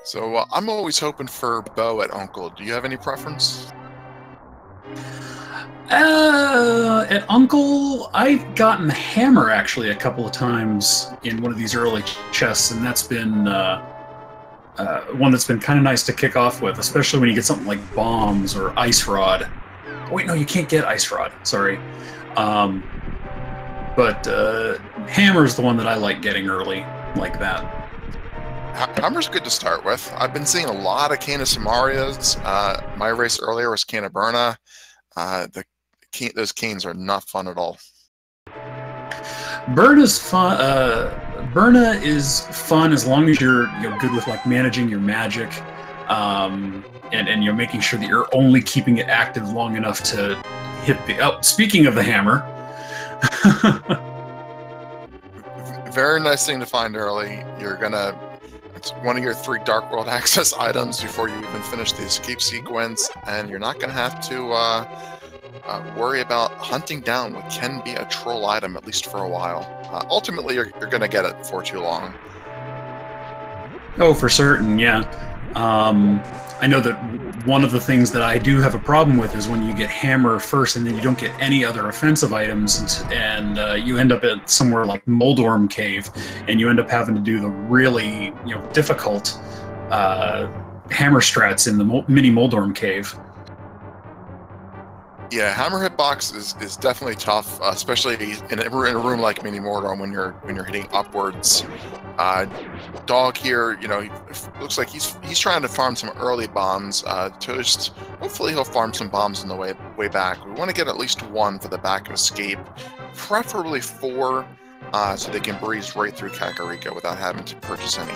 So I'm always hoping for bow at Uncle. Do you have any preference? At Uncle, I've gotten the hammer actually a couple of times in one of these early chests, and that's been one that's been kind of nice to kick off with, especially when you get something like bombs or ice rod. Oh, wait, no, you can't get ice rod. Sorry. But hammer's the one that I like getting early, like that. Hammer's good to start with. I've been seeing a lot of Cane of Samarias. My race earlier was Cane of Berna. Those canes are not fun at all. Berna's fun. Berna is fun as long as you're good with like managing your magic, and you're making sure that you're only keeping it active long enough to hit the. Oh, speaking of the hammer. Very nice thing to find early. It's one of your 3 Dark World access items before you even finish the escape sequence, and you're not gonna have to worry about hunting down what can be a troll item, at least for a while. Ultimately, you're gonna get it before too long. Oh, for certain, yeah. I know that one of the things that I do have a problem with is when you get hammer first and then you don't get any other offensive items, and you end up at somewhere like Moldorm Cave, and you end up having to do the really difficult hammer strats in the mini Moldorm Cave. Yeah, hammer hitbox is definitely tough, especially in a room like Mini Mordor when you're hitting upwards. Dog here, he looks like he's trying to farm some early bombs. Toast, hopefully he'll farm some bombs on the way back. We want to get at least 1 for the back of escape, preferably 4, so they can breeze right through Kakariko without having to purchase any.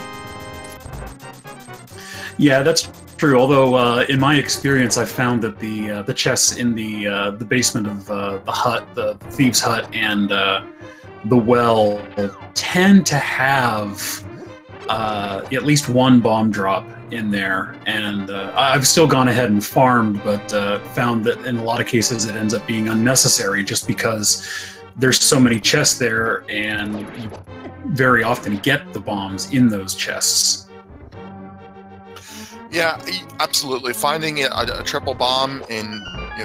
Yeah, that's true. Although in my experience, I've found that the chests in the basement of the hut, the thieves' hut, and the well tend to have at least 1 bomb drop in there. And I've still gone ahead and farmed, but found that in a lot of cases it ends up being unnecessary just because there's so many chests there, and you very often get the bombs in those chests. Yeah, absolutely. Finding a triple bomb in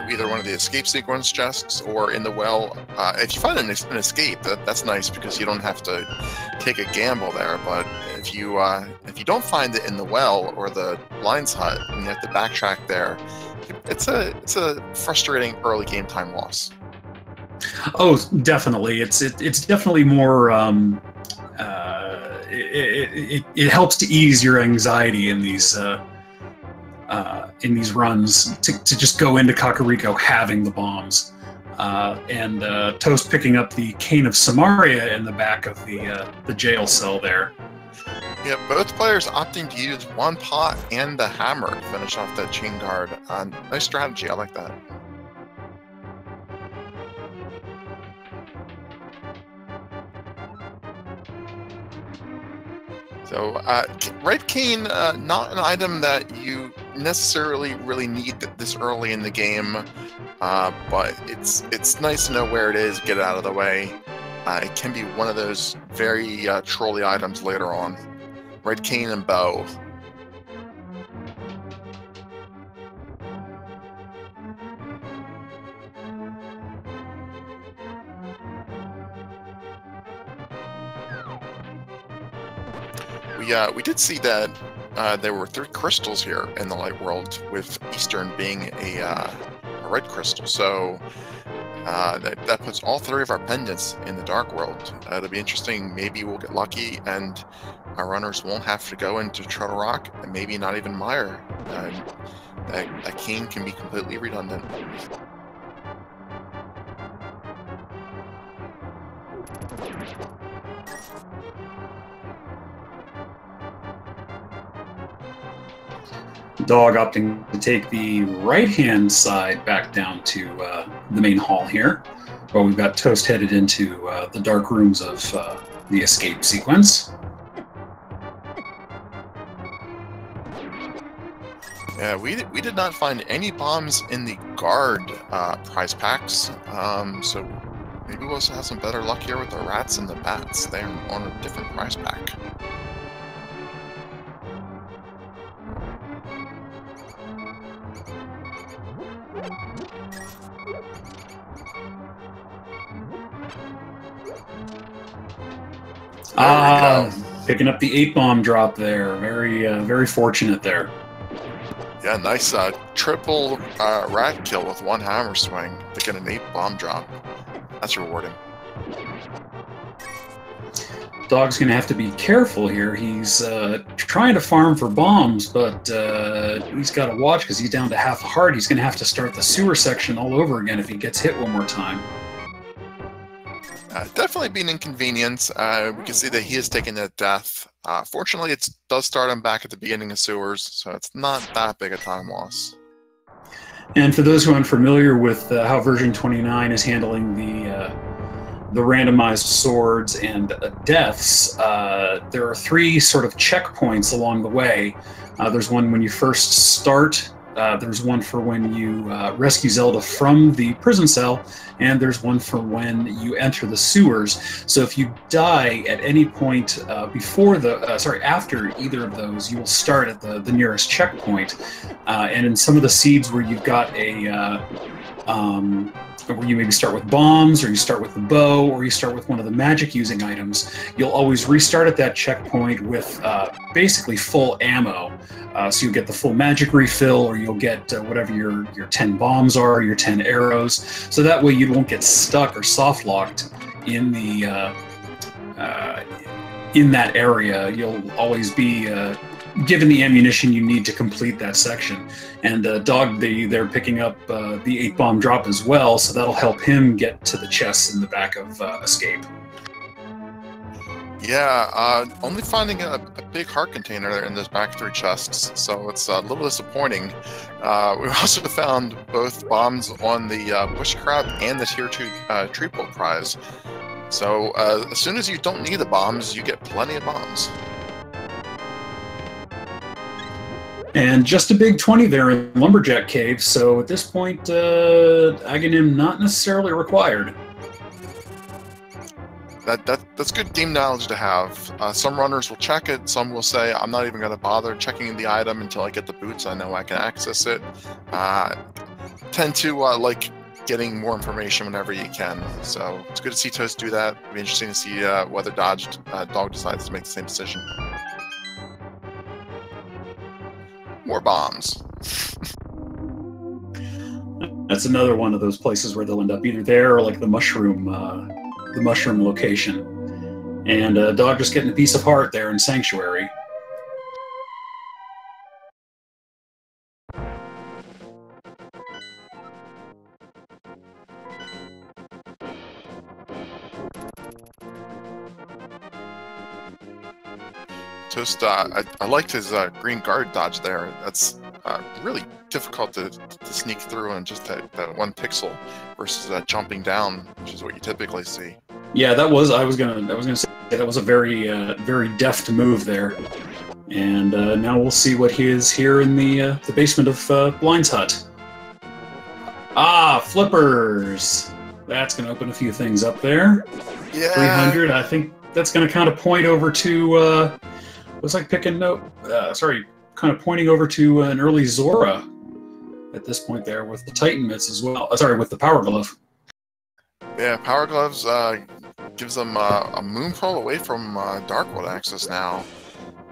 either one of the escape sequence chests or in the well. If you find an escape, that's nice because you don't have to take a gamble there. But if you don't find it in the well or the lion's hut and you have to backtrack there, it's a frustrating early game time loss. Oh, definitely. It's definitely more. It helps to ease your anxiety in these runs to just go into Kakariko having the bombs, and Toast picking up the Cane of Samaria in the back of the jail cell there. Yeah, both players opting to use 1 pot and the hammer to finish off that chain guard. Nice strategy. I like that. So, Red Cane, not an item that you necessarily really need this early in the game, but it's nice to know where it is, get it out of the way. It can be one of those very trolly items later on. Red Cane and Bow. We did see that there were 3 crystals here in the Light World, with Eastern being a red crystal. So that puts all 3 of our pendants in the Dark World. It'll be interesting. Maybe we'll get lucky and our runners won't have to go into Turtle Rock, and maybe not even Mire. That cane can be completely redundant. Dog opting to take the right-hand side back down to the main hall here, where we've got Toast headed into the dark rooms of the escape sequence. Yeah, we did not find any bombs in the guard prize packs, so maybe we'll also have some better luck here with the rats and the bats. They're on a different prize pack. There we go. Picking up the 8-bomb drop there. Very fortunate there. Yeah, nice triple rat kill with one hammer swing to get an 8-bomb drop. That's rewarding. Dog's going to have to be careful here. He's trying to farm for bombs, but he's got to watch because he's down to half a heart. He's going to have to start the sewer section all over again if he gets hit one more time. Definitely be an inconvenience. We can see that he is taking a death. Fortunately, it does start him back at the beginning of sewers, so it's not that big a time loss. And for those who are unfamiliar with how version 29 is handling the randomized swords and deaths, there are 3 sort of checkpoints along the way. There's one when you first start, there's one for when you rescue Zelda from the prison cell, and there's one for when you enter the sewers. So if you die at any point after either of those, you will start at the nearest checkpoint. And in some of the seeds where you've got where you maybe start with bombs, or you start with the bow, or you start with one of the magic using items, you'll always restart at that checkpoint with basically full ammo. So you'll get the full magic refill, or you'll get whatever your 10 bombs are, your 10 arrows. So that way you won't get stuck or soft locked in the in that area. You'll always be given the ammunition you need to complete that section. And Dog, they're picking up the 8-bomb drop as well, so that'll help him get to the chests in the back of Escape. Yeah, only finding a big heart container in those back 3 chests, so it's a little disappointing. We also found both bombs on the bushcrab and the tier 2 tree pole prize. So as soon as you don't need the bombs, you get plenty of bombs. And just a big 20 there in Lumberjack Cave, so at this point, Aghanim not necessarily required. That's good game knowledge to have. Some runners will check it, some will say, I'm not even going to bother checking the item until I get the boots, I know I can access it. Tend to like getting more information whenever you can, so it's good to see Toast do that. It'll be interesting to see whether Dog decides to make the same decision. More bombs. That's another one of those places where they'll end up either there or like the mushroom location. And Dog just getting a piece of heart there in Sanctuary. Toast, I liked his green guard dodge there. That's really difficult to sneak through in just that 1 pixel versus jumping down, which is what you typically see. Yeah, that was. I was gonna say that was a very deft move there. And now we'll see what he is here in the basement of Blind's hut. Flippers. That's gonna open a few things up there. Yeah. 300. I think that's gonna kind of point over to. Looks like kind of pointing over to an early Zora at this point there with the Titan Mitts as well. With the Power Glove. Yeah, Power Gloves gives them a moon pull away from Darkwood access now.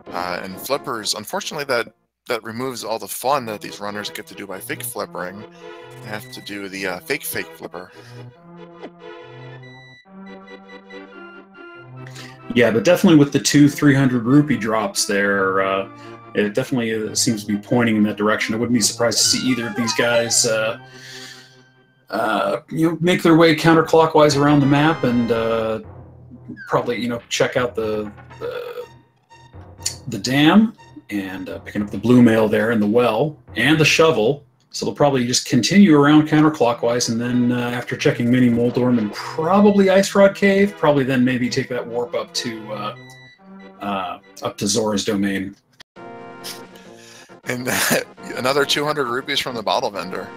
And Flippers, unfortunately, that removes all the fun that these runners get to do by fake flippering. They have to do the fake flipper. Yeah, but definitely with the 2 300 rupee drops there, it definitely seems to be pointing in that direction. I wouldn't be surprised to see either of these guys, make their way counterclockwise around the map and probably, check out the dam and picking up the blue mail there and the well and the shovel. So they'll probably just continue around counterclockwise, and then after checking Mini Moldorm and probably Ice Rod Cave, probably then maybe take that warp up to Zora's domain. And another 200 rupees from the bottle vendor.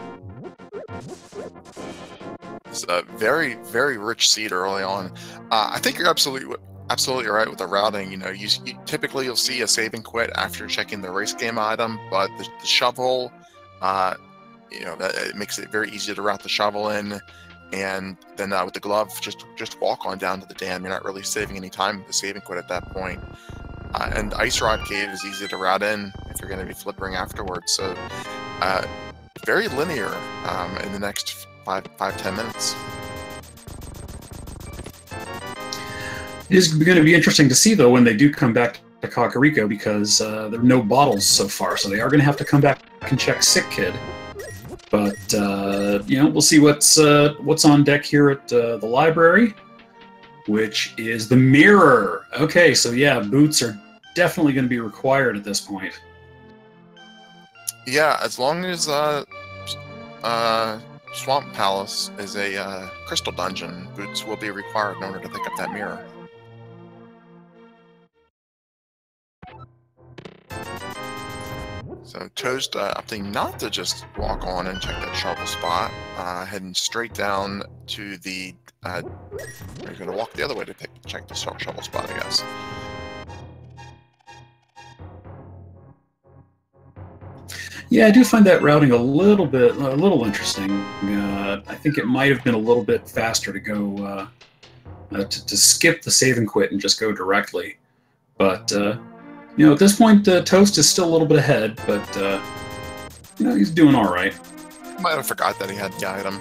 It's a very, very rich seed early on. I think you're absolutely right with the routing. You typically you'll see a save and quit after checking the race game item, but the shovel. It makes it very easy to route the shovel in, and then with the glove, just walk on down to the dam. You're not really saving any time with the saving quit at that point. And Ice Rod Cave is easy to route in if you're going to be flippering afterwards. So very linear in the next 5-10 minutes. It is going to be interesting to see, though, when they do come back to Kakariko, because there are no bottles so far, so they are going to have to come back and check Sick Kid. But you know, we'll see what's on deck here at the library, which is the mirror. Okay, so yeah, boots are definitely going to be required at this point. Yeah, as long as Swamp Palace is a crystal dungeon, boots will be required in order to pick up that mirror. So Toast opting not to just walk on and check that shovel spot, heading straight down to the. You're going to walk the other way to check the shovel spot, I guess. Yeah, I do find that routing a little interesting. I think it might have been a little bit faster to go to skip the save and quit and just go directly. But you know, at this point, Toast is still a little bit ahead, but you know, he's doing all right. Might have forgot that he had the item.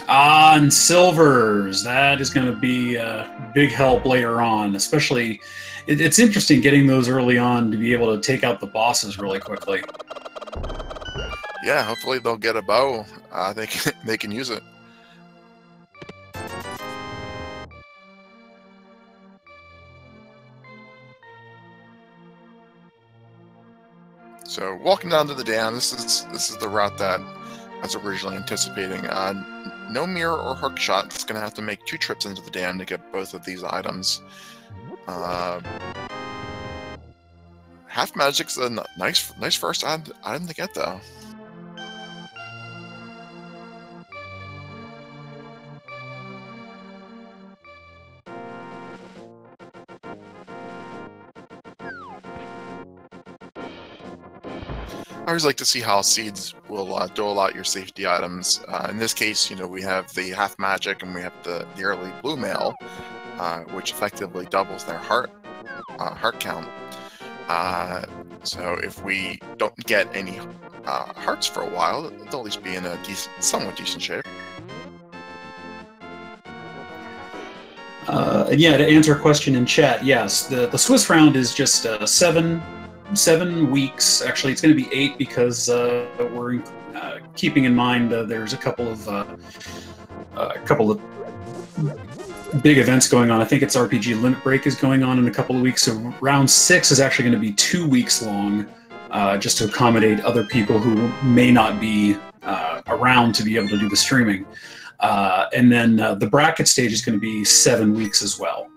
Ah, and silvers. That is going to be a big help later on, especially. It's interesting getting those early on to be able to take out the bosses really quickly. Yeah, hopefully they'll get a bow. They can use it. So walking down to the dam, this is the route that I was originally anticipating. No mirror or hook shot. It's going to have to make 2 trips into the dam to get both of these items. Half Magic's a nice first item to get, though. I always like to see how seeds will dole out your safety items. In this case, you know, we have the Half Magic and we have the early Blue Mail, which effectively doubles their heart count. So if we don't get any hearts for a while, they'll at least be in a somewhat decent shape. Yeah, to answer a question in chat, yes, the Swiss round is just 7 weeks. Actually, it's going to be 8 because we're keeping in mind there's a couple of big events going on. I think it's RPG Limit Break is going on in a couple of weeks. So round 6 is actually going to be 2 weeks long, just to accommodate other people who may not be around to be able to do the streaming. And then the bracket stage is going to be 7 weeks as well.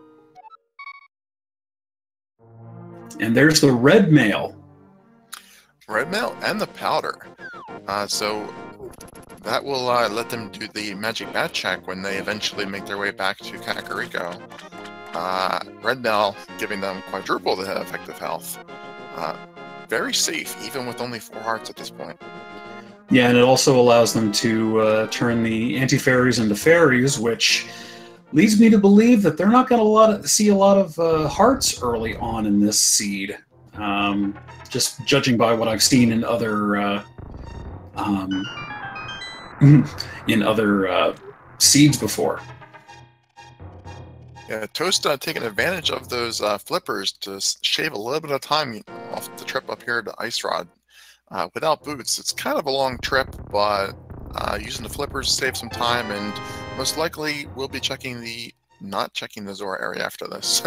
And there's the red mail. Red mail and the powder. So that will let them do the magic bat check when they eventually make their way back to Kakariko. Red mail giving them quadruple the effective health. Very safe, even with only 4 hearts at this point. Yeah, and it also allows them to turn the anti-fairies into fairies, which leads me to believe that they're not going to see a lot of hearts early on in this seed. Just judging by what I've seen in other seeds before. Yeah, Toast taking advantage of those flippers to shave a little bit of time off the trip up here to Ice Rod. Without boots, it's kind of a long trip, but using the flippers to save some time, and most likely we'll be not checking the Zora area after this.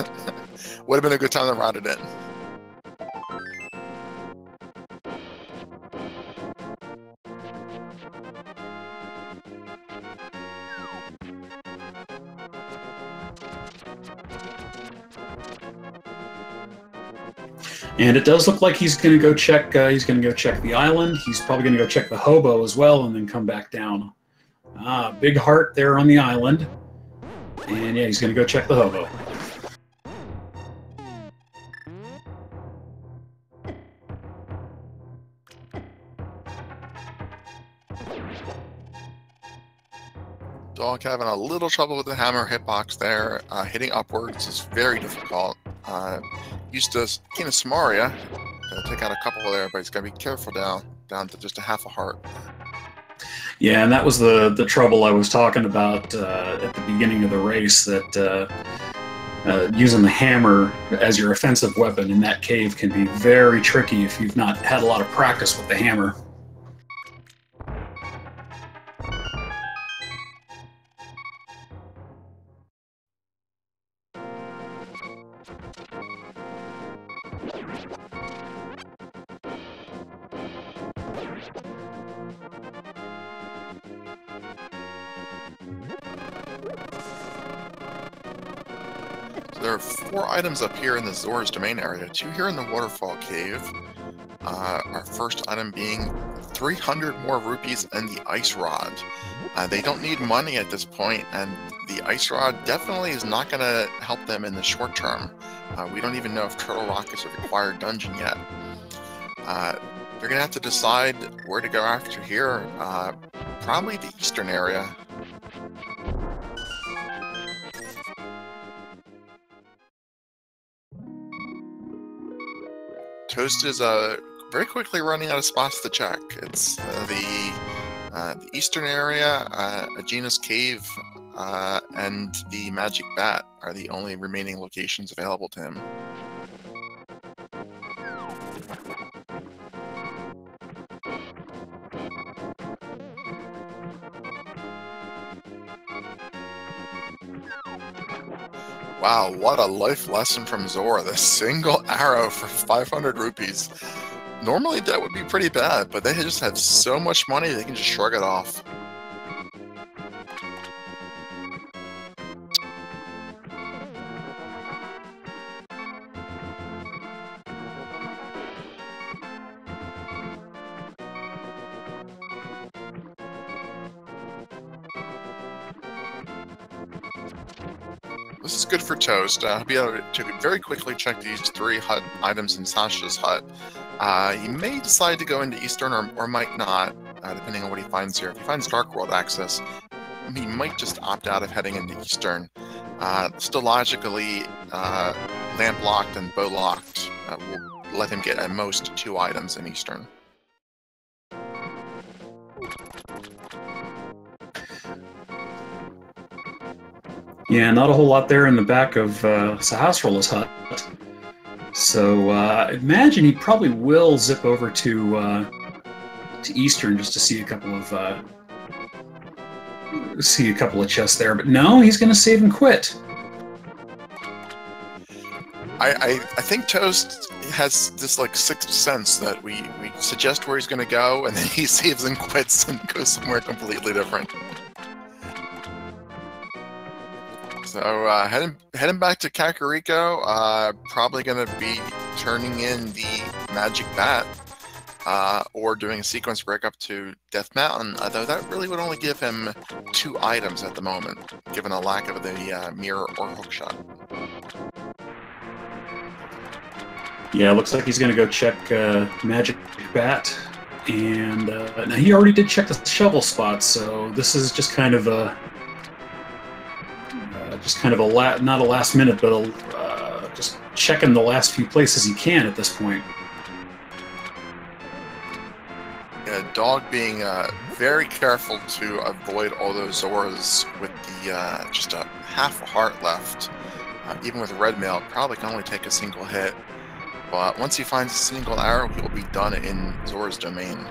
Would have been a good time to route it in. And it does look like he's going to go check. He's going to go check the island. He's probably going to go check the hobo as well, and then come back down. Big heart there on the island. And yeah, he's going to go check the hobo. Dog having a little trouble with the hammer hitbox there. Hitting upwards is very difficult. Used to King of Samaria take out a couple there, but he's got to be careful down to just a half a heart. Yeah, and that was the trouble I was talking about at the beginning of the race, that using the hammer as your offensive weapon in that cave can be very tricky if you've not had a lot of practice with the hammer. There are 4 items up here in the Zora's Domain area, 2 here in the Waterfall Cave. Our first item being 300 more rupees and the Ice Rod. They don't need money at this point, and the Ice Rod definitely is not going to help them in the short term. We don't even know if Turtle Rock is a required dungeon yet. They're going to have to decide where to go after here. Probably the eastern area. Toast is very quickly running out of spots to check. It's the eastern area, Aegina's Cave, and the Magic Bat are the only remaining locations available to him. Wow, what a life lesson from Zora. The single arrow for 500 rupees. Normally that would be pretty bad, but they just have so much money they can just shrug it off. This is good for Toast. He'll be able to very quickly check these 3 hut items in Sasha's hut. He may decide to go into Eastern or might not, depending on what he finds here. If he finds Dark World access, he might just opt out of heading into Eastern. Still logically, Lamp Locked and Bow Locked will let him get at most 2 items in Eastern. Yeah, not a whole lot there in the back of Sahasrah's hut. So I imagine he probably will zip over to Eastern just to see a couple of chests there. But no, he's going to save and quit. I think Toast has this like sixth sense that we suggest where he's going to go, and then he saves and quits and goes somewhere completely different. So heading back to Kakariko, probably going to be turning in the Magic Bat, or doing a sequence break up to Death Mountain, though that really would only give him 2 items at the moment, given a lack of the mirror or hookshot. Yeah, looks like he's going to go check Magic Bat, and now he already did check the shovel spot, so this is just kind of a not a last minute, but just checking the last few places he can at this point. Yeah, Dog being very careful to avoid all those Zoras with the just a half a heart left. Even with red mail, probably can only take a single hit. But once he finds a single arrow, he'll be done in Zora's Domain.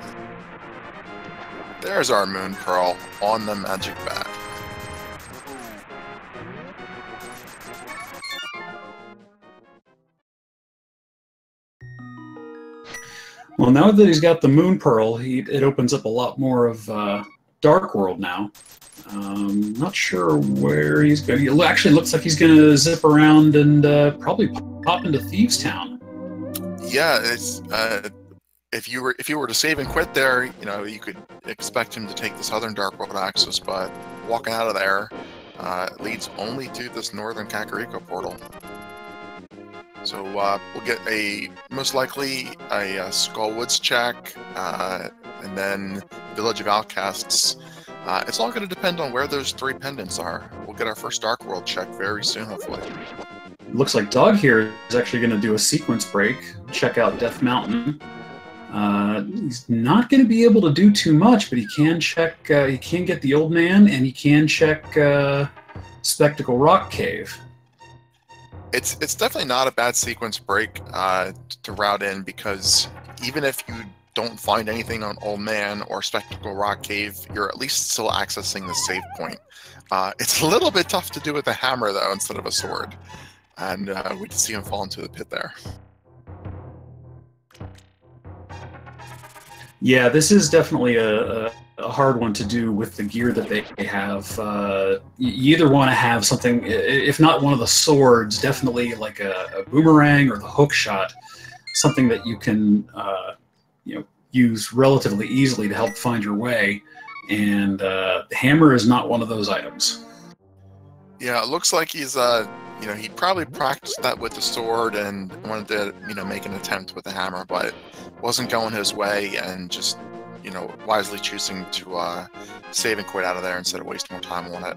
There's our Moon Pearl on the Magic Bat. Well, now that he's got the Moon Pearl, it opens up a lot more of Dark World now. Not sure where he's going. It actually looks like he's going to zip around and probably pop into Thieves Town. Yeah, it's if you were to save and quit there, you could expect him to take the Southern Dark World access, but walking out of there leads only to this Northern Kakariko portal. So we'll get most likely a Skull Woods check, and then Village of Outcasts. It's all going to depend on where those 3 pendants are. We'll get our first Dark World check very soon, hopefully. Looks like Dog here is actually going to do a sequence break, check out Death Mountain. He's not going to be able to do too much, but he can check, he can get the Old Man, and he can check Spectacle Rock Cave. It's definitely not a bad sequence break to route in, because even if you don't find anything on Old Man or Spectacle Rock Cave, you're at least still accessing the save point. It's a little bit tough to do with a hammer, though, instead of a sword. And we can see him fall into the pit there. Yeah, this is definitely a hard one to do with the gear that they have. You either want to have something, if not one of the swords, definitely like a boomerang or the hook shot, something that you can use relatively easily to help find your way. And the hammer is not one of those items. Yeah, it looks like he's he probably practiced that with the sword and wanted to make an attempt with the hammer, but wasn't going his way, and just wisely choosing to save and quit out of there instead of wasting more time on it.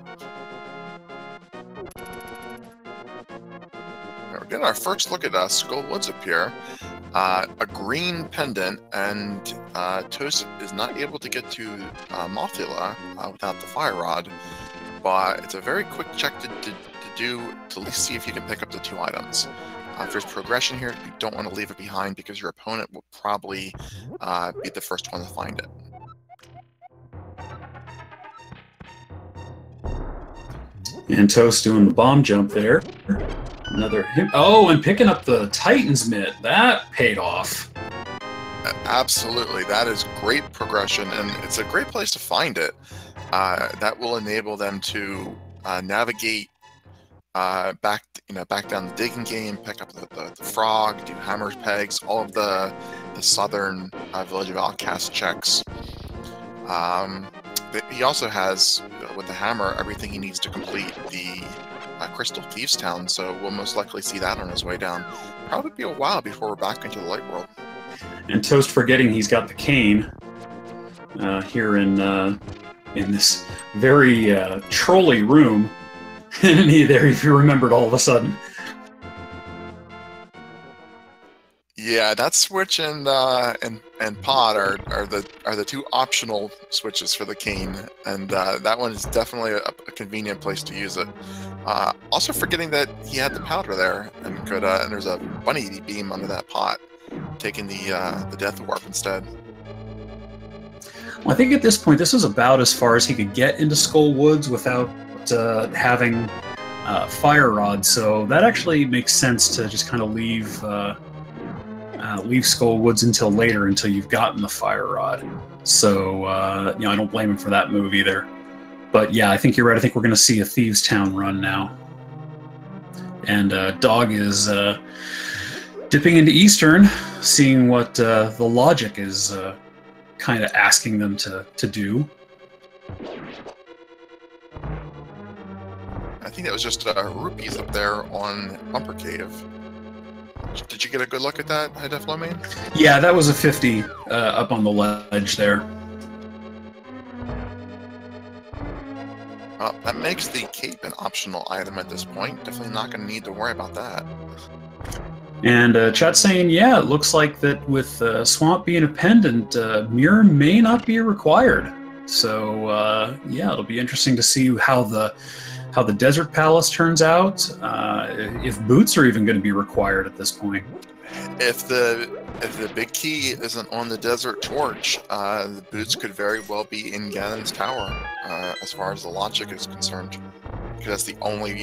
We're getting our first look at Skull Woods up here. A green pendant, and Toast is not able to get to Mothula without the fire rod, but it's a very quick check to do to at least see if you can pick up the 2 items. If there's progression here, you don't want to leave it behind, because your opponent will probably be the first one to find it. And Toast doing the bomb jump there. Another hit. Oh, and picking up the Titan's Mitt. That paid off. Absolutely. That is great progression, and it's a great place to find it. That will enable them to navigate back down the digging game, pick up the frog, do hammers, pegs, all of the southern Village of Outcasts checks. He also has, with the hammer, everything he needs to complete the Crystal Thieves Town, so we'll most likely see that on his way down. Probably be a while before we're back into the light world. And Toast forgetting he's got the cane here in this very trolly room. And if you remembered all of a sudden. Yeah, that switch and pod are the 2 optional switches for the cane, and that one is definitely a convenient place to use it. Also forgetting that he had the powder there, and and there's a bunny beam under that pot, taking the death warp instead. Well, I think at this point this is about as far as he could get into Skull Woods without having fire rod, so that actually makes sense to just kind of leave Skull Woods until later, until you've gotten the fire rod. So I don't blame him for that move either. But yeah, I think you're right. I think we're going to see a Thieves Town run now, and Dog is dipping into Eastern, seeing what the logic is kind of asking them to do. I think that was just rupees up there on Bumper Cave. Did you get a good look at that, High Def Low Main? Yeah, that was a 50 up on the ledge there. Well, that makes the cape an optional item at this point. Definitely not going to need to worry about that. And chat's saying, yeah, it looks like that with Swamp being a pendant, Mirror may not be required. So yeah, it'll be interesting to see how the Desert Palace turns out, if boots are even going to be required at this point. If the big key isn't on the Desert Torch, the boots could very well be in Ganon's tower, as far as the logic is concerned. Because that's the only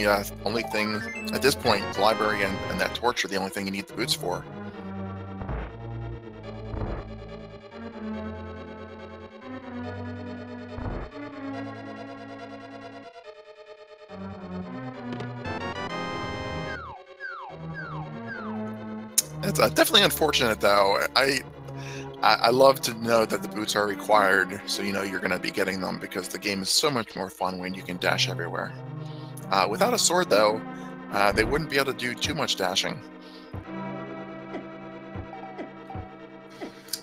thing at this point. The library and that torch are the only thing you need the boots for. It's definitely unfortunate, though. I love to know that the boots are required, so you know you're going to be getting them, because the game is so much more fun when you can dash everywhere. Without a sword, though, they wouldn't be able to do too much dashing.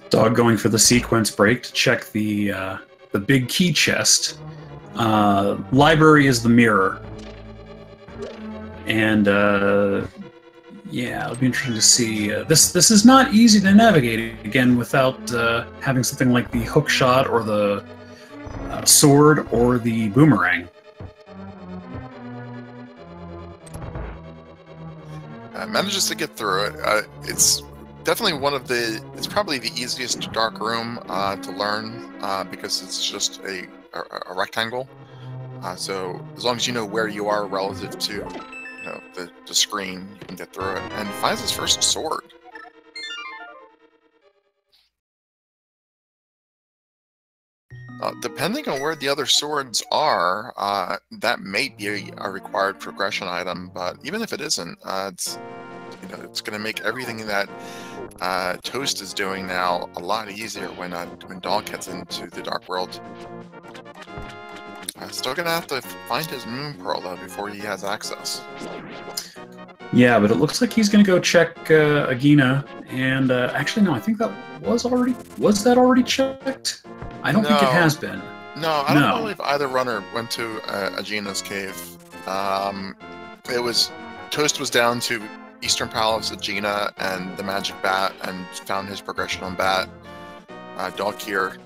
Dog going for the sequence break to check the big key chest, Library is the mirror. And yeah, it'll be interesting to see. This is not easy to navigate, again, without having something like the hook shot or the sword or the boomerang. Manages to get through it. It's definitely it's probably the easiest dark room to learn because it's just a rectangle. So as long as you know where you are relative to the screen, you can get through it. And he finds his first sword. Depending on where the other swords are, that may be a required progression item. But even if it isn't, it's going to make everything that Toast is doing now a lot easier when Dog gets into the Dark World. Still gonna have to find his Moon Pearl though before he has access. Yeah, but it looks like he's gonna go check Agina, and actually no, I think that was already checked? I don't think it has been. No, I don't believe either runner went to Agina's cave. Toast was down to Eastern Palace, Agina, and the Magic Bat, and found his progression on Bat. Dog here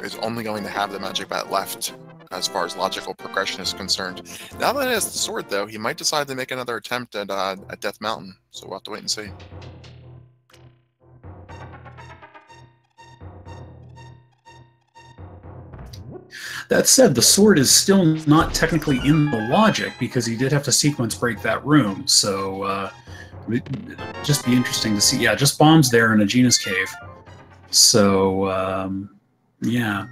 is only going to have the Magic Bat left as far as logical progression is concerned. Now that he has the sword, though, he might decide to make another attempt at Death Mountain, so we'll have to wait and see. That said, the sword is still not technically in the logic because he did have to sequence break that room, so it'd just be interesting to see. Yeah, just bombs there in Agina's cave. So, yeah.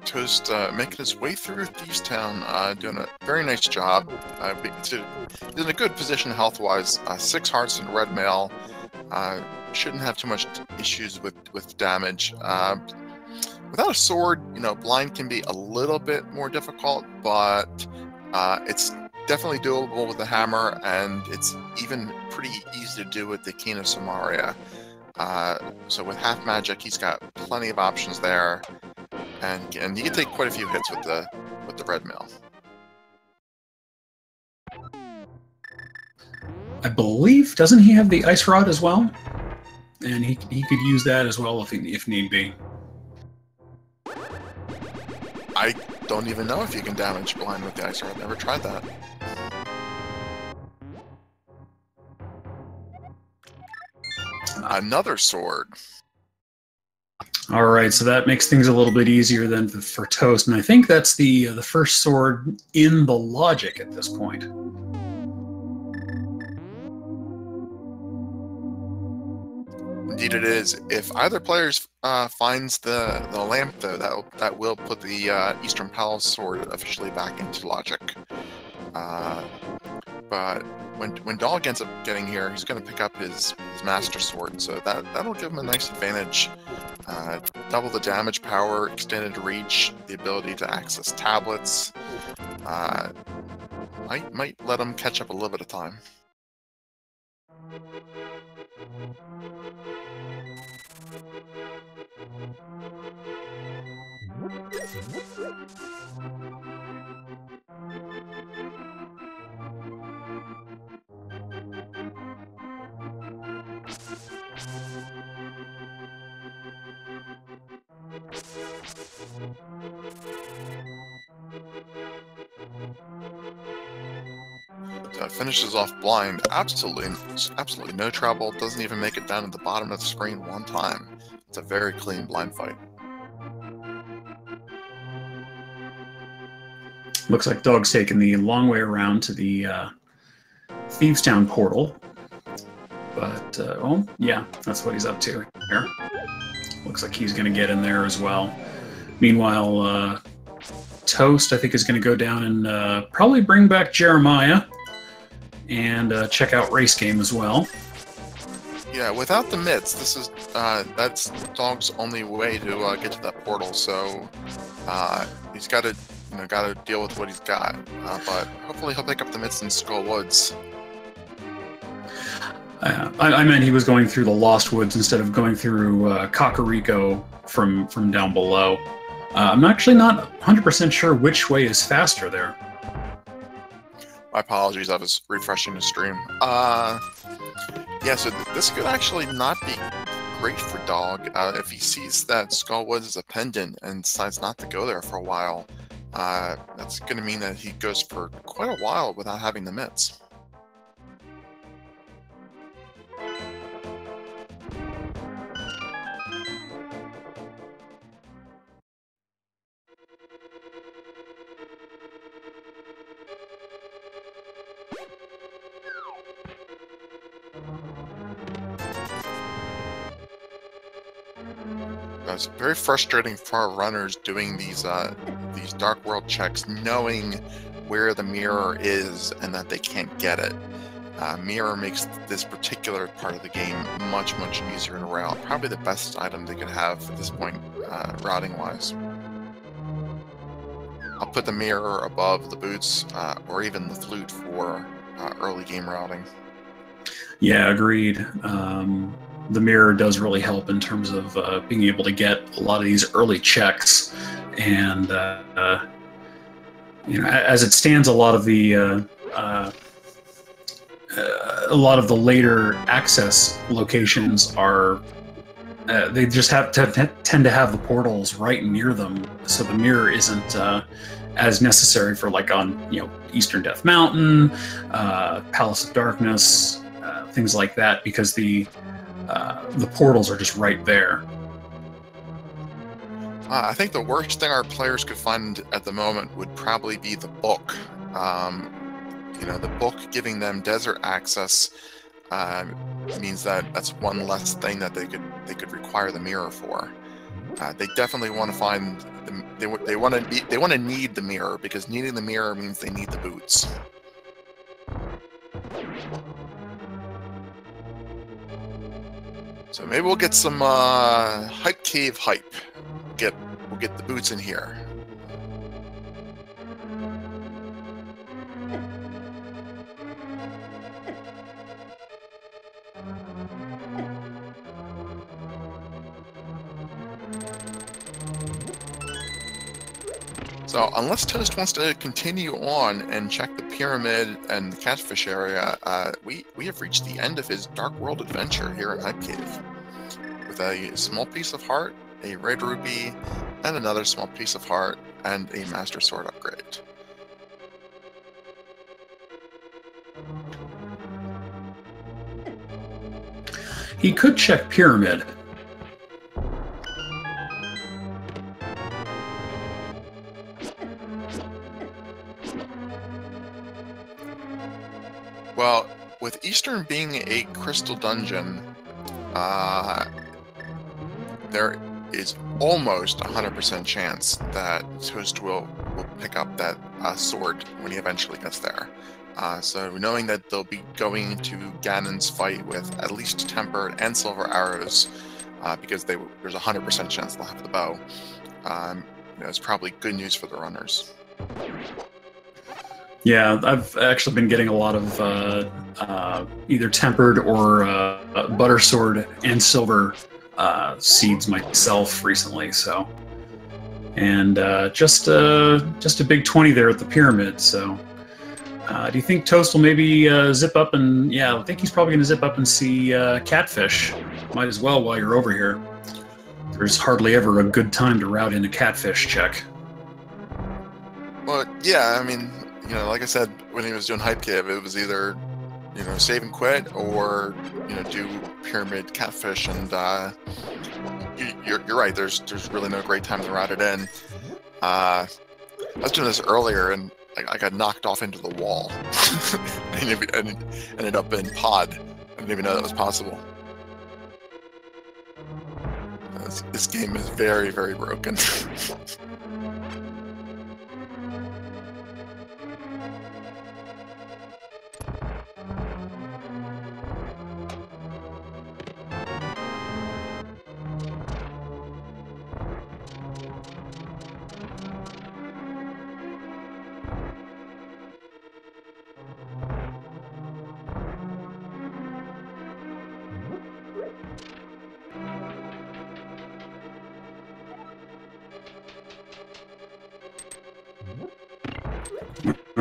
Toast making his way through Thieves Town, doing a very nice job. He's in a good position health-wise. 6 hearts and red mail. Shouldn't have too much issues with damage. Without a sword, blind can be a little bit more difficult, but it's definitely doable with the hammer, and it's even pretty easy to do with the Kina Samaria. So with half magic, he's got plenty of options there. And you can take quite a few hits with the red mail. I believe, doesn't he have the ice rod as well? And he could use that as well if need be. I don't even know if you can damage blind with the ice rod. Never tried that. Another sword. All right, so that makes things a little bit easier than for Toast, and I think that's the first sword in the logic at this point. Indeed, it is. If either player finds the lamp, though, that will put the Eastern Palace sword officially back into logic. But when Dog ends up getting here, he's going to pick up his Master Sword, so that'll give him a nice advantage. Double the damage power, extended reach, the ability to access tablets. Might let him catch up a little bit of time. So it finishes off blind. Absolutely no trouble. Doesn't even make it down to the bottom of the screen one time. It's a very clean blind fight. Looks like Dog's taking the long way around to the Thieves Town portal. But, oh, yeah, that's what he's up to here. Looks like he's going to get in there as well. Meanwhile, Toast, I think, is going to go down and probably bring back Jeremiah and check out Race Game as well. Yeah, without the mitts, this is that's Dog's only way to get to that portal. So he's got to, got to deal with what he's got. But hopefully he'll pick up the mitts in Skull Woods. I meant he was going through the Lost Woods instead of going through Kakariko from down below. I'm actually not 100% sure which way is faster there. My apologies, I was refreshing the stream. Yeah, so this could actually not be great for Dog. If he sees that Skull Woods is a pendant and decides not to go there for a while, that's going to mean that he goes for quite a while without having the mitts. It's very frustrating for our runners doing these Dark World checks, knowing where the mirror is and that they can't get it. Mirror makes this particular part of the game much easier to route. Probably the best item they could have at this point, routing-wise. I'll put the mirror above the boots or even the flute for early game routing. Yeah, agreed. The mirror does really help in terms of being able to get a lot of these early checks, and as it stands, a lot of the later access locations are they just tend to have the portals right near them, so the mirror isn't as necessary for, like, on Eastern Death Mountain, Palace of Darkness, things like that, because the portals are just right there. I think the worst thing our players could find at the moment would probably be the book. The book giving them desert access means that that's one less thing that they could require the mirror for. They definitely want to find they want to need the mirror, because needing the mirror means they need the boots. So maybe we'll get some hype cave hype. We'll get the boots in here. So unless Toast wants to continue on and check the pyramid and the catfish area, we have reached the end of his Dark World adventure here at Hype Cave. With a small piece of heart, a red rupee, and another small piece of heart, and a Master Sword upgrade. He could check pyramid. Well, with Eastern being a crystal dungeon, there is almost 100% chance that Toast will pick up that sword when he eventually gets there. So knowing that they'll be going to Ganon's fight with at least tempered and silver arrows, because there's 100% chance they'll have the bow, it's probably good news for the runners. Yeah, I've actually been getting a lot of either tempered or butter sword and silver seeds myself recently. So, and just a big 20 there at the pyramid. So, do you think Toast will maybe zip up and I think he's probably going to zip up and see catfish. Might as well while you're over here. There's hardly ever a good time to route in a catfish check. Well, yeah, I mean, like I said, when he was doing Hype Cave, it was either, save and quit, or, do pyramid catfish, and you're right, there's really no great time to route it in. I was doing this earlier, and I got knocked off into the wall, and ended up in pod. I didn't even know that was possible. This game is very, very broken.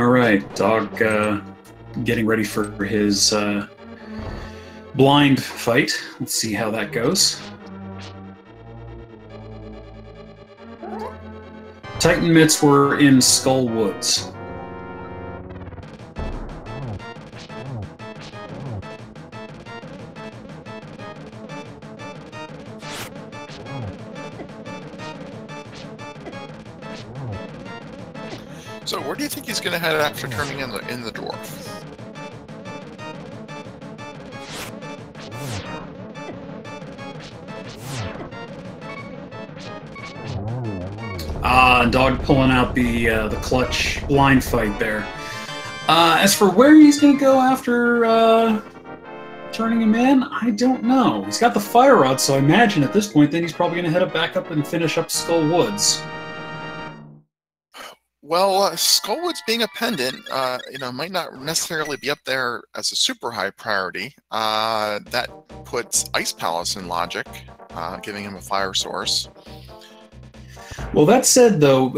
All right, Dog getting ready for his blind fight. Let's see how that goes. Titan mitts were in Skull Woods. So where do you think he's going to head after turning in the dwarf? Dog pulling out the clutch blind fight there. As for where he's going to go after turning him in, I don't know. He's got the fire rod, so I imagine at this point then he's probably going to head up back up and finish up Skull Woods. Well, Skullwood's being a pendant, might not necessarily be up there as a super high priority. That puts Ice Palace in logic, giving him a fire source. Well, that said, though,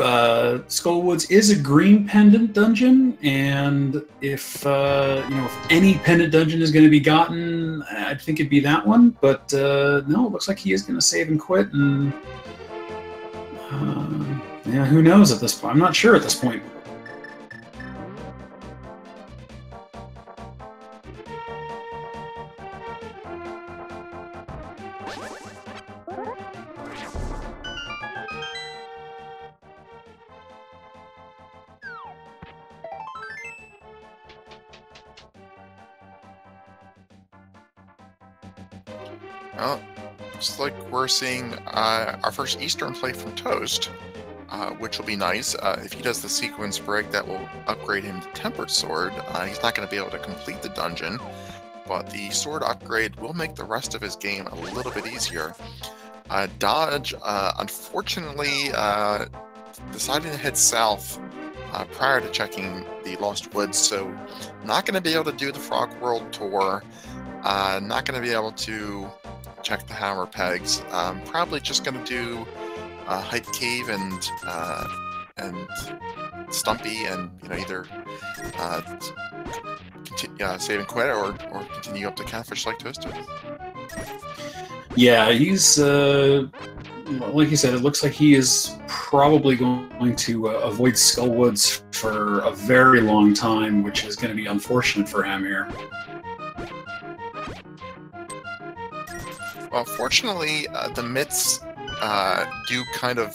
Skullwoods is a green pendant dungeon, and if any pendant dungeon is going to be gotten, I think it'd be that one. But no, it looks like he is going to save and quit, and yeah, who knows at this point? I'm not sure at this point. Well, looks like we're seeing our first Eastern play from Toast, which will be nice. If he does the sequence break, that will upgrade him to Tempered Sword. He's not going to be able to complete the dungeon, but the sword upgrade will make the rest of his game a little bit easier. Dodge, unfortunately, decided to head south prior to checking the Lost Woods, so not going to be able to do the Frog World tour. Not going to be able to check the Hammer Pegs. Probably just going to do Hype Cave and Stumpy, and either save and quit or continue up to Catfish like Toast did. Yeah, he's like you said. It looks like he is probably going to avoid Skullwoods for a very long time, which is going to be unfortunate for him here. Well, fortunately, the mitts do kind of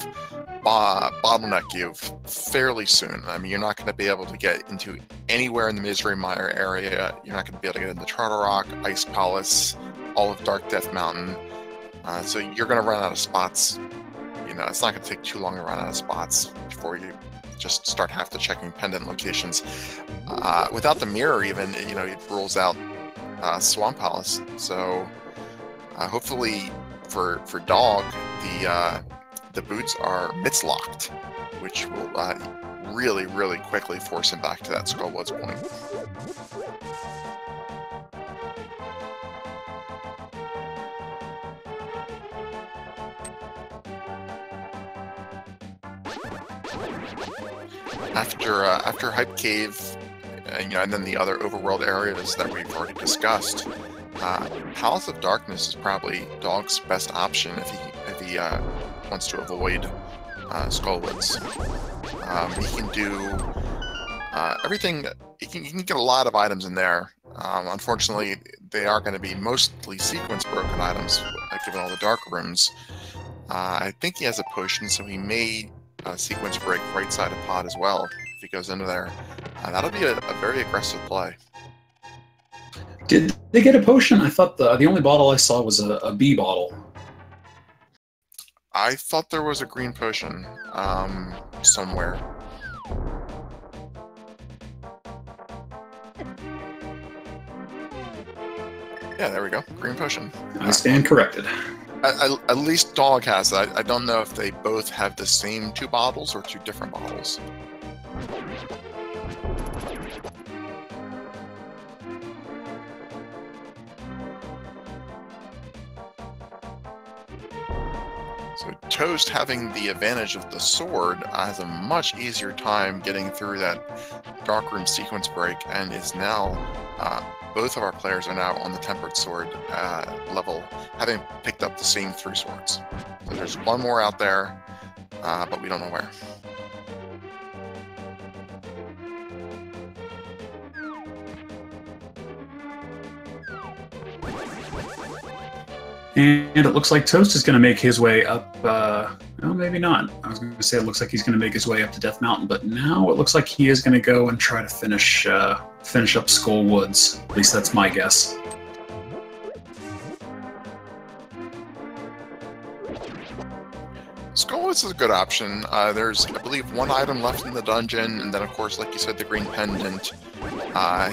bottleneck you fairly soon. I mean, you're not going to be able to get into anywhere in the Misery Mire area. You're not going to be able to get into Charter Rock, Ice Palace, all of Dark Death Mountain. So you're going to run out of spots. It's not going to take too long to run out of spots before you just start have to checking pendant locations. Without the mirror, even, it rules out Swamp Palace. So hopefully for Dog, the boots are mitts locked, which will really, really quickly force him back to that Skullwoods point. After Hype Cave, and then the other overworld areas that we've already discussed, Palace of Darkness is probably Dog's best option if he wants to avoid Skullwoods. He can do everything. He can get a lot of items in there. Unfortunately, they are going to be mostly sequence broken items, given all the dark rooms. I think he has a potion, so he may sequence break right side of pod as well if he goes into there. That'll be a very aggressive play. Did they get a potion? I thought the only bottle I saw was a B bottle. I thought there was a green potion somewhere. Yeah, there we go. Green potion. I stand corrected. At least Dog has it. I don't know if they both have the same two bottles or two different bottles. So Toast, having the advantage of the sword, has a much easier time getting through that darkroom sequence break, and is now both of our players are now on the tempered sword level, having picked up the same 3 swords. So there's one more out there, but we don't know where. And it looks like Toast is going to make his way up. Well, maybe not. I was going to say it looks like he's going to make his way up to Death Mountain, but now it looks like he is going to go and try to finish up Skull Woods. At least that's my guess. Skull Woods is a good option. There's, I believe, 1 item left in the dungeon, and then, of course, like you said, the green pendant.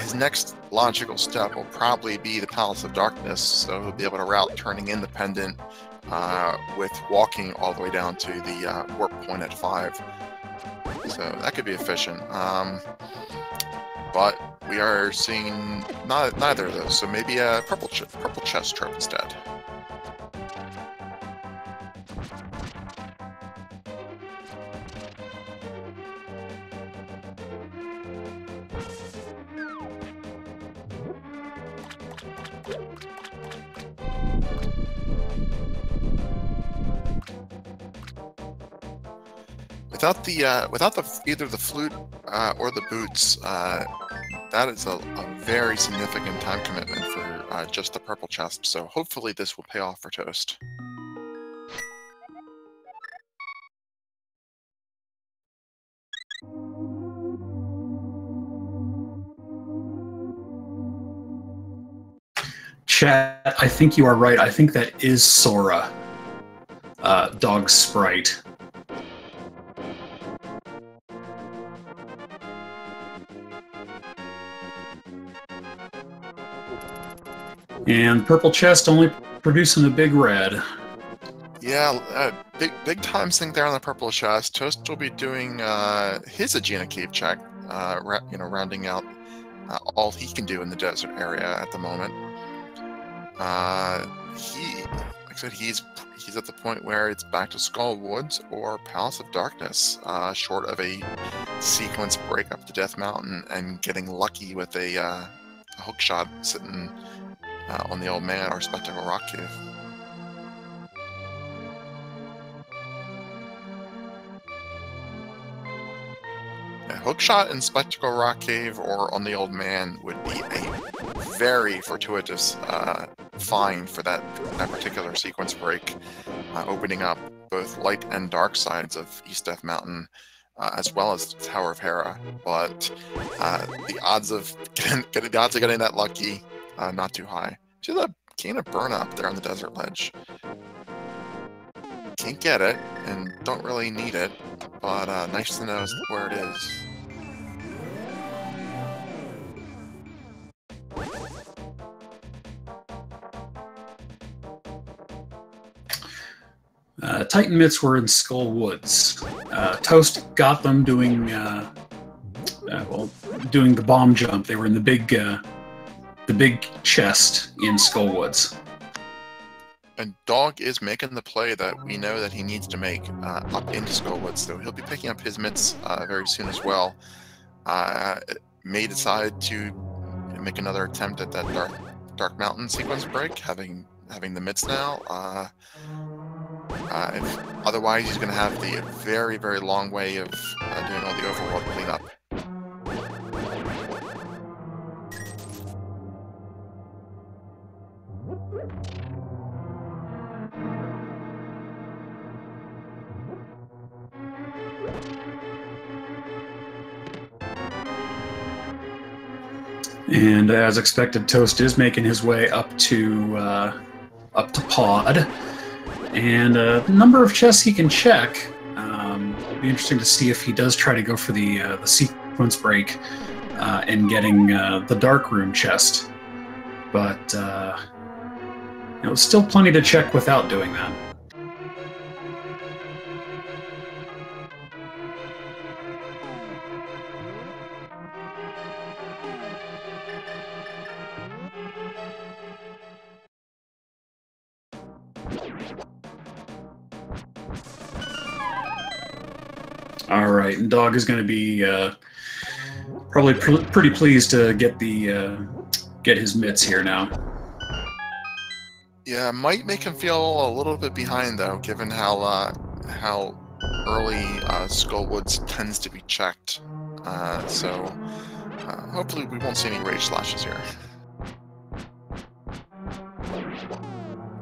His next logical step will probably be the Palace of Darkness, so he'll be able to route turning in the pendant with walking all the way down to the warp point at 5. So that could be efficient. But we are seeing neither of those, so maybe a purple chest trope instead. Without either the flute or the boots, that is a very significant time commitment for just the purple chest. So hopefully this will pay off for Toast. Chat, I think you are right. I think that is Sora, Dog's sprite. And purple chest only producing a big red. Yeah, big time sync there on the purple chest. Toast will be doing his Aegina Cave check, rounding out all he can do in the desert area at the moment. Like I said, he's at the point where it's back to Skull Woods or Palace of Darkness, short of a sequence break up to Death Mountain and getting lucky with a hook shot sitting on the Old Man or Spectacle Rock Cave. A hookshot in Spectacle Rock Cave or on the Old Man would be a very fortuitous find for that particular sequence break, opening up both light and dark sides of East Death Mountain, as well as Tower of Hera. But the odds of getting that lucky, not too high. See the Cane of Burn up there on the desert ledge. Can't get it, and don't really need it, but nice to know where it is. Titan Mitts were in Skull Woods. Toast got them doing doing the bomb jump. They were in the big chest in Skull Woods. And Dog is making the play that we know that he needs to make up into Skull Woods, so he'll be picking up his mitts very soon as well. May decide to make another attempt at that Dark Mountain sequence break, having the mitts now. Otherwise, he's going to have the very, very long way of doing all the overworld cleanup. And as expected, Toast is making his way up to Pod, and a number of chests he can check. It'll be interesting to see if he does try to go for the sequence break and getting the dark room chest. But still plenty to check without doing that. All right, and Dog is going to be probably pretty pleased to get get his mitts here now. Yeah, might make him feel a little bit behind though, given how early Skullwoods tends to be checked. So hopefully we won't see any rage slashes here.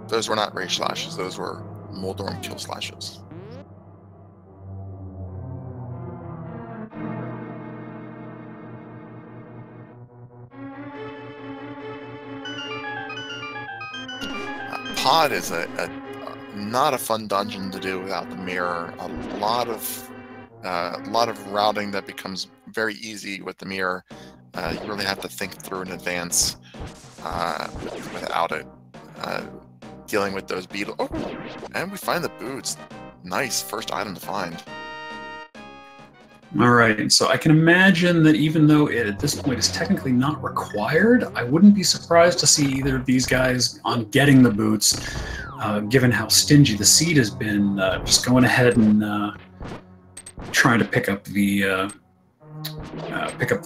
Those were not rage slashes; those were Moldorm kill slashes. Pod is not a fun dungeon to do without the mirror. A lot of routing that becomes very easy with the mirror. You really have to think through in advance without it. Dealing with those beetles. Oh, and we find the boots. Nice first item to find. All right, so I can imagine that even though it at this point is technically not required, I wouldn't be surprised to see either of these guys on getting the boots, given how stingy the seed has been, just going ahead and trying to pick up the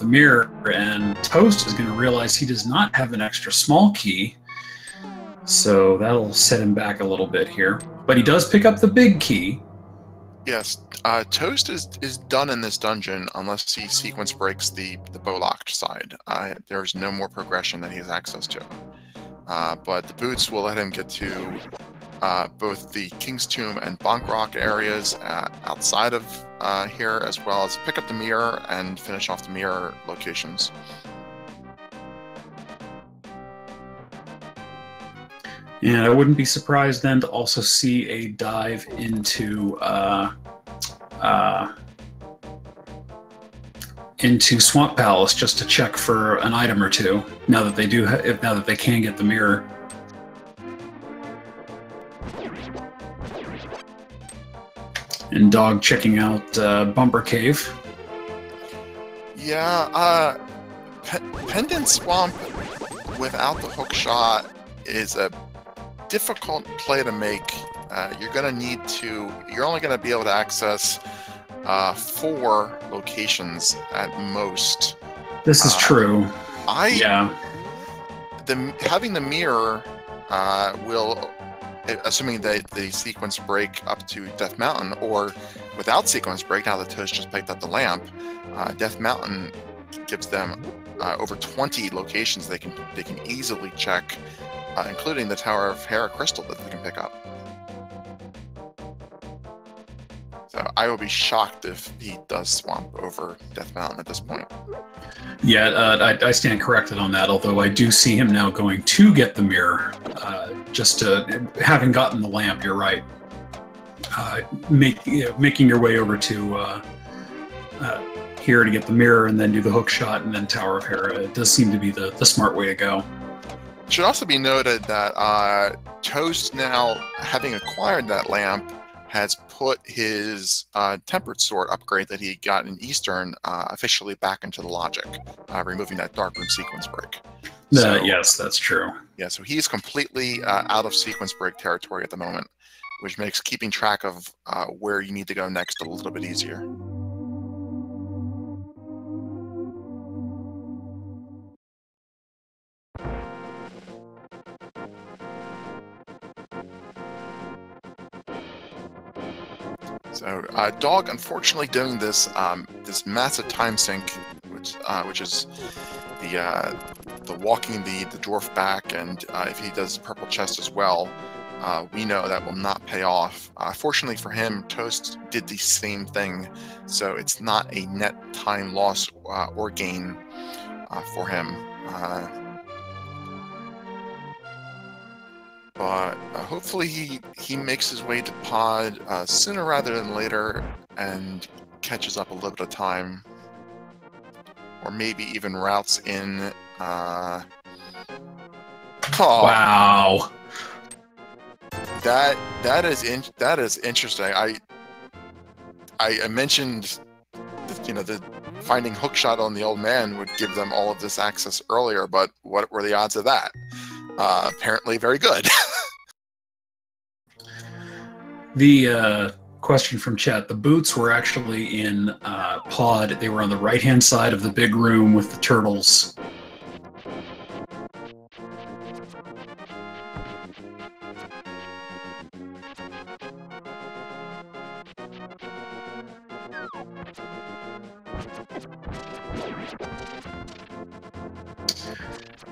mirror. And Toast is going to realize he does not have an extra small key, so that'll set him back a little bit here. But he does pick up the big key. Yes, Toast is done in this dungeon unless he sequence breaks the bow-locked side. There's no more progression that he has access to. But the boots will let him get to both the King's Tomb and Bonk Rock areas outside of here, as well as pick up the mirror and finish off the mirror locations. And I wouldn't be surprised then to also see a dive into Swamp Palace just to check for an item or two. Now that they now that they can get the mirror. And Dog checking out Bumper Cave. Yeah, Pendant Swamp without the hook shot is a difficult play to make. You're only going to be able to access 4 locations at most. This is true. Having the mirror will, assuming they sequence break up to Death Mountain, or without sequence break, now that Toast just picked up the lamp, Death Mountain gives them over 20 locations they can easily check, including the Tower of Hera Crystal that they can pick up. So I will be shocked if he does swamp over Death Mountain at this point. Yeah, I stand corrected on that, although I do see him now going to get the mirror. Having gotten the lamp, you're right. Making your way over to here to get the mirror and then do the hook shot and then Tower of Hera, it does seem to be the smart way to go. It should also be noted that Toast, now having acquired that lamp, has put his Tempered Sword upgrade that he got in Eastern officially back into the logic, removing that Dark Room sequence break. Yes, that's true. Yeah, so he's completely out of sequence break territory at the moment, which makes keeping track of where you need to go next a little bit easier. So Dog, unfortunately, doing this this massive time sink, which is the walking the dwarf back, and if he does purple chest as well, we know that will not pay off. Fortunately for him, Toast did the same thing, so it's not a net time loss or gain for him. But hopefully he makes his way to Pod sooner rather than later and catches up a little bit of time, or maybe even routes in. Wow, that is interesting. I mentioned the finding hookshot on the old man would give them all of this access earlier, but what were the odds of that? Apparently very good. The question from chat. The boots were actually in pod. They were on the right-hand side of the big room with the turtles.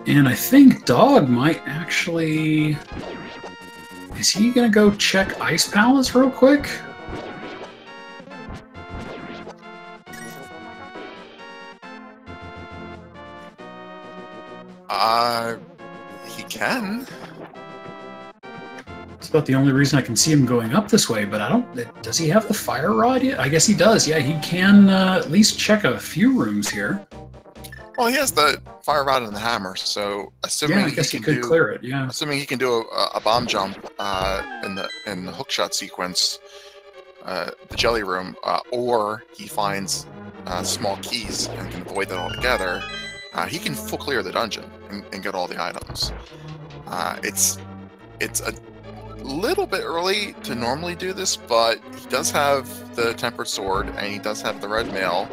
And I think Dog might actually... Is he going to go check Ice Palace real quick? He can. It's about the only reason I can see him going up this way, but I don't... Does he have the fire rod yet? I guess he does. Yeah, he can at least check a few rooms here. Well, he has the fire rod and the hammer, so assuming I guess he could clear it. Yeah, assuming he can do a bomb jump in the hookshot sequence, the jelly room, or he finds small keys and can avoid that altogether, he can full clear the dungeon and get all the items. It's a little bit early to normally do this, but he does have the tempered sword and he does have the red mail.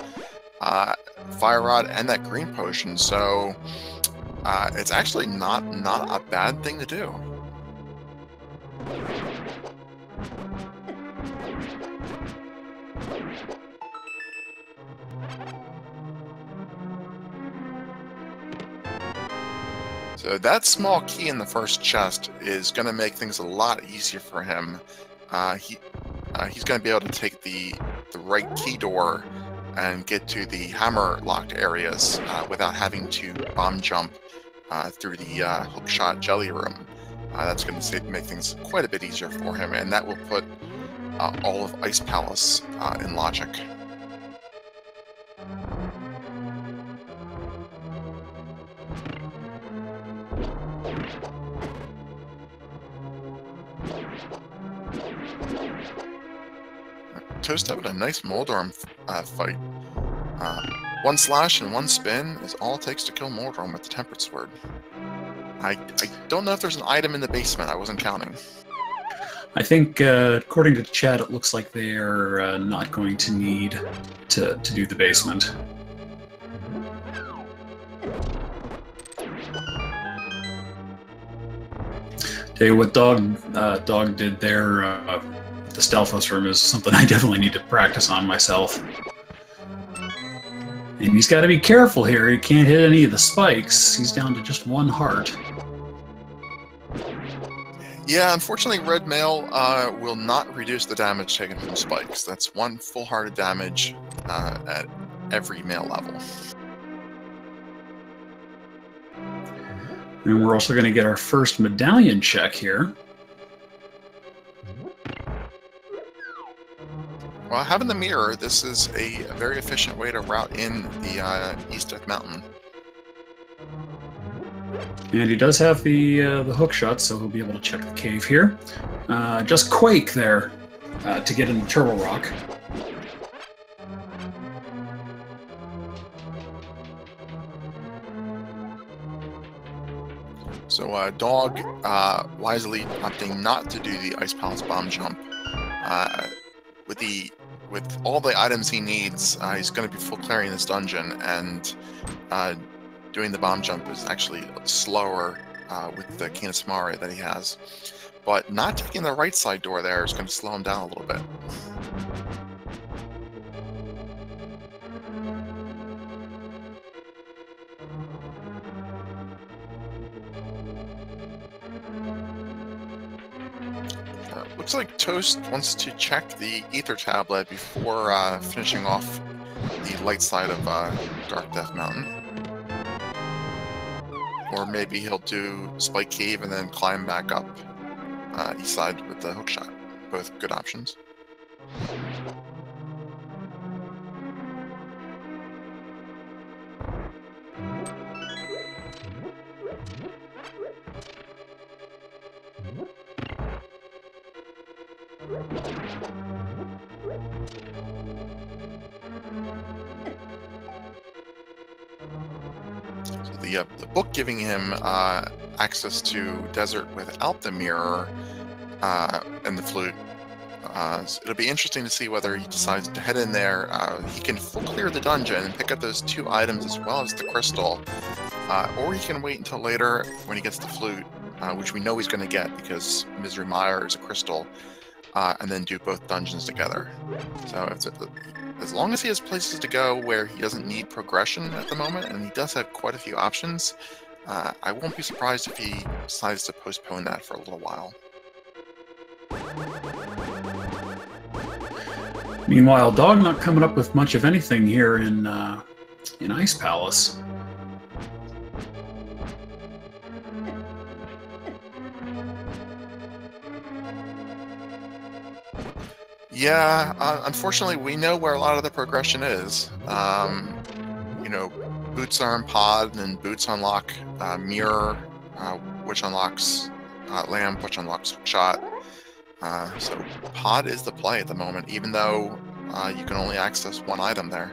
Fire rod and that green potion, so it's actually not a bad thing to do. So that small key in the first chest is going to make things a lot easier for him. He's going to be able to take the right key door and get to the hammer-locked areas without having to bomb jump through the hookshot jelly room. That's going to make things quite a bit easier for him, and that will put all of Ice Palace in logic. Toast having a nice Moldorm fight. One slash and one spin is all it takes to kill Moldorm with the Tempered Sword. I don't know if there's an item in the basement. I wasn't counting. I think, according to the chat, it looks like they're not going to need to do the basement. Tell you what Dog did there, the Stealthos room is something I definitely need to practice on myself. And he's got to be careful here. He can't hit any of the spikes. He's down to just one heart. Yeah, unfortunately, red mail will not reduce the damage taken from spikes. That's one full heart of damage at every mail level. And we're also going to get our first medallion check here. Well, having the mirror, this is a very efficient way to route in the East Death Mountain. And he does have the hook shot, so he'll be able to check the cave here. Just Quake there to get into Turtle Rock. So Dog wisely opting not to do the Ice Palace bomb jump. With all the items he needs, he's going to be full clearing this dungeon, and doing the bomb jump is actually slower with the Canis Mare that he has. But not taking the right side door there is going to slow him down a little bit. Looks like Toast wants to check the Ether Tablet before finishing off the light side of Dark Death Mountain. Or maybe he'll do Spike Cave and then climb back up east side with the hookshot. Both good options. So the book giving him access to desert without the mirror and the flute So it'll be interesting to see whether he decides to head in there. He can full clear the dungeon and pick up those 2 items as well as the crystal, or he can wait until later when he gets the flute, which we know he's going to get because Misery Mire is a crystal, and then do both dungeons together. So as long as he has places to go where he doesn't need progression at the moment, and he does have quite a few options, I won't be surprised if he decides to postpone that for a little while. Meanwhile, Dog not coming up with much of anything here in Ice Palace. Yeah, unfortunately, we know where a lot of the progression is. You know, boots are in Pod, and boots unlock Mirror, which unlocks Lamp, which unlocks Hookshot. So Pod is the play at the moment, even though you can only access 1 item there.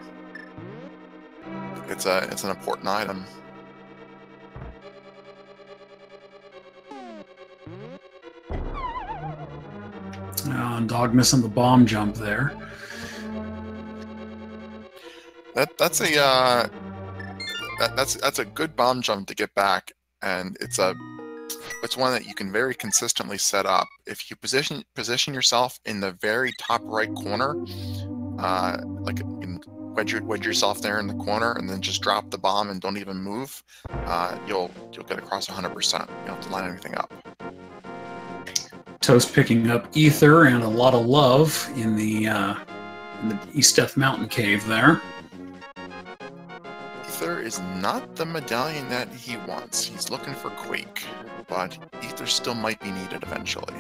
It's an important item. Dog missing the bomb jump there. That's a good bomb jump to get back, and it's one that you can very consistently set up. If you position yourself in the very top right corner, like you can wedge yourself there in the corner, and then just drop the bomb and don't even move, you'll get across 100%. You don't have to line anything up. Toast picking up ether and a lot of love in the East Death Mountain cave there. Ether is not the medallion that he wants. He's looking for Quake, but ether still might be needed eventually.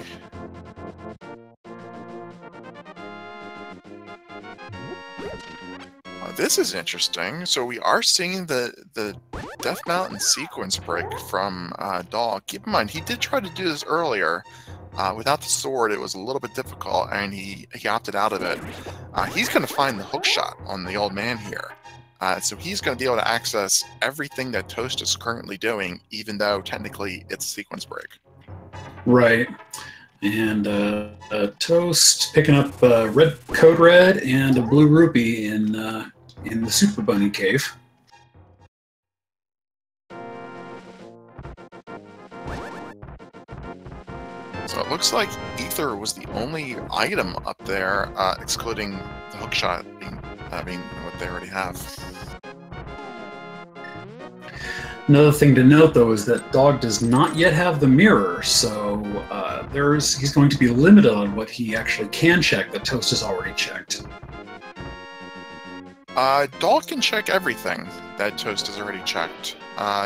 This is interesting. So we are seeing the Death Mountain sequence break from Dog. Keep in mind, he did try to do this earlier. Without the sword, it was a little bit difficult, and he opted out of it. He's going to find the hookshot on the old man here. So he's going to be able to access everything that Toast is currently doing, even though technically it's a sequence break. Right. And Toast picking up red Code Red and a blue rupee in the Super Bunny cave. So it looks like ether was the only item up there, excluding the hookshot being what they already have. Another thing to note, though, is that Dog does not yet have the mirror, so he's going to be limited on what he actually can check that Toast has already checked. Dog can check everything that Toast has already checked.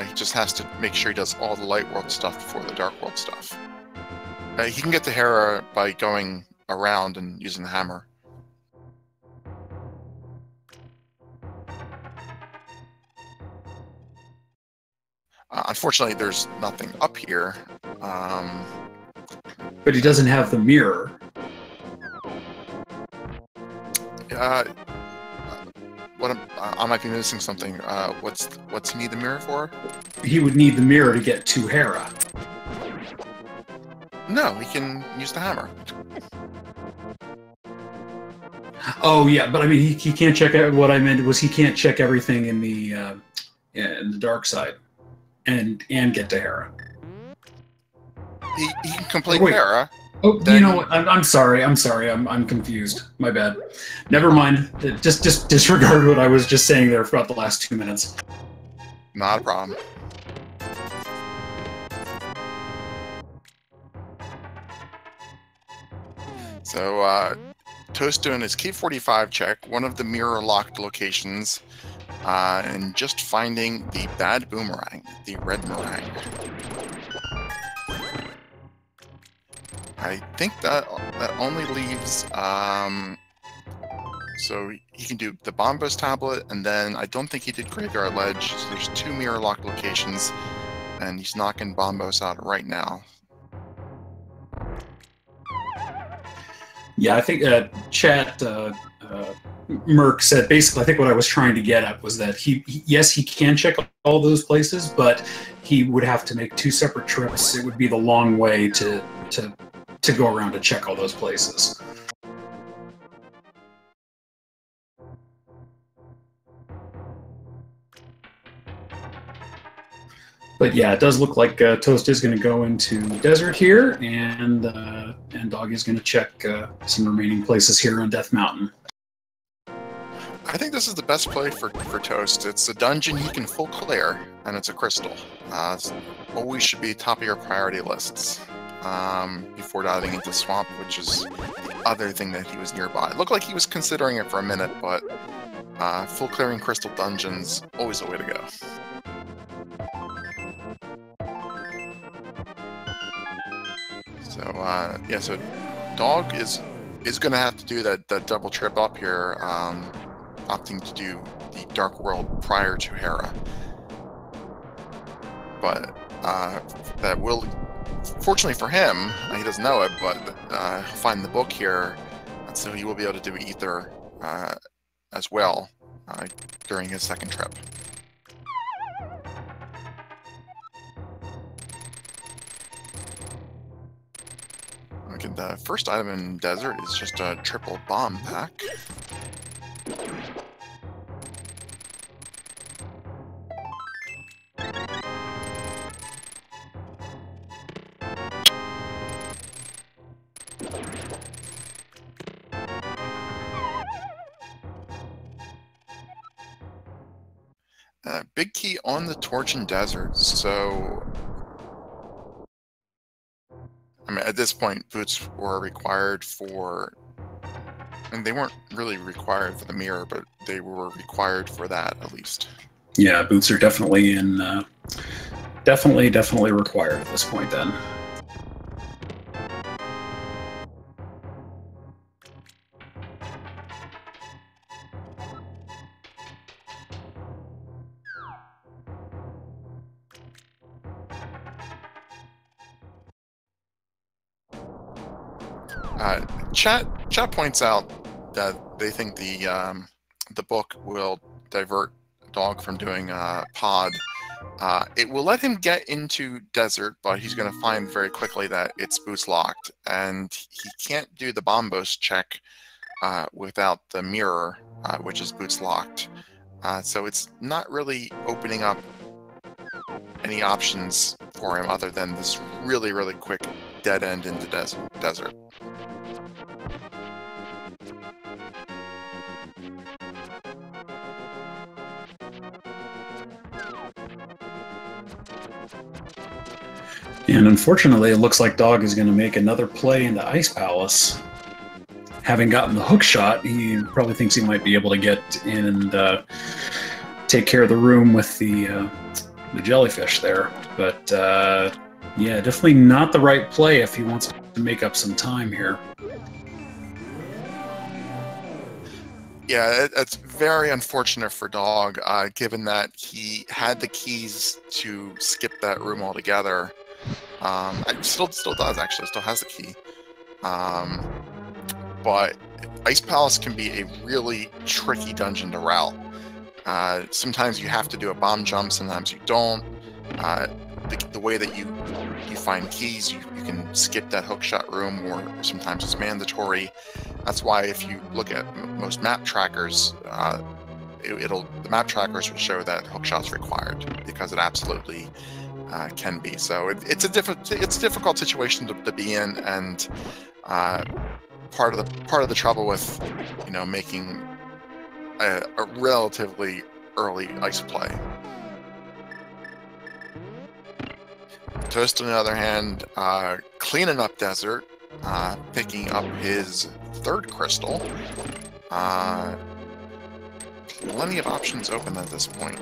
He just has to make sure he does all the Light World stuff before the Dark World stuff. He can get to Hera by going around and using the hammer. Unfortunately, there's nothing up here. But he doesn't have the mirror. I might be missing something. What's he need the mirror for? He would need the mirror to get to Hera. No, he can use the hammer. Oh yeah, but I mean he can't check. What I meant was he can't check everything in the dark side, and get to Hera. He can complete Hera. Oh, you know what? I'm sorry. I'm confused. My bad. Never mind. Just disregard what I was just saying there throughout the last 2 minutes. Not a problem. So, Toast doing his K45 check, one of the mirror-locked locations, and just finding the bad boomerang, the red meringue. I think that only leaves, so he can do the Bombos tablet, and then I don't think he did Graveyard Ledge, so there's 2 mirror-locked locations, and he's knocking Bombos out right now. Yeah, I think chat Merc said basically. I think what I was trying to get at was that yes, he can check all those places, but he would have to make 2 separate trips. It would be the long way to go around to check all those places. But yeah, it does look like Toast is going to go into Desert here, and Dog is going to check some remaining places here on Death Mountain. I think this is the best play for Toast. It's a dungeon he can full clear, and it's a crystal. Always should be top of your priority lists before diving into Swamp, which is the other thing that he was nearby. It looked like he was considering it for a minute, but full clearing crystal dungeons, always a way to go. So yeah, so Dog is going to have to do that double trip up here, opting to do the Dark World prior to Hera. But that will, fortunately for him, he doesn't know it, but he'll find the book here, so he will be able to do Ether as well during his second trip. Okay, the first item in Desert is just a triple bomb pack. Big key on the Torch in Desert, so I mean, at this point, boots were required for, and they weren't really required for the mirror, but they were required for that at least. Yeah, boots are definitely definitely required at this point then. Chat points out that they think the book will divert Dog from doing pod. It will let him get into Desert, but he's going to find very quickly that it's boots locked, and he can't do the Bombos check without the mirror, which is boots locked. So it's not really opening up any options for him other than this really, really quick dead end into Desert. And unfortunately, it looks like Dog is going to make another play into Ice Palace. Having gotten the hook shot, he probably thinks he might be able to get in and take care of the room with the jellyfish there. But yeah, definitely not the right play if he wants to make up some time here. Yeah, it's very unfortunate for Dog, given that he had the keys to skip that room altogether. Still does, actually. Still has the key. But Ice Palace can be a really tricky dungeon to route. Sometimes you have to do a bomb jump, sometimes you don't. The way that you find keys, you can skip that hookshot room, or sometimes it's mandatory. That's why if you look at most map trackers, the map trackers will show that hookshot's required, because it absolutely can be. So it's a difficult situation to be in, and part of the trouble with making a relatively early ice play. Toast, on the other hand, cleaning up Desert, picking up his third crystal. Plenty of options open at this point.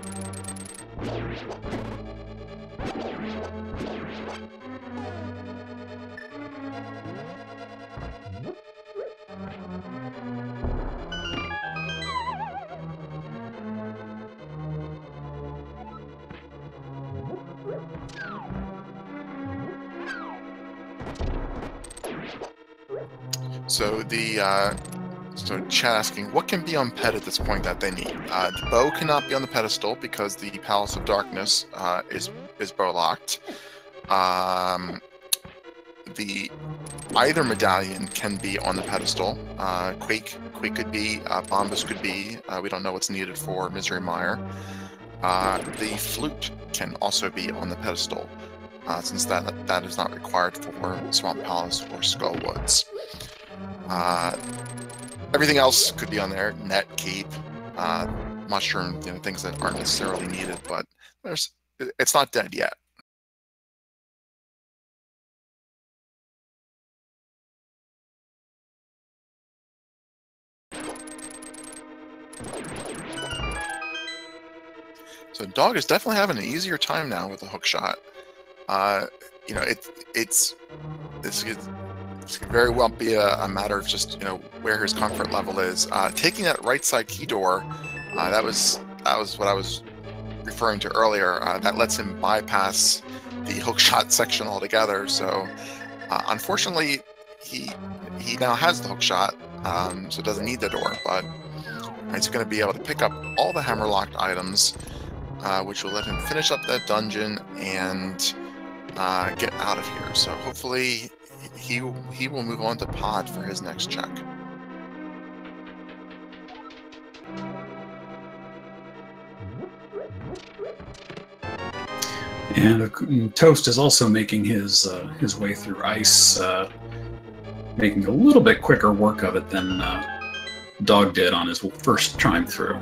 So chat asking, what can be on pet at this point that they need? The bow cannot be on the pedestal because the Palace of Darkness is bow locked. Either medallion can be on the pedestal. Quake could be, Bombus could be. We don't know what's needed for Misery Mire. The flute can also be on the pedestal, since that is not required for Swamp Palace or Skull Woods. Everything else could be on there: net, keep, mushroom, things that aren't necessarily needed, but it's not dead yet. So Dog is definitely having an easier time now with the hook shot. This could very well be a matter of just where his comfort level is. Taking that right side key door, that was what I was referring to earlier. That lets him bypass the hook shot section altogether. So unfortunately, he now has the hook shot, so doesn't need the door. But he's going to be able to pick up all the hammerlocked items, which will let him finish up that dungeon and get out of here. So hopefully he will move on to Pod for his next check. And Toast is also making his way through ice, making a little bit quicker work of it than Dog did on his first time through.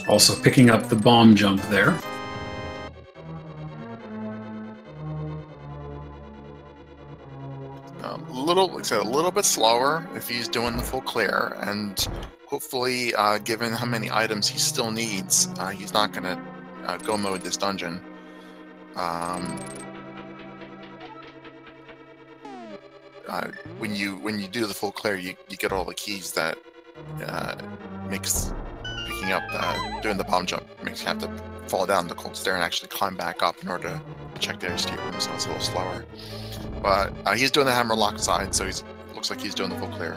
Also picking up the bomb jump there. Like I said, a little bit slower if he's doing the full clear, and hopefully, given how many items he still needs, he's not going to go mode this dungeon. When you do the full clear, you get all the keys that makes picking up doing the bomb jump makes you have to fall down the cold stair and actually climb back up in order to check the escape room, so it's a little slower. But he's doing the hammerlock side, so looks like he's doing the full clear.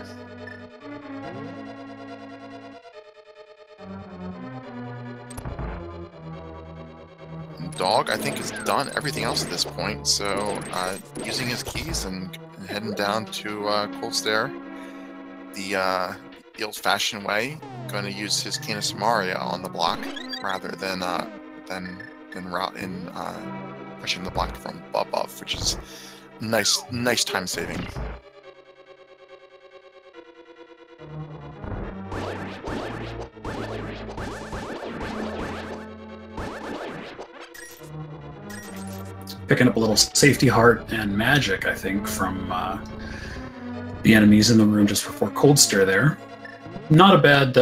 And Dog, I think, has done everything else at this point, so using his keys and heading down to Cold Stair the old-fashioned way, going to use his Canis Maria on the block rather than pushing the block from above, which is nice time saving. Picking up a little safety heart and magic, I think, from the enemies in the room just before Cold Stair there. Not a bad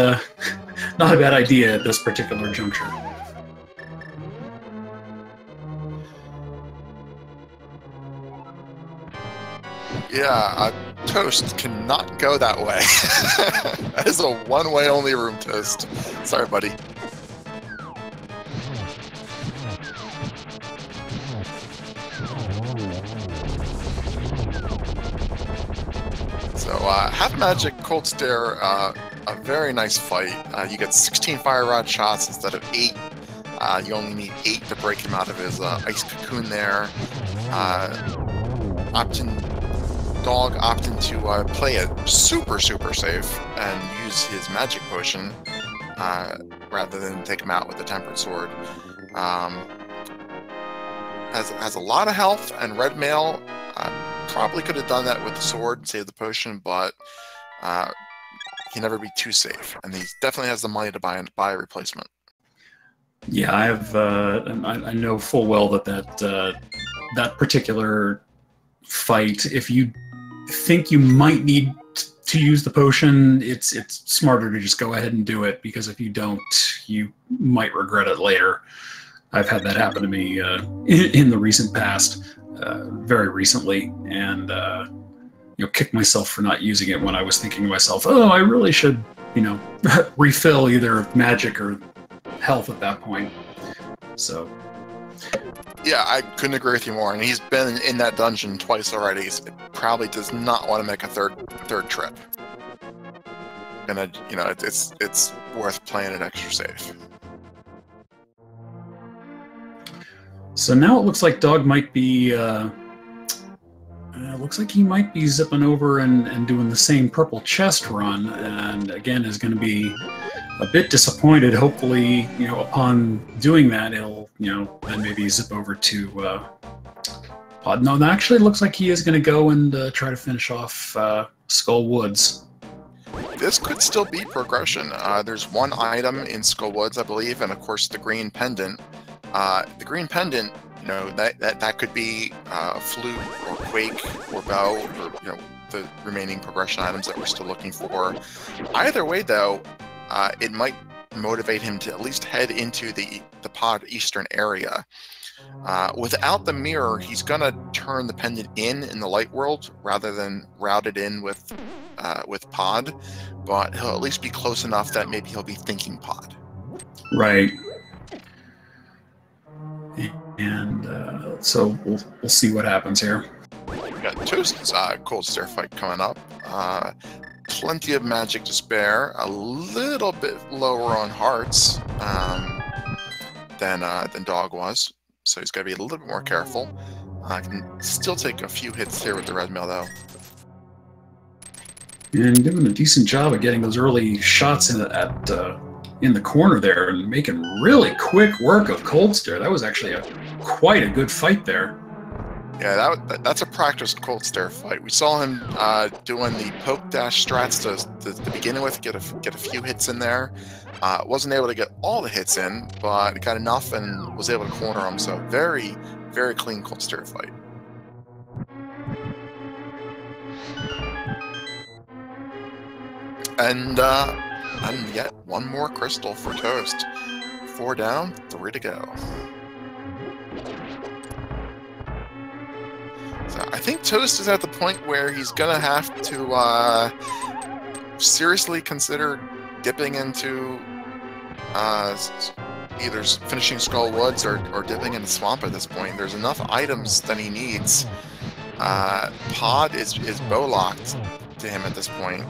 idea at this particular juncture. Yeah, Toast cannot go that way. That is a one-way only room, Toast. Sorry, buddy. So, Half Magic, Cold Stair, a very nice fight. You get 16 Fire Rod shots instead of 8. You only need 8 to break him out of his ice cocoon there. Dog opting to play it super safe and use his magic potion rather than take him out with the tempered sword. Has a lot of health, and red mail probably could have done that with the sword and saved the potion, but he can never be too safe, and he definitely has the money to buy a replacement. Yeah, I know full well that particular fight, if you think you might need to use the potion, it's smarter to just go ahead and do it, because if you don't, you might regret it later. I've had that happen to me in the recent past, very recently, and kick myself for not using it when I was thinking to myself, oh, I really should, refill either magic or health at that point. So yeah, I couldn't agree with you more. And he's been in that dungeon twice already. So probably does not want to make a third trip. And it's worth playing it extra safe. So now it looks like Dog might be looks like he might be zipping over and doing the same purple chest run, and again is going to be a bit disappointed. Hopefully, upon doing that, he'll, then maybe zip over to Pod. No, actually, it looks like he is going to go and try to finish off Skull Woods. This could still be progression. There's one item in Skull Woods, I believe, and of course the green pendant. The green pendant, that could be Flute or Quake or Bow, or the remaining progression items that we're still looking for. Either way, though, it might motivate him to at least head into the pod eastern area. Without the mirror, he's gonna turn the pendant in the light world rather than route it in with pod, but he'll at least be close enough that maybe he'll be thinking pod. Right. And so we'll see what happens here. We got Toast's Cold Stare fight coming up. Plenty of magic to spare. A little bit lower on hearts than Dog was, so he's got to be a little bit more careful. Can still take a few hits here with the red mail, though. And doing a decent job of getting those early shots in the corner there and making really quick work of Cold Stare. That was actually quite a good fight there. Yeah, that's a practiced Cold Stare fight. We saw him doing the poke dash strats to begin with, get a few hits in there. Wasn't able to get all the hits in, but got enough and was able to corner him. So very, very clean Cold Stare fight. And yet one more crystal for Toast. 4 down, 3 to go. So I think Toast is at the point where he's gonna have to seriously consider dipping into either finishing Skull Woods or dipping into Swamp at this point. There's enough items that he needs. Pod is bow locked to him at this point.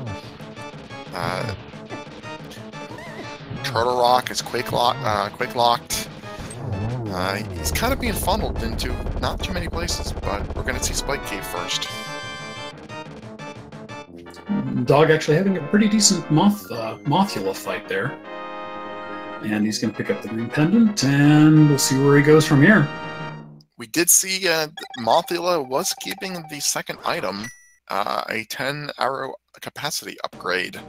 Turtle Rock is quick locked. He's kind of being funneled into not too many places, but we're going to see Spike Cave first. Dog actually having a pretty decent Mothula fight there. And he's going to pick up the green pendant, and we'll see where he goes from here. We did see Mothula was keeping the second item, a 10 arrow capacity upgrade.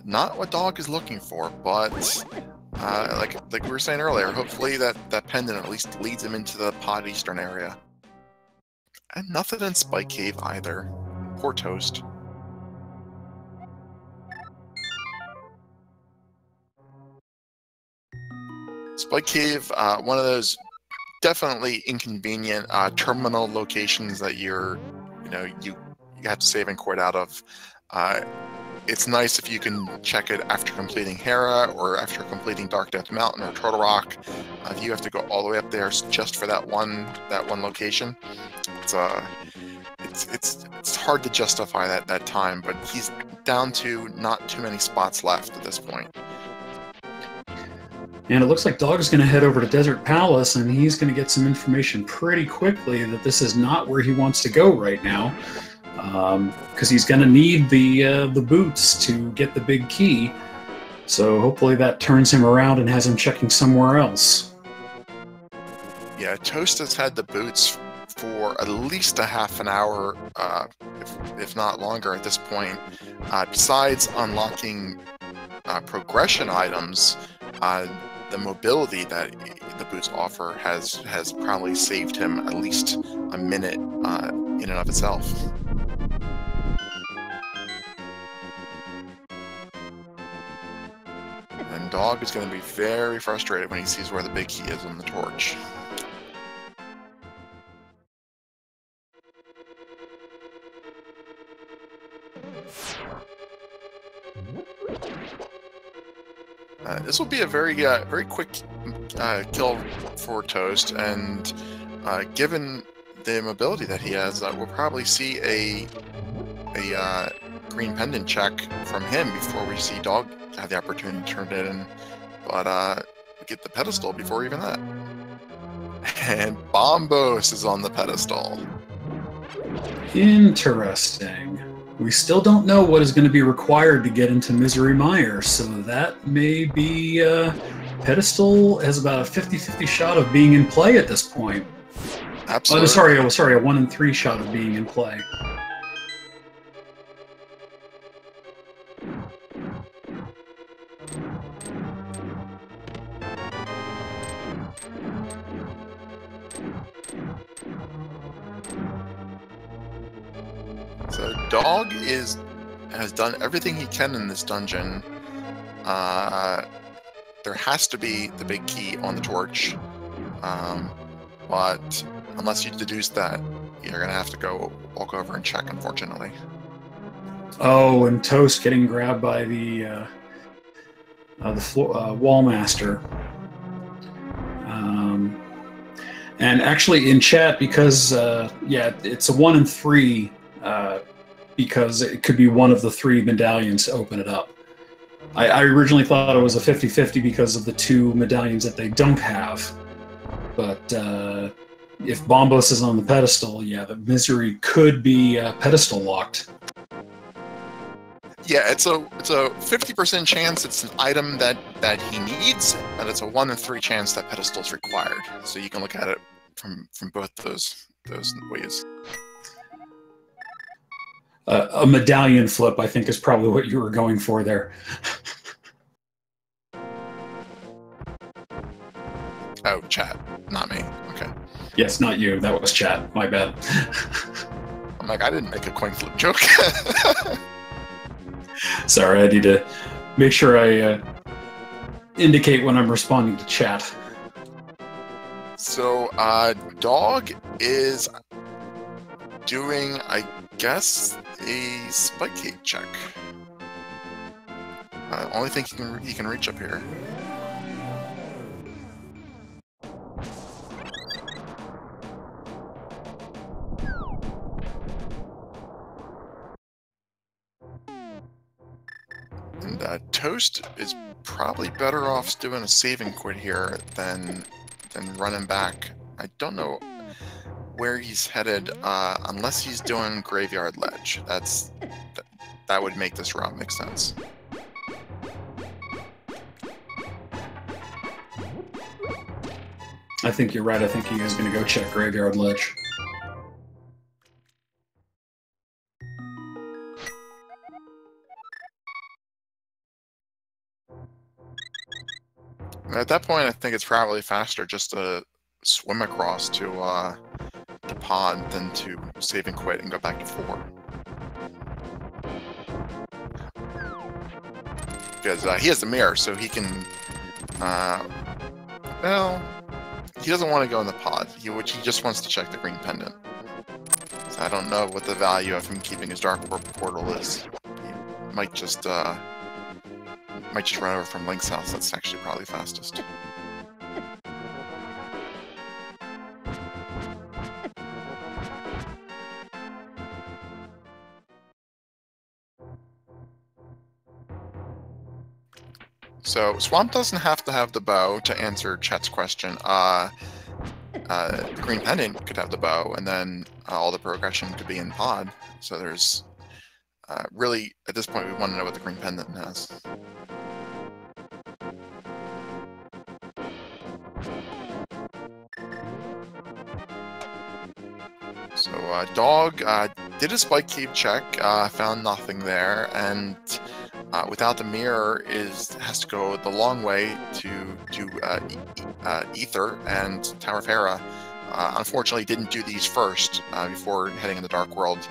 Not what Dog is looking for, but like we were saying earlier, hopefully that pendant at least leads him into the pod eastern area. And nothing in Spike Cave either. Poor Toast. Spike Cave, one of those definitely inconvenient terminal locations that you have to save and quit out of. It's nice if you can check it after completing Hera or after completing Dark Death Mountain or Turtle Rock. If you have to go all the way up there just for that one location, it's hard to justify that time. But he's down to not too many spots left at this point. And it looks like Dog is going to head over to Desert Palace, and he's going to get some information pretty quickly that this is not where he wants to go right now, because he's going to need the boots to get the big key. So hopefully that turns him around and has him checking somewhere else. Yeah, Toast has had the boots for at least a half an hour, if not longer at this point. Besides unlocking progression items, the mobility that the boots offer has probably saved him at least a minute in and of itself. And Dog is going to be very frustrated when he sees where the big key is on the torch. This will be a very quick kill for Toast, and given the mobility that he has, we'll probably see a green pendant check from him before we see Dog have the opportunity to turn it in. But we get the pedestal before even that. And Bombos is on the pedestal. Interesting. We still don't know what is going to be required to get into Misery Mire, so that may be... Pedestal has about a 50-50 shot of being in play at this point. Absolutely. Oh, sorry, a 1 in 3 shot of being in play. So Dog has done everything he can in this dungeon. There has to be the big key on the torch, but unless you deduce that, you're gonna have to go walk over and check, unfortunately. Oh, and Toast getting grabbed by the wall master. And actually, in chat, because yeah, it's a 1 in 3, because it could be one of the 3 medallions to open it up. I originally thought it was a 50-50 because of the 2 medallions that they don't have. But if Bombos is on the pedestal, yeah, the Misery could be pedestal locked. Yeah, it's a 50% chance it's an item that he needs, and it's a 1 in 3 chance that pedestal is required. So you can look at it from both those ways. A medallion flip, I think, is probably what you were going for there. Oh, chat, not me. Okay. Yes, not you. That was chat. My bad. I'm like, I didn't make a coin flip joke. Sorry, I need to make sure I indicate when I'm responding to chat. So, Dog is doing, I guess, a spike gate check. Only thing he can reach up here. And Toast is probably better off doing a save and quit here than running back. I don't know where he's headed, unless he's doing Graveyard Ledge. That would make this route make sense. I think you're right. I think he is going to go check Graveyard Ledge. At that point, I think it's probably faster just to swim across to the pod than to save and quit and go back to 4. Because he has the mirror, so he can... well, he doesn't want to go in the pod, which he just wants to check the green pendant. So I don't know what the value of him keeping his dark portal is. He might just run over from Link's house. That's actually probably fastest. So Swamp doesn't have to have the bow to answer Chet's question. The green pendant could have the bow, and then all the progression could be in pod. So there's really, at this point, we want to know what the green pendant has. So Dog did a spike cave check, found nothing there, and without the mirror has to go the long way to Ether and Tower of Hera. Unfortunately, didn't do these first before heading in the Dark World.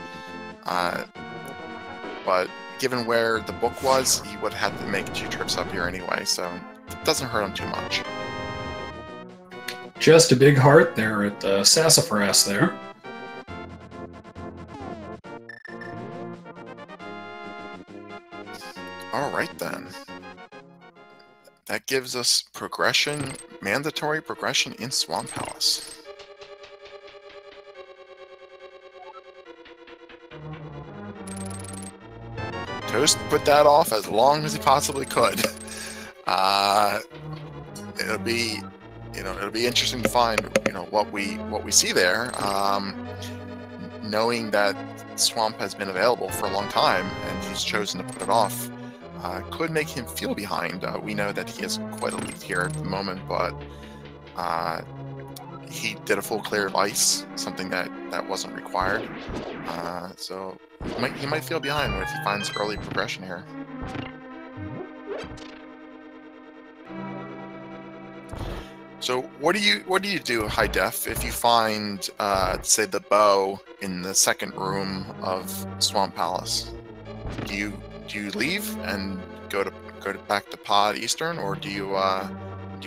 But given where the book was, he would have had to make 2 trips up here anyway, so it doesn't hurt him too much. Just a big heart there at Sassafras there. Alright then. That gives us progression, mandatory progression in Swamp Palace. Toast put that off as long as he possibly could. It'll be interesting to find, what we see there. knowing that Swamp has been available for a long time and he's chosen to put it off, could make him feel behind. We know that he has quite a lead here at the moment, but he did a full clear of ice, something that wasn't required. So he might feel behind if he finds early progression here. So what do you do, High Def, if you find say the bow in the second room of Swamp Palace? Do you leave and go back to Pod Eastern, or do you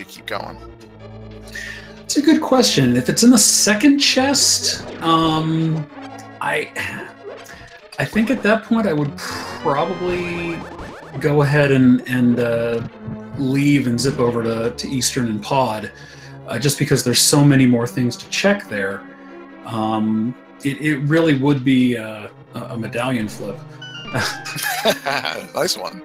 keep going? It's a good question. If it's in the second chest, I think at that point I would probably go ahead and leave and zip over to Eastern and Pod, just because there's so many more things to check there. It really would be a medallion flip. Nice one.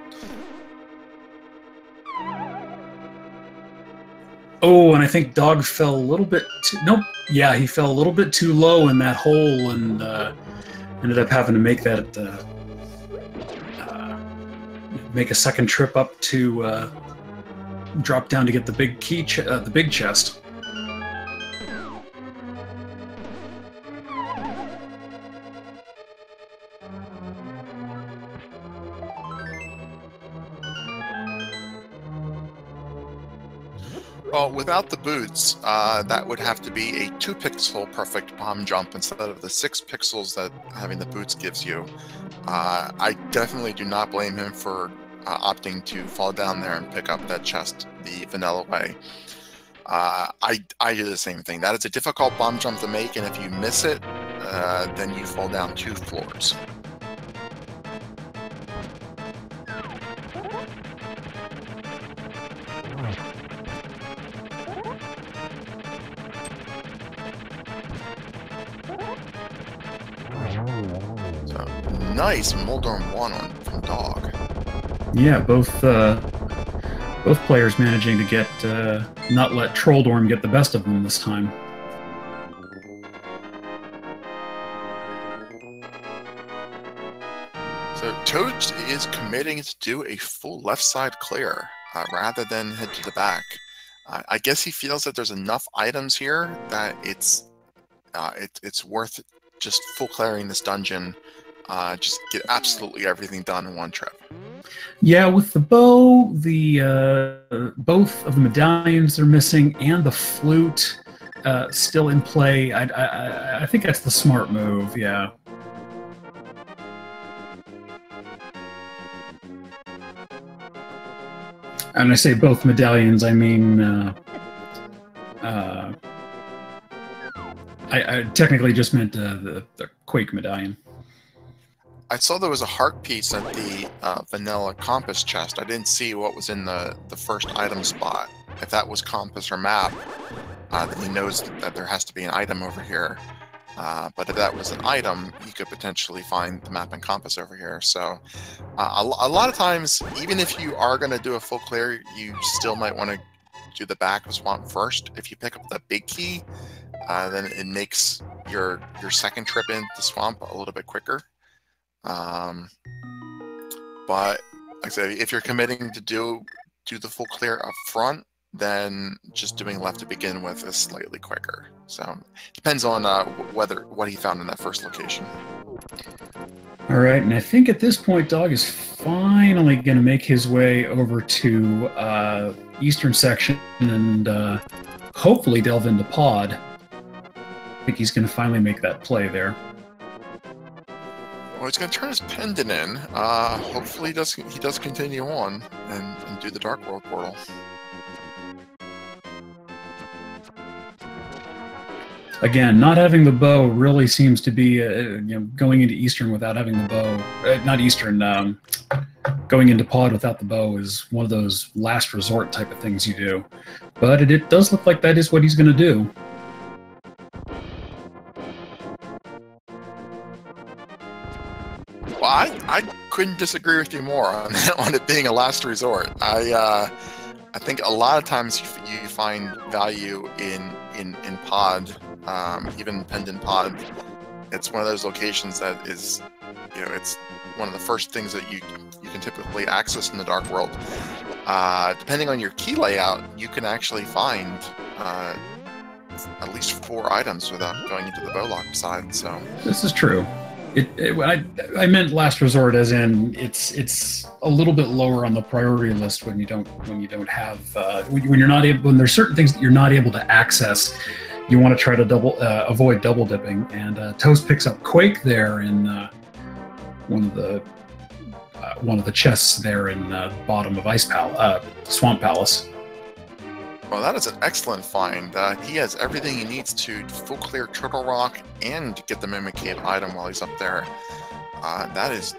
Oh, and I think Dog fell a little bit too... Nope. Yeah, he fell a little bit too low in that hole and ended up having to make that... make a second trip up to drop down to get the big key, the big chest. Well, without the boots, that would have to be a 2-pixel perfect bomb jump instead of the 6 pixels that having the boots gives you. I definitely do not blame him for opting to fall down there and pick up that chest the vanilla way. I do the same thing. That is a difficult bomb jump to make, and if you miss it, then you fall down 2 floors. So, nice Moldorm 1 from Dog. Yeah, both players managing to get not let Trolldorm get the best of them this time. So Toad is committing to do a full left side clear rather than head to the back. I guess he feels that there's enough items here that it's worth just full clearing this dungeon. Just get absolutely everything done in one trip. Yeah, with the bow, the both of the medallions are missing, and the flute still in play. I think that's the smart move. Yeah. And I say both medallions, I mean I technically just meant the Quake medallion. I saw there was a heart piece at the vanilla compass chest. I didn't see what was in the first item spot. If that was compass or map, then he knows that there has to be an item over here. But if that was an item, you could potentially find the map and compass over here. So a lot of times, even if you are going to do a full clear, you still might want to do the back of Swamp first. If you pick up the big key, then it makes your second trip into Swamp a little bit quicker. But like I said, if you're committing to do the full clear up front, then just doing left to begin with is slightly quicker. So depends on what he found in that first location. All right, and I think at this point, Dog is finally going to make his way over to Eastern section and hopefully delve into Pod. I think he's going to finally make that play there. Well, he's going to turn his pendant in. Hopefully he does continue on and do the Dark World portal. Again, not having the bow really seems to be, going into Eastern without having the bow. Not Eastern, going into Pod without the bow is one of those last resort type of things you do. But it does look like that is what he's going to do. Well, I couldn't disagree with you more on it being a last resort. I think a lot of times you find value in Pod, even Pendant Pod, it's one of those locations that is, it's one of the first things that you can typically access in the Dark World. Depending on your key layout, you can actually find at least 4 items without going into the Bowlock side. So this is true. I meant last resort, as in it's a little bit lower on the priority list when you don't have when there's certain things that you're not able to access. You want to try to avoid double dipping, and Toast picks up Quake there in one of the chests there in the bottom of Swamp Palace. Well, that is an excellent find. He has everything he needs to full clear Turtle Rock and get the Mimic Cave item while he's up there. That is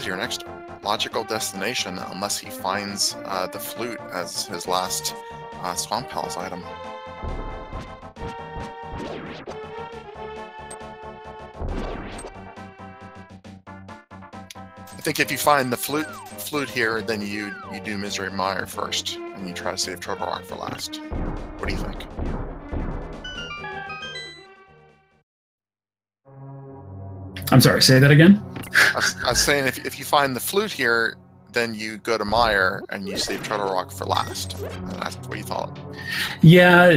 your next logical destination, unless he finds the flute as his last Swamp Palace item. I think if you find the flute here, then you do Misery Mire first, and you try to save Turtle Rock for last. What do you think? I'm sorry, say that again? I was saying if you find the flute here, then you go to Mire and you save Turtle Rock for last. And that's what you thought. Yeah,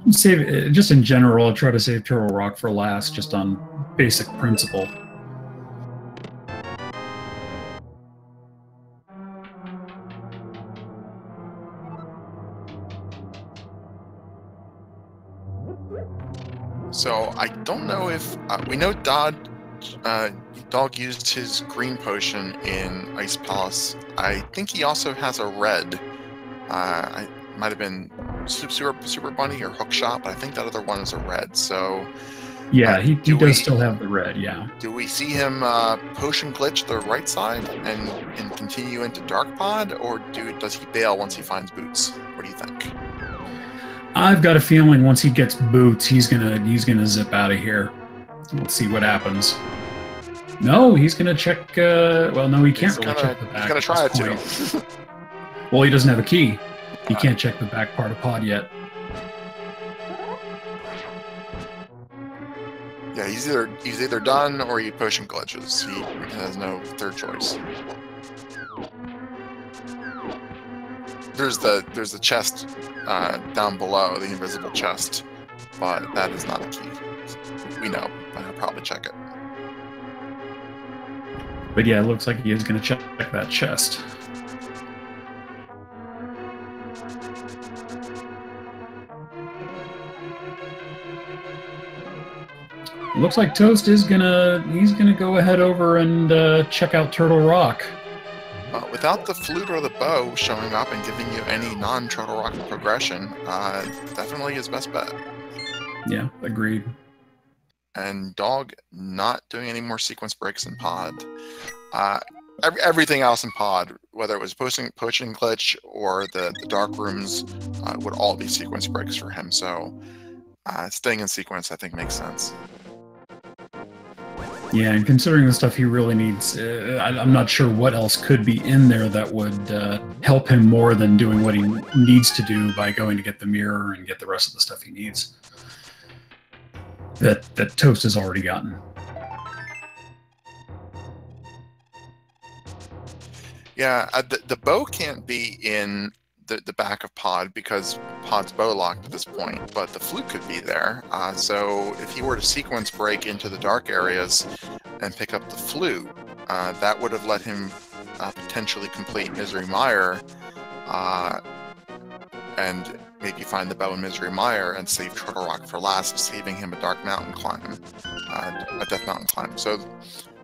just in general, I try to save Turtle Rock for last, just on basic principle. So I don't know if we know Dog used his green potion in Ice Palace. I think he also has a red. I might have been Super Bunny or Hookshot, but I think that other one is a red. So yeah, he does still have the red. Yeah. Do we see him potion glitch the right side and continue into Dark Pod, or does he bail once he finds Boots? What do you think? I've got a feeling once he gets Boots, he's gonna zip out of here. Let's see what happens. No, he's gonna check. Well, no, he can't really check the back. He's gonna try it too. Well, he doesn't have a key. He can't check the back part of Pod yet. Yeah, he's either done or he potion glitches. He has no third choice. There's the chest down below, the invisible chest, but that is not a key. We know, but he'll probably check it. But yeah, it looks like he is going to check that chest. Looks like Toast is he's gonna go ahead over and check out Turtle Rock. Without the flute or the bow showing up and giving you any non-Turtle Rock progression, definitely his best bet. Yeah, agreed. And Dog not doing any more sequence breaks in Pod. Everything else in Pod, whether it was potion glitch or the dark rooms, would all be sequence breaks for him. So staying in sequence, I think, makes sense. Yeah, and considering the stuff he really needs, I'm not sure what else could be in there that would help him more than doing what he needs to do by going to get the mirror and get the rest of the stuff he needs. That Toast has already gotten. Yeah, the bow can't be in the back of Pod because Pod's bow locked at this point, but the flute could be there. So if he were to sequence break into the dark areas and pick up the flute, that would have let him potentially complete Misery Mire and maybe find the bow in Misery Mire and save Turtle Rock for last, saving him a Dark Mountain climb, a Death Mountain climb. So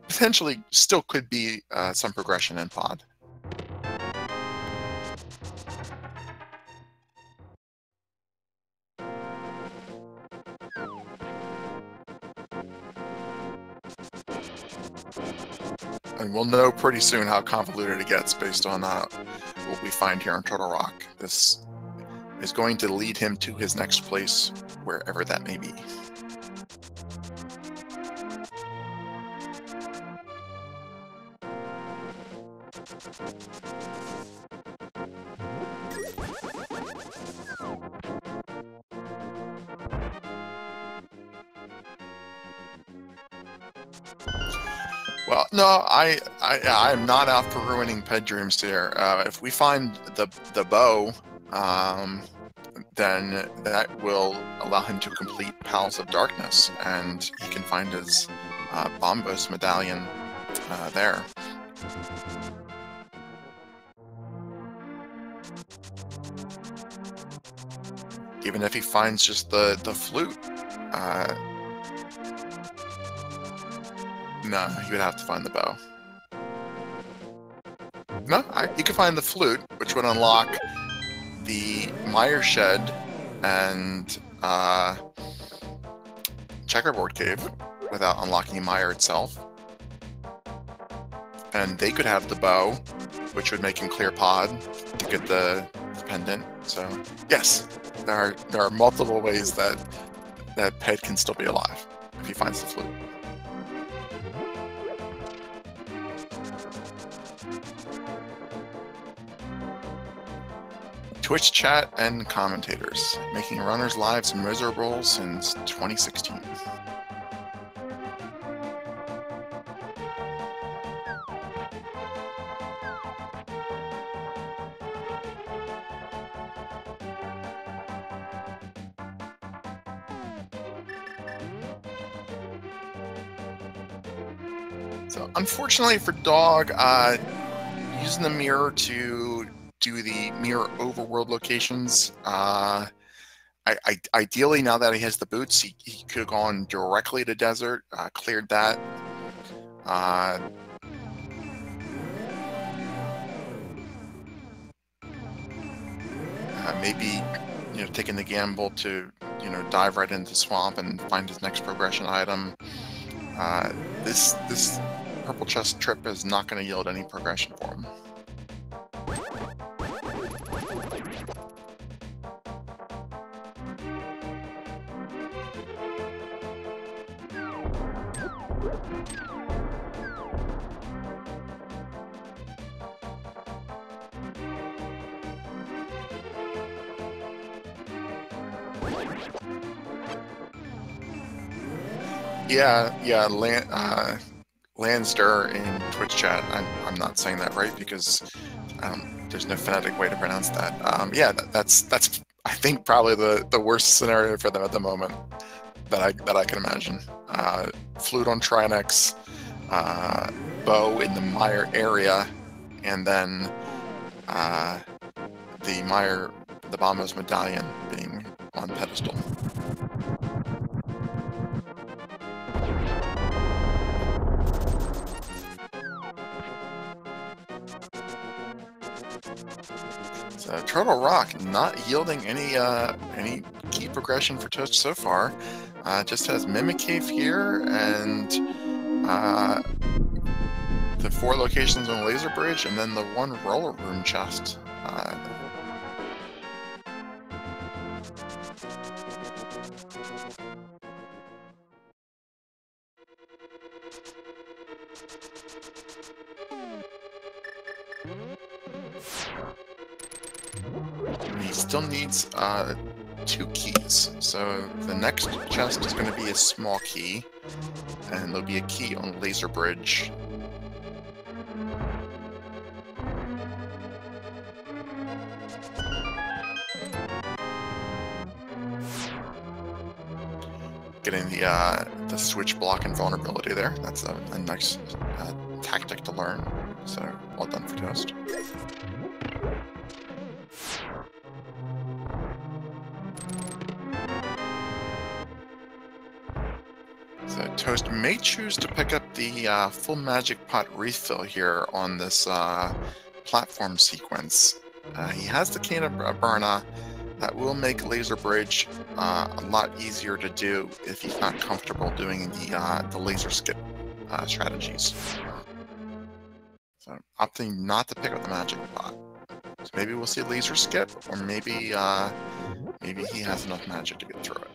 potentially still could be some progression in Pod. And we'll know pretty soon how convoluted it gets based on what we find here on Turtle Rock. This is going to lead him to his next place, wherever that may be. Well, no, I'm not out for ruining pet dreams here. If we find the bow, then that will allow him to complete Palace of Darkness, and he can find his Bombos medallion there. Even if he finds just the flute, no, he would have to find the bow. No, you could find the flute, which would unlock the Mire Shed and Checkerboard Cave without unlocking Mire itself. And they could have the bow, which would make him clear pod to get the pendant. So yes, there are multiple ways that Ped can still be alive if he finds the flute. Twitch chat and commentators, making runners' lives miserable since 2016. So unfortunately for Dog, using the mirror to do the mirror overworld locations, ideally now that he has the boots, he could have gone directly to desert, cleared that. Maybe taking the gamble to dive right into the swamp and find his next progression item. This purple chest trip is not going to yield any progression for him. Yeah, Landster in Twitch chat. I'm not saying that right because there's no phonetic way to pronounce that. Yeah, that's I think probably the worst scenario for them at the moment that I can imagine. Flute on Trinex, bow in the Mire area, and then the Bombos medallion being on pedestal. So Turtle Rock not yielding any key progression for Toast so far. Just has Mimic Cave here and the 4 locations on Laser Bridge, and then the 1 roller room chest. He still needs 2 keys, so the next chest is going to be a small key, and there'll be a key on Laser Bridge. Getting the switch block invulnerability there. That's a nice tactic to learn. So well done for Toast. So Toast may choose to pick up the full magic pot refill here on this platform sequence. He has the Cane of Burna. That will make Laser Bridge a lot easier to do if he's not comfortable doing the laser skip strategies. So opting not to pick up the magic pot. So maybe we'll see a laser skip, or maybe maybe he has enough magic to get through it.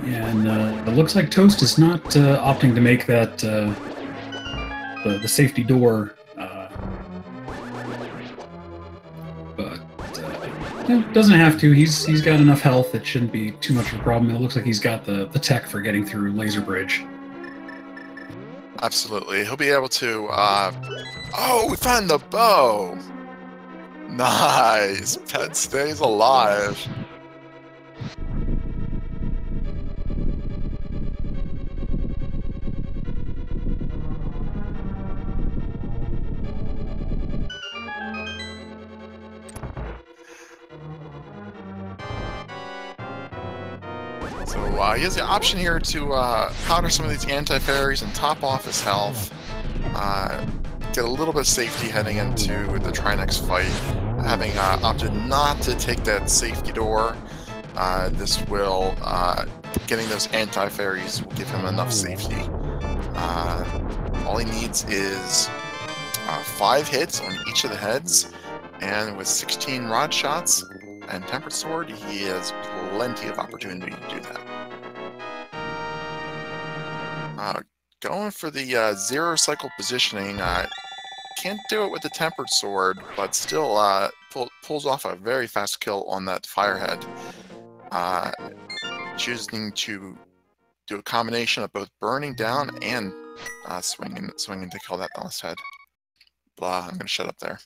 Yeah, and it looks like Toast is not opting to make that the safety door, but doesn't have to. He's got enough health; it shouldn't be too much of a problem. It looks like he's got the tech for getting through Laser Bridge. Absolutely, he'll be able to. Oh, we found the bow. Nice. Pet stays alive. So he has the option here to counter some of these anti-fairies and top off his health. Get a little bit of safety heading into the Trinex fight. Having opted not to take that safety door, this will, getting those anti-fairies will give him enough safety. All he needs is 5 hits on each of the heads, and with 16 rod shots and Tempered Sword, he has plenty of opportunity to do that. Going for the 0 cycle positioning, can't do it with the Tempered Sword, but still pulls off a very fast kill on that Firehead. Choosing to do a combination of both burning down and swinging to kill that last head. Blah, I'm going to shut up there.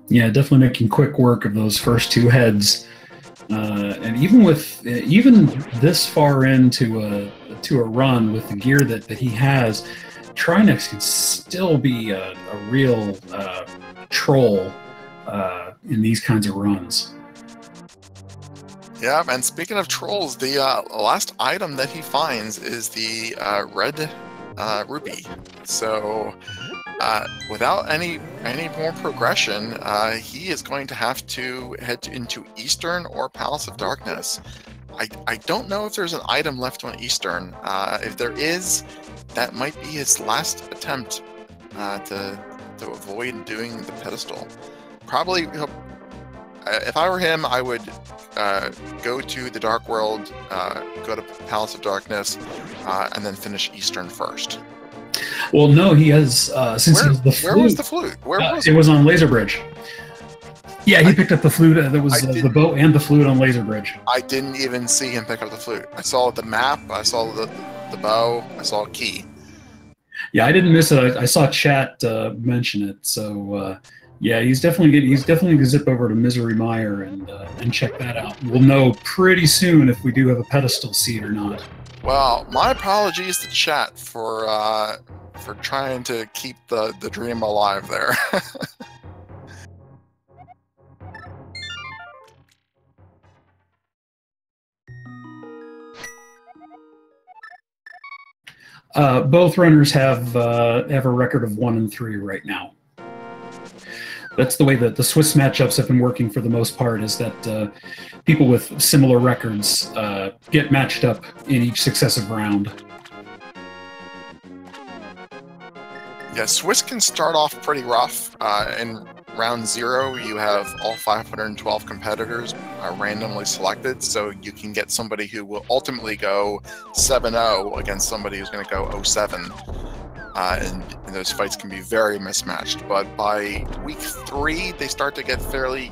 Yeah, definitely making quick work of those first 2 heads. And even this far into a run with the gear that he has, Trinex can still be a real troll in these kinds of runs. Yeah, and speaking of trolls, the last item that he finds is the red rupee. So without any more progression, he is going to have to head into Eastern or Palace of Darkness. I don't know if there's an item left on Eastern. If there is, that might be his last attempt to avoid doing the pedestal. Probably, if I were him, I would go to the Dark World, go to Palace of Darkness, and then finish Eastern first. Well, no, he has since he has the flute. Where was the flute? Where was it? Was on Laser Bridge. Yeah, he picked up the flute. There was the bow and the flute on Laser Bridge. I didn't even see him pick up the flute. I saw the map. I saw the bow. I saw a key. Yeah, I didn't miss it. I saw chat mention it. So yeah, he's definitely going to zip over to Misery Mire and check that out. We'll know pretty soon if we do have a pedestal seat or not. Well, my apologies to chat for trying to keep the dream alive there. Both runners have a record of 1 and 3 right now. That's the way that the Swiss matchups have been working for the most part, is that people with similar records get matched up in each successive round. Yeah, Swiss can start off pretty rough. In round 0, you have all 512 competitors randomly selected, so you can get somebody who will ultimately go 7-0 against somebody who's going to go 0-7. And those fights can be very mismatched. But by week 3, they start to get fairly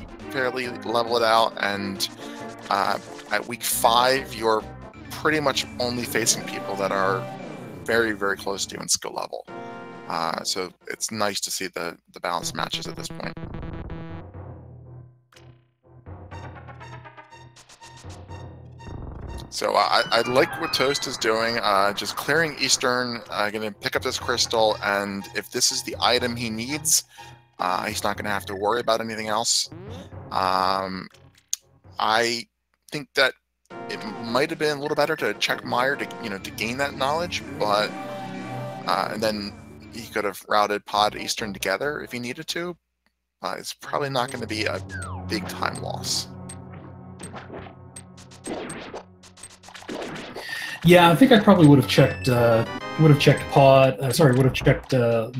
leveled out, and at week 5, you're pretty much only facing people that are very, very close to you in skill level. So it's nice to see the balanced matches at this point. So I like what Toast is doing, just clearing Eastern, going to pick up this crystal, and if this is the item he needs, he's not going to have to worry about anything else. I think that it might have been a little better to check Meyer to gain that knowledge, but and then he could have routed Pod Eastern together if he needed to. It's probably not going to be a big time loss. Yeah, I think I probably would have checked the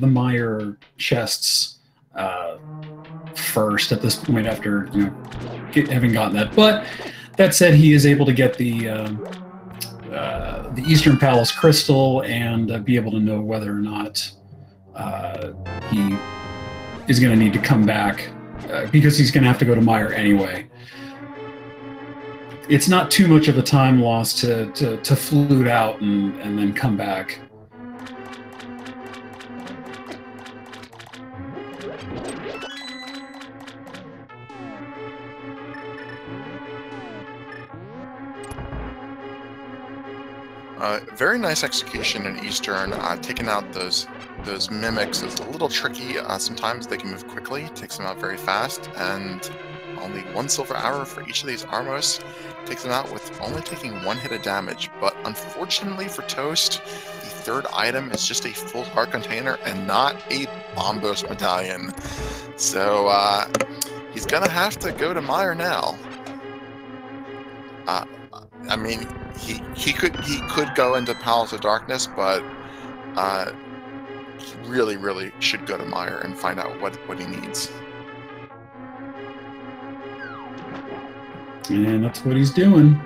Meyer chests first at this point after having gotten that. But that said, he is able to get the Eastern Palace crystal and be able to know whether or not he is going to need to come back because he's going to have to go to Meyer anyway. It's not too much of a time loss to flute out and then come back. Very nice execution in Eastern. Taking out those mimics is a little tricky. Sometimes they can move quickly, takes them out very fast, and only 1 silver arrow for each of these Armos takes them out with only taking 1 hit of damage. But unfortunately for Toast, the third item is just a full heart container and not a Bombos medallion. So he's gonna have to go to Meyer now. I mean, he could go into Palace of Darkness, but he really should go to Meyer and find out what he needs. And that's what he's doing.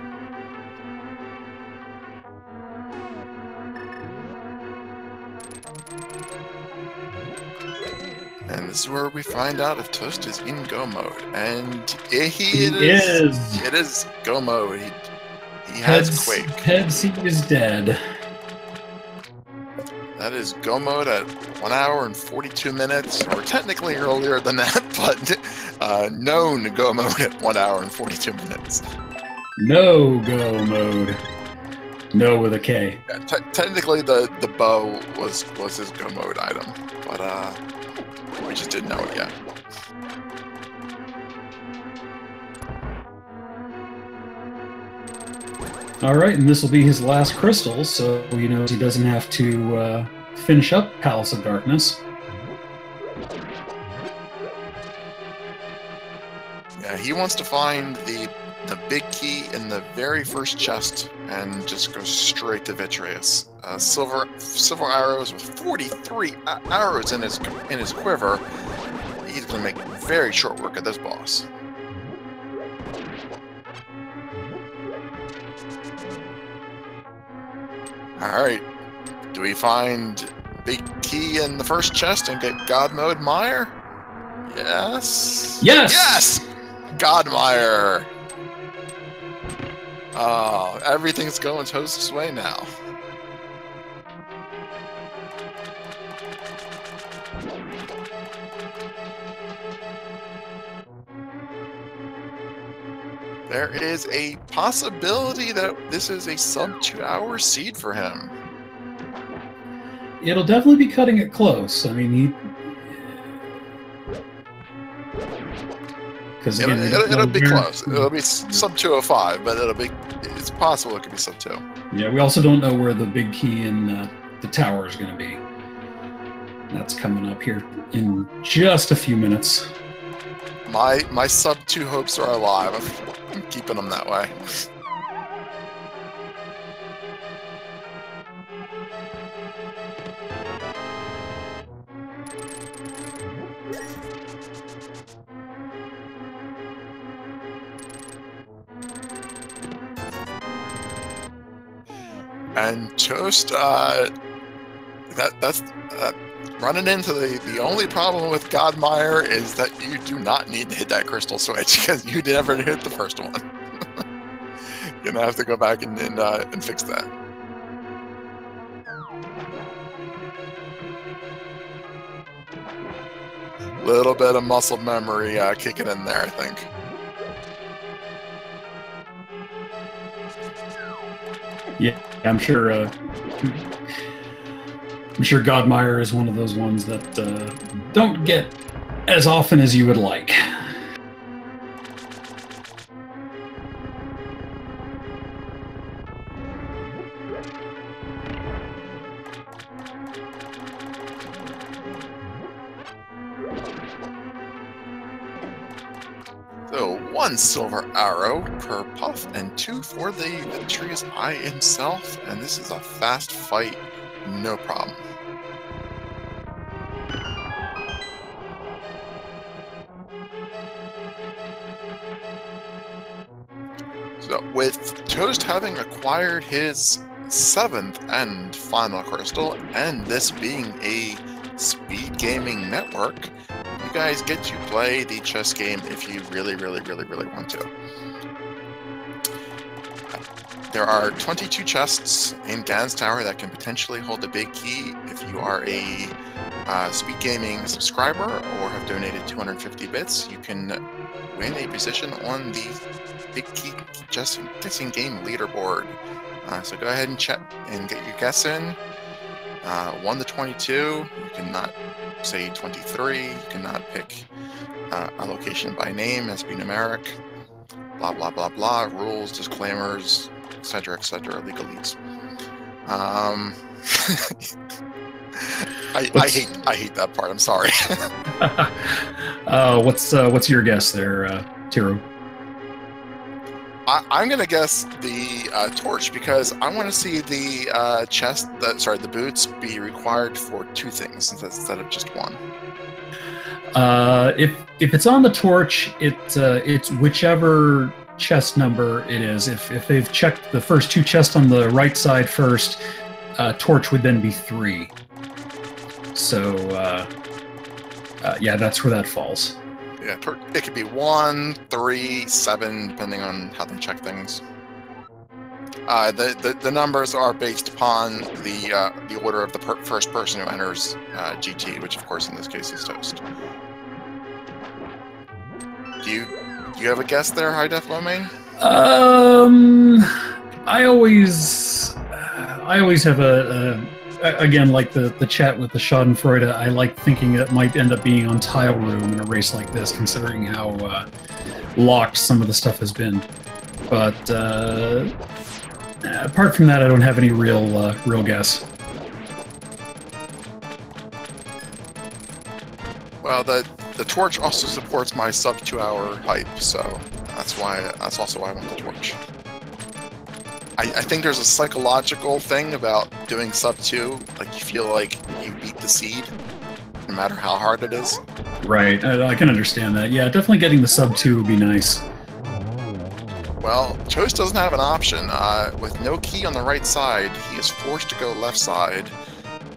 And this is where we find out if Toast is in go mode. And he is. It is go mode. He has Quake. Head seat is dead. That is go mode at 1 hour and 42 minutes, or technically earlier than that, but known go mode at 1 hour and 42 minutes. No go mode. No with a K. Yeah, technically the bow was his go mode item, but we just didn't know it yet. All right, and this will be his last crystal, so he knows he doesn't have to finish up Palace of Darkness. Yeah, he wants to find the big key in the very first chest and just go straight to Vitreous. Silver arrows with 43 arrows in his quiver. He's gonna make very short work of this boss. Alright, do we find big key in the first chest and get God Mode Meyer? Yes? Yes! Yes! God Meyer! Oh, everything's going Toast's way now. There is a possibility that this is a sub 2 hour seed for him. It'll definitely be cutting it close. I mean, it'll be close. It'll be sub 205, but it's possible it could be sub 2. Yeah, we also don't know where the big key in the tower is going to be. That's coming up here in just a few minutes. My sub 2 hopes are alive. I'm keeping them that way. And Toast, that's running into the only problem with God Meyer is that you do not need to hit that crystal switch because you never hit the first one. You're gonna have to go back and fix that. Little bit of muscle memory kicking in there, I think. Yeah, I'm sure. I'm sure God Meyer is one of those ones that don't get as often as you would like. So 1 silver arrow per puff and 2 for the Vitreous Eye himself, and this is a fast fight, no problem. So with Toast having acquired his 7th and final crystal, and this being a speed gaming network, you guys get to play the chess game if you really want to. There are 22 chests in Gan's Tower that can potentially hold a big key. If you are a speed gaming subscriber or have donated 250 bits, you can win a position on the big key chess guessing game leaderboard. So go ahead and check and get your guess in. 1 to 22, you cannot say 23, you cannot pick a location by name, has to be numeric, blah blah blah blah, rules, disclaimers, etc., legalese. I hate that part. I'm sorry. What's your guess there, Tiro? I'm gonna guess the torch because I want to see the chest. The boots be required for 2 things instead of just 1. If it's on the torch, it's whichever chest number it is. If they've checked the first 2 chests on the right side first, torch would then be 3. So yeah, that's where that falls. Yeah, it could be 1, 3, 7, depending on how they check things. The numbers are based upon the order of the first person who enters GT, which of course in this case is Toast. Do you have a guess there, High Def Lomain? I always have again, like the chat with the Schadenfreude, I like thinking it might end up being on Tile Room in a race like this, considering how locked some of the stuff has been. But apart from that, I don't have any real guess. Well, the torch also supports my sub 2-hour hype, so that's also why I want the torch. I think there's a psychological thing about doing sub 2, like you feel like you beat the seed, no matter how hard it is. Right, I can understand that. Yeah, definitely getting the sub 2 would be nice. Well, Toast doesn't have an option. With no key on the right side, he is forced to go left side,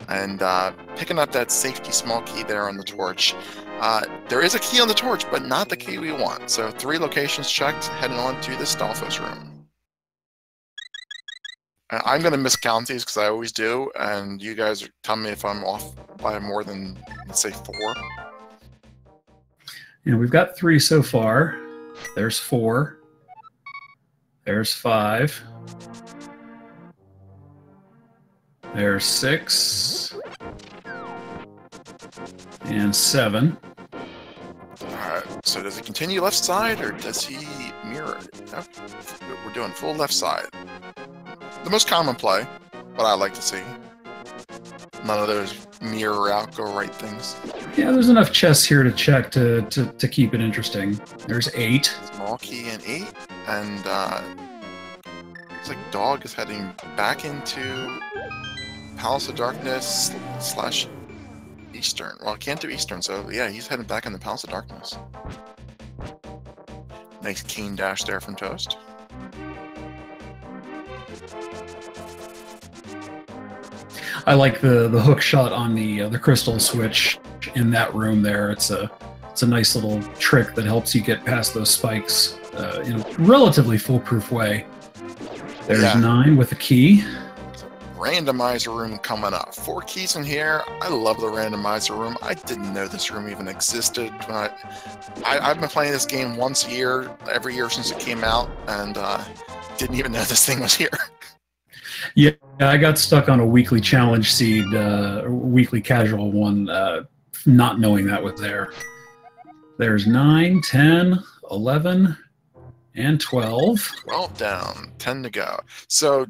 and picking up that safety small key there on the torch. There is a key on the torch, but not the key we want. So 3 locations checked, heading on to the Stalfos room. I'm going to miscount these because I always do, and you guys tell me if I'm off by more than, let's say, 4. Yeah, we've got 3 so far. There's 4. There's 5. There's 6. And 7. Alright, so does he continue left side, or does he mirror? Nope. We're doing full left side. The most common play, but I like to see. None of those mirror out, go right things. Yeah, there's enough chests here to check to keep it interesting. There's 8. Small key and 8, and looks like Dog is heading back into Palace of Darkness / Eastern. Well, can't do Eastern, so yeah, he's heading back in the Palace of Darkness. Nice keen dash there from Toast. I like the hook shot on the crystal switch in that room there. It's a nice little trick that helps you get past those spikes in a relatively foolproof way. There's 9 with a key. Randomizer room coming up. 4 keys in here. I love the randomizer room. I didn't know this room even existed. When I've been playing this game once a year, every year since it came out, and didn't even know this thing was here. Yeah, I got stuck on a weekly challenge seed, weekly casual one, not knowing that was there. There's 9, 10, 11, and 12. 12 down, 10 to go. So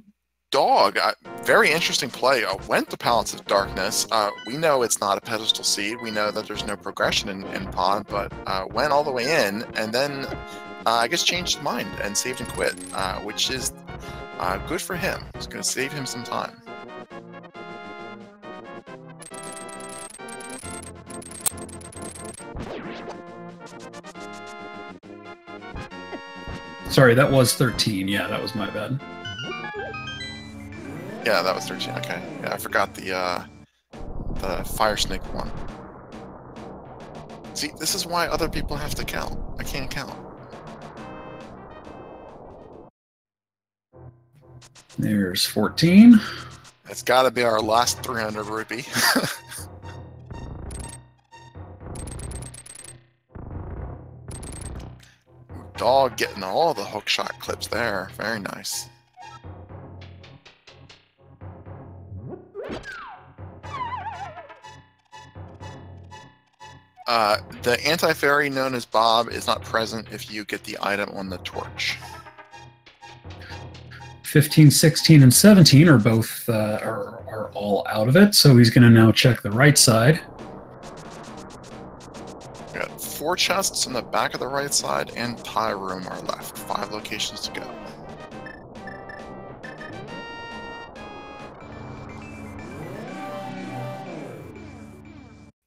Dog, very interesting play. Went to Palace of Darkness. We know it's not a pedestal seed. We know that there's no progression in Pond, but went all the way in, and then I guess changed his mind and saved and quit, which is good for him. It's going to save him some time. Sorry, that was 13. Yeah, that was my bad. Yeah, that was 13. Okay. Yeah, I forgot the fire snake one. See, this is why other people have to count. I can't count. There's 14. It's got to be our last 300 rupee. Dog getting all the hookshot clips there. Very nice. The anti-fairy known as Bob is not present if you get the item on the torch. 15, 16, and 17 are both are all out of it, so he's going to now check the right side. We got 4 chests in the back of the right side, and pie room are left. 5 locations to go.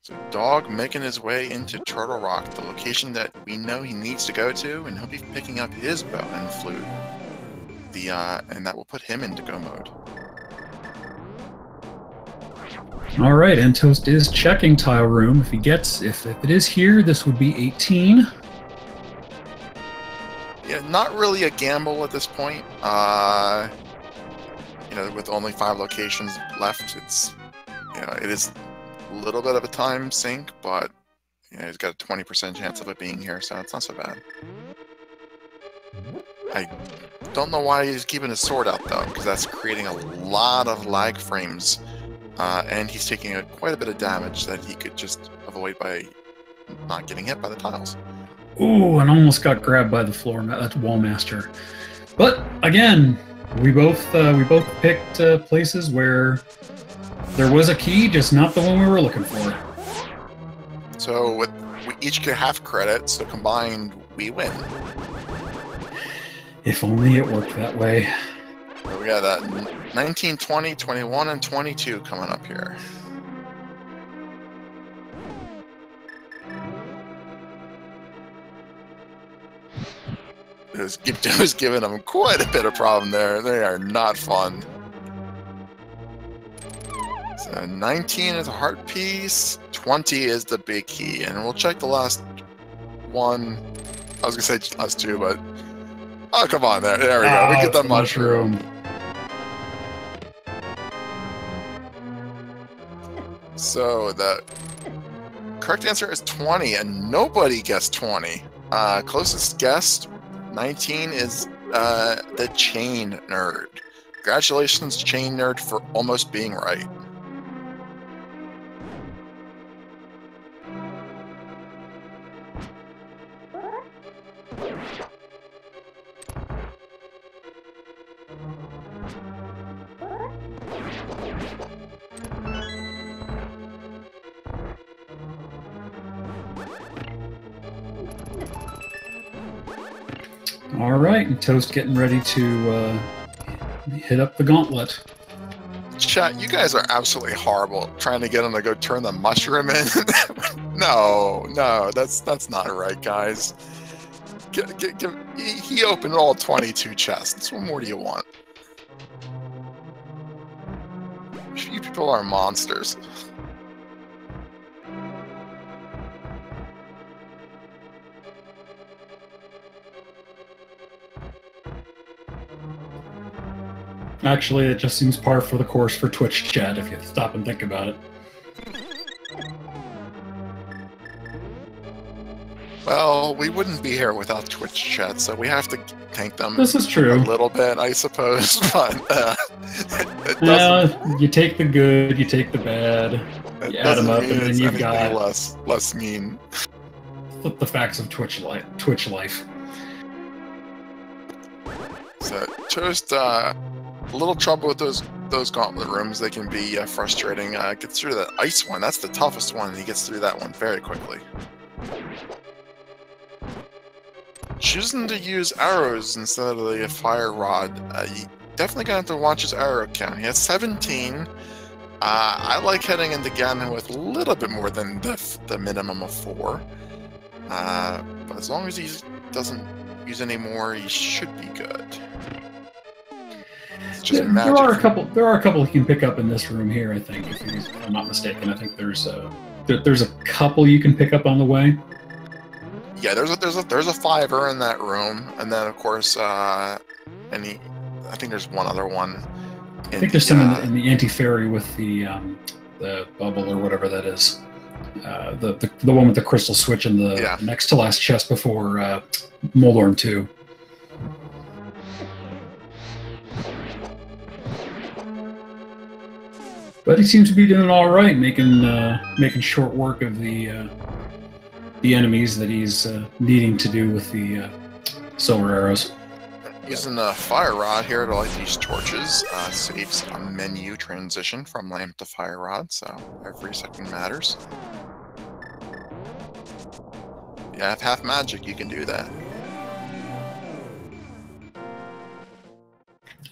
So Dog making his way into Turtle Rock, the location that we know he needs to go to, and he'll be picking up his bow and flute. And that will put him into go mode. All right, and Toast is checking tile room. If it is here, this would be 18. Yeah, not really a gamble at this point. You know, with only 5 locations left, it's, you know, it is a little bit of a time sink, but you know, he's got a 20% chance of it being here, so it's not so bad. I don't know why he's keeping his sword out though, because that's creating a lot of lag frames, and he's taking quite a bit of damage that he could just avoid by not getting hit by the tiles. Ooh, and almost got grabbed by the wall master. But again, we both picked places where there was a key, just not the one we were looking for. So we each get half credit, so combined we win. If only it worked that way. So we got 19, 20, 21, and 22 coming up here. It was giving them quite a bit of problem there. They are not fun. So 19 is a heart piece, 20 is the big key, and we'll check the last one. I was gonna say last 2, but oh, come on, there we go. We get the mushroom. So the correct answer is 20, and nobody guessed 20. Closest guess, 19, is the chain nerd. Congratulations, chain nerd, for almost being right. All right, and Toast getting ready to hit up the gauntlet. Chat, you guys are absolutely horrible trying to get him to go turn the mushroom in. No, that's not right, guys. He opened all 22 chests. What more do you want? You people are monsters. Actually, it just seems par for the course for Twitch chat if you stop and think about it. Well, we wouldn't be here without Twitch chat, so we have to thank them. This is true. A little bit, I suppose, but it doesn't. You take the good, you take the bad, you add them up, and then you've got less mean. The facts of Twitch life. So, Toast, a little trouble with those gauntlet rooms. They can be frustrating. Gets through the ice one. That's the toughest one, and he gets through that one very quickly. Choosing to use arrows instead of the fire rod. You definitely gonna have to watch his arrow count. He has 17. I like heading into Ganon with a little bit more than the minimum of 4. But as long as he doesn't use any more, you should be good. It's just There magic. are a couple. There are a couple you can pick up in this room here. I think, if I'm not mistaken, I think there's a couple you can pick up on the way. Yeah, there's a fiver in that room, and then of course, I think there's one other one. I think there's some in the anti-fairy with the bubble or whatever that is. The one with the crystal switch in the next to last chest before Moldorm 2. But he seems to be doing all right, making short work of the enemies that he's needing to do with the silver arrows. Using a fire rod here to light these torches saves a menu transition from lamp to fire rod, so every second matters. Yeah, if half magic, you can do that.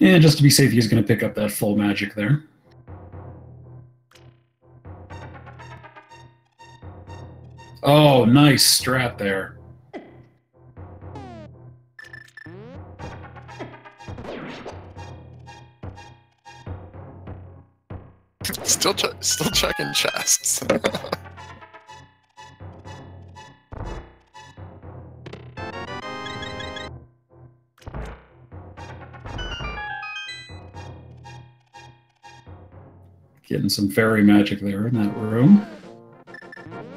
And just to be safe, he's going to pick up that full magic there. Oh, nice strat there. Still checking chests. Getting some fairy magic there in that room.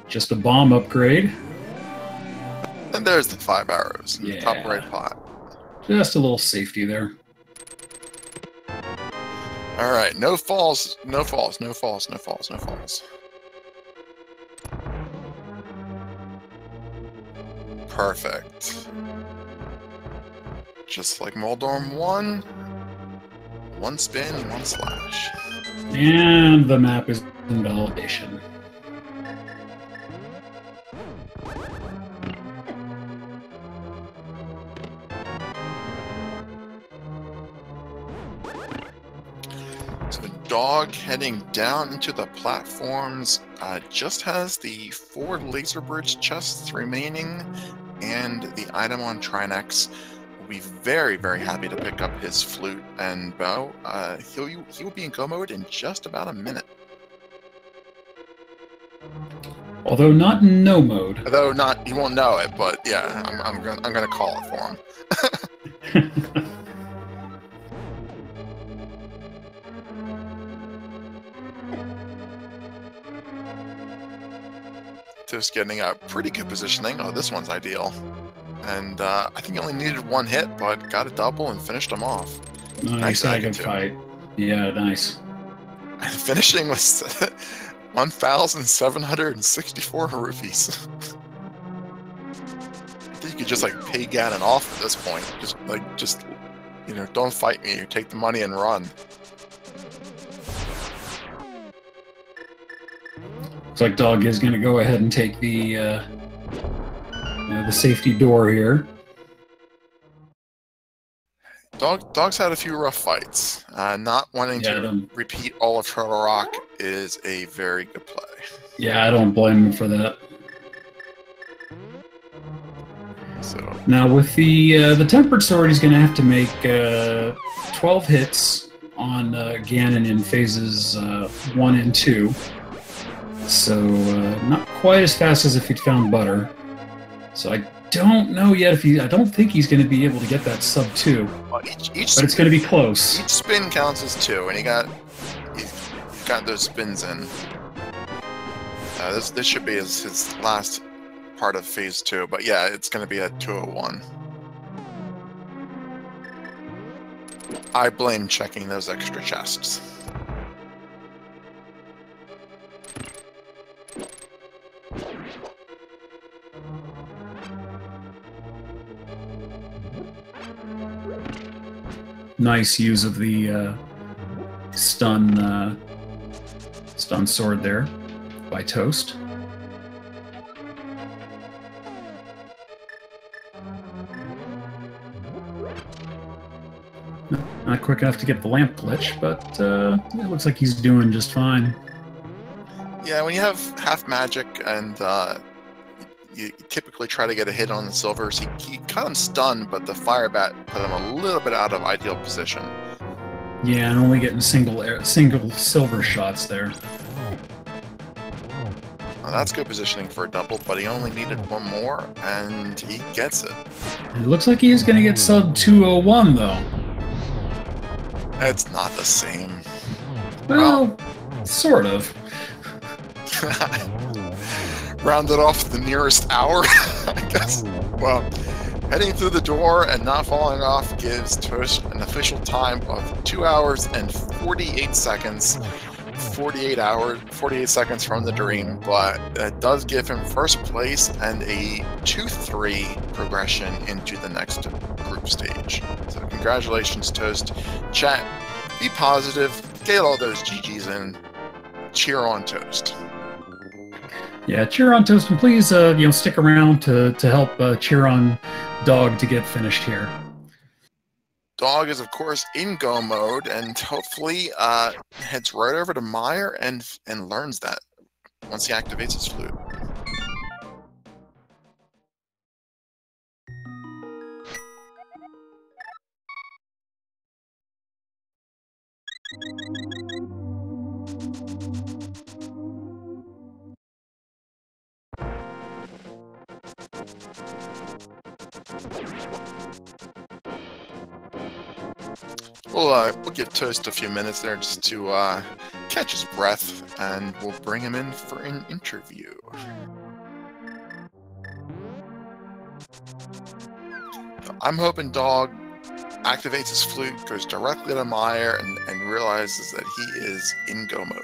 Just a bomb upgrade. And there's the 5 arrows in the top right pot. Just a little safety there. Alright, no falls, no falls, no falls, no falls, no falls. Perfect. Just like Moldorm 1, one spin, one slash. And the map is in validation. So the dog heading down into the platforms just has the 4 laser bridge chests remaining and the item on Trinex. Will be very, very happy to pick up his flute and bow. He will be in go mode in just about a minute. Although not in no mode. Although not, he won't know it, but yeah, I'm gonna call it for him. Just getting a pretty good positioning. Oh, this one's ideal. And I think he only needed 1 hit, but got a double and finished him off. Nice good fight. Yeah, nice. And finishing with 1,764 rupees. I think you could just like pay Ganon off at this point. Just you know, don't fight me. You take the money and run. Looks like Dog is going to go ahead and take the safety door here. Dog's had a few rough fights. Not wanting to repeat all of Turtle Rock is a very good play. Yeah, I don't blame him for that. So now with the Tempered Sword, he's going to have to make 12 hits on Ganon in phases 1 and 2. So not quite as fast as if he'd found butter. So I don't know yet if I don't think he's going to be able to get that sub 2. Well, but it's going to be close. Each spin counts as 2, and he got those spins in. This should be his last part of phase 2, but yeah, it's going to be a 201. I blame checking those extra chests. Nice use of the stun sword there by Toast. Not quick enough to get the lamp glitch, but it looks like he's doing just fine. Yeah, when you have half magic and you typically try to get a hit on the silvers. He got him stunned, but the fire bat put him a little bit out of ideal position. Yeah, and only getting single silver shots there. Well, that's good positioning for a double, but he only needed one more, and he gets it. It looks like he's going to get sub 201, though. It's not the same. Well, sort of. Rounded off the nearest hour, I guess. Well, heading through the door and not falling off gives Toast an official time of 2 hours and 48 seconds. 48 seconds from the dream, but that does give him first place and a 2-3 progression into the next group stage. So congratulations, Toast. Chat, be positive, get all those GGs in, cheer on Toast. Yeah, cheer on Toast, and please, stick around to help cheer on Dog to get finished here. Dog is, of course, in go mode, and hopefully heads right over to Meyer and learns that once he activates his flute. We'll give Toast a few minutes there just to catch his breath, and we'll bring him in for an interview. I'm hoping Dog activates his flute, goes directly to Meyer, and realizes that he is in go mode.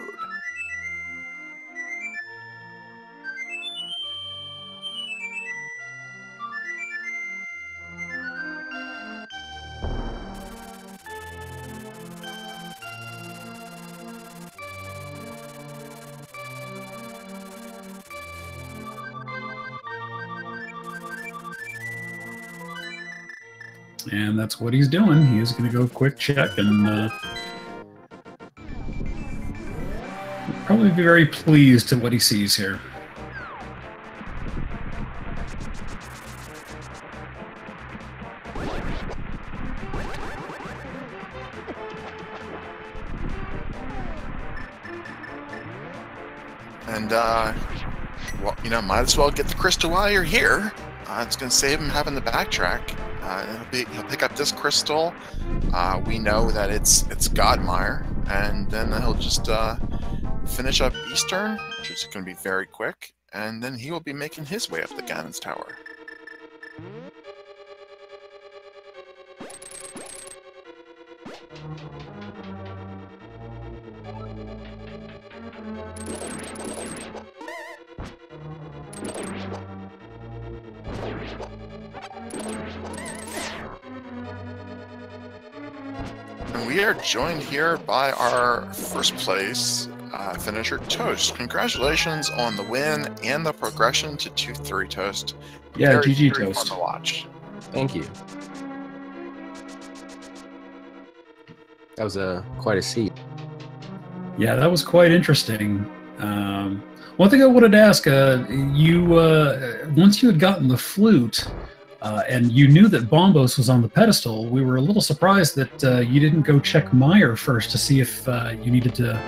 And that's what he's doing. He is going to go quick check and probably be very pleased at what he sees here. And, well, might as well get the crystal while you're here. It's going to save him having to backtrack. He'll pick up this crystal. We know that it's Godmire, and then he'll just finish up Eastern, which is going to be very quick, and then he will be making his way up the Ganon's Tower. And we are joined here by our first place finisher, Toast. Congratulations on the win and the progression to 2-3, Toast. Yeah, very, GG, very Toast. Fun to watch. Thank you. That was quite a seat. Yeah, that was quite interesting. One thing I wanted to ask, once you had gotten the flute, and you knew that Bombos was on the pedestal, we were a little surprised that you didn't go check Meyer first to see if you needed to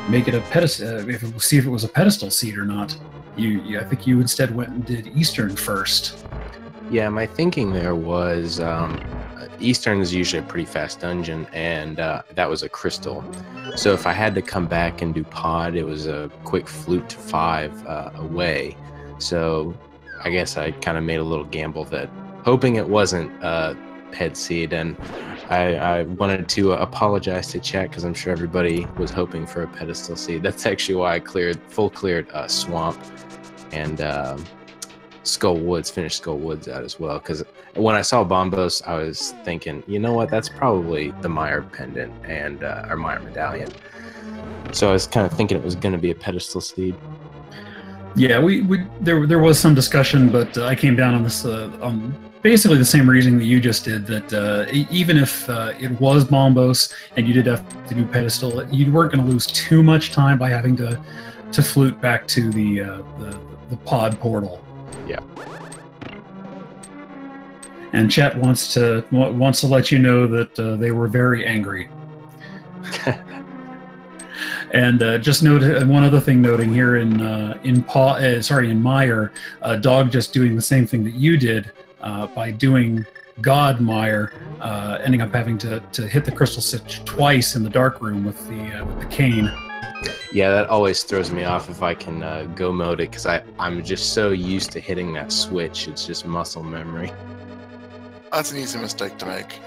make it a pedestal, see if it was a pedestal seat or not. I think you instead went and did Eastern first. Yeah, my thinking there was Eastern is usually a pretty fast dungeon, and that was a crystal. So if I had to come back and do pod, it was a quick flute to 5 away. So I guess I kind of made a little gamble that, hoping it wasn't head seed, and I wanted to apologize to chat because I'm sure everybody was hoping for a pedestal seed. That's actually why I full cleared Swamp and Skull Woods, finished Skull Woods out as well, because when I saw Bombos, I was thinking, you know what, that's probably the Meyer pendant and our Meyer medallion. So I was kind of thinking it was going to be a pedestal seed. Yeah, there was some discussion, but I came down on this on basically the same reasoning that you just did, that even if it was Bombos and you did have to do pedestal, you weren't going to lose too much time by having to flute back to the pod portal. Yeah. And chat wants to let you know that they were very angry. And just note one other thing, noting here in Meyer, Dog just doing the same thing that you did by doing God Meyer, ending up having to hit the crystal switch twice in the dark room with the cane. Yeah, that always throws me off if I can go mode it, because I'm just so used to hitting that switch. It's just muscle memory. That's an easy mistake to make.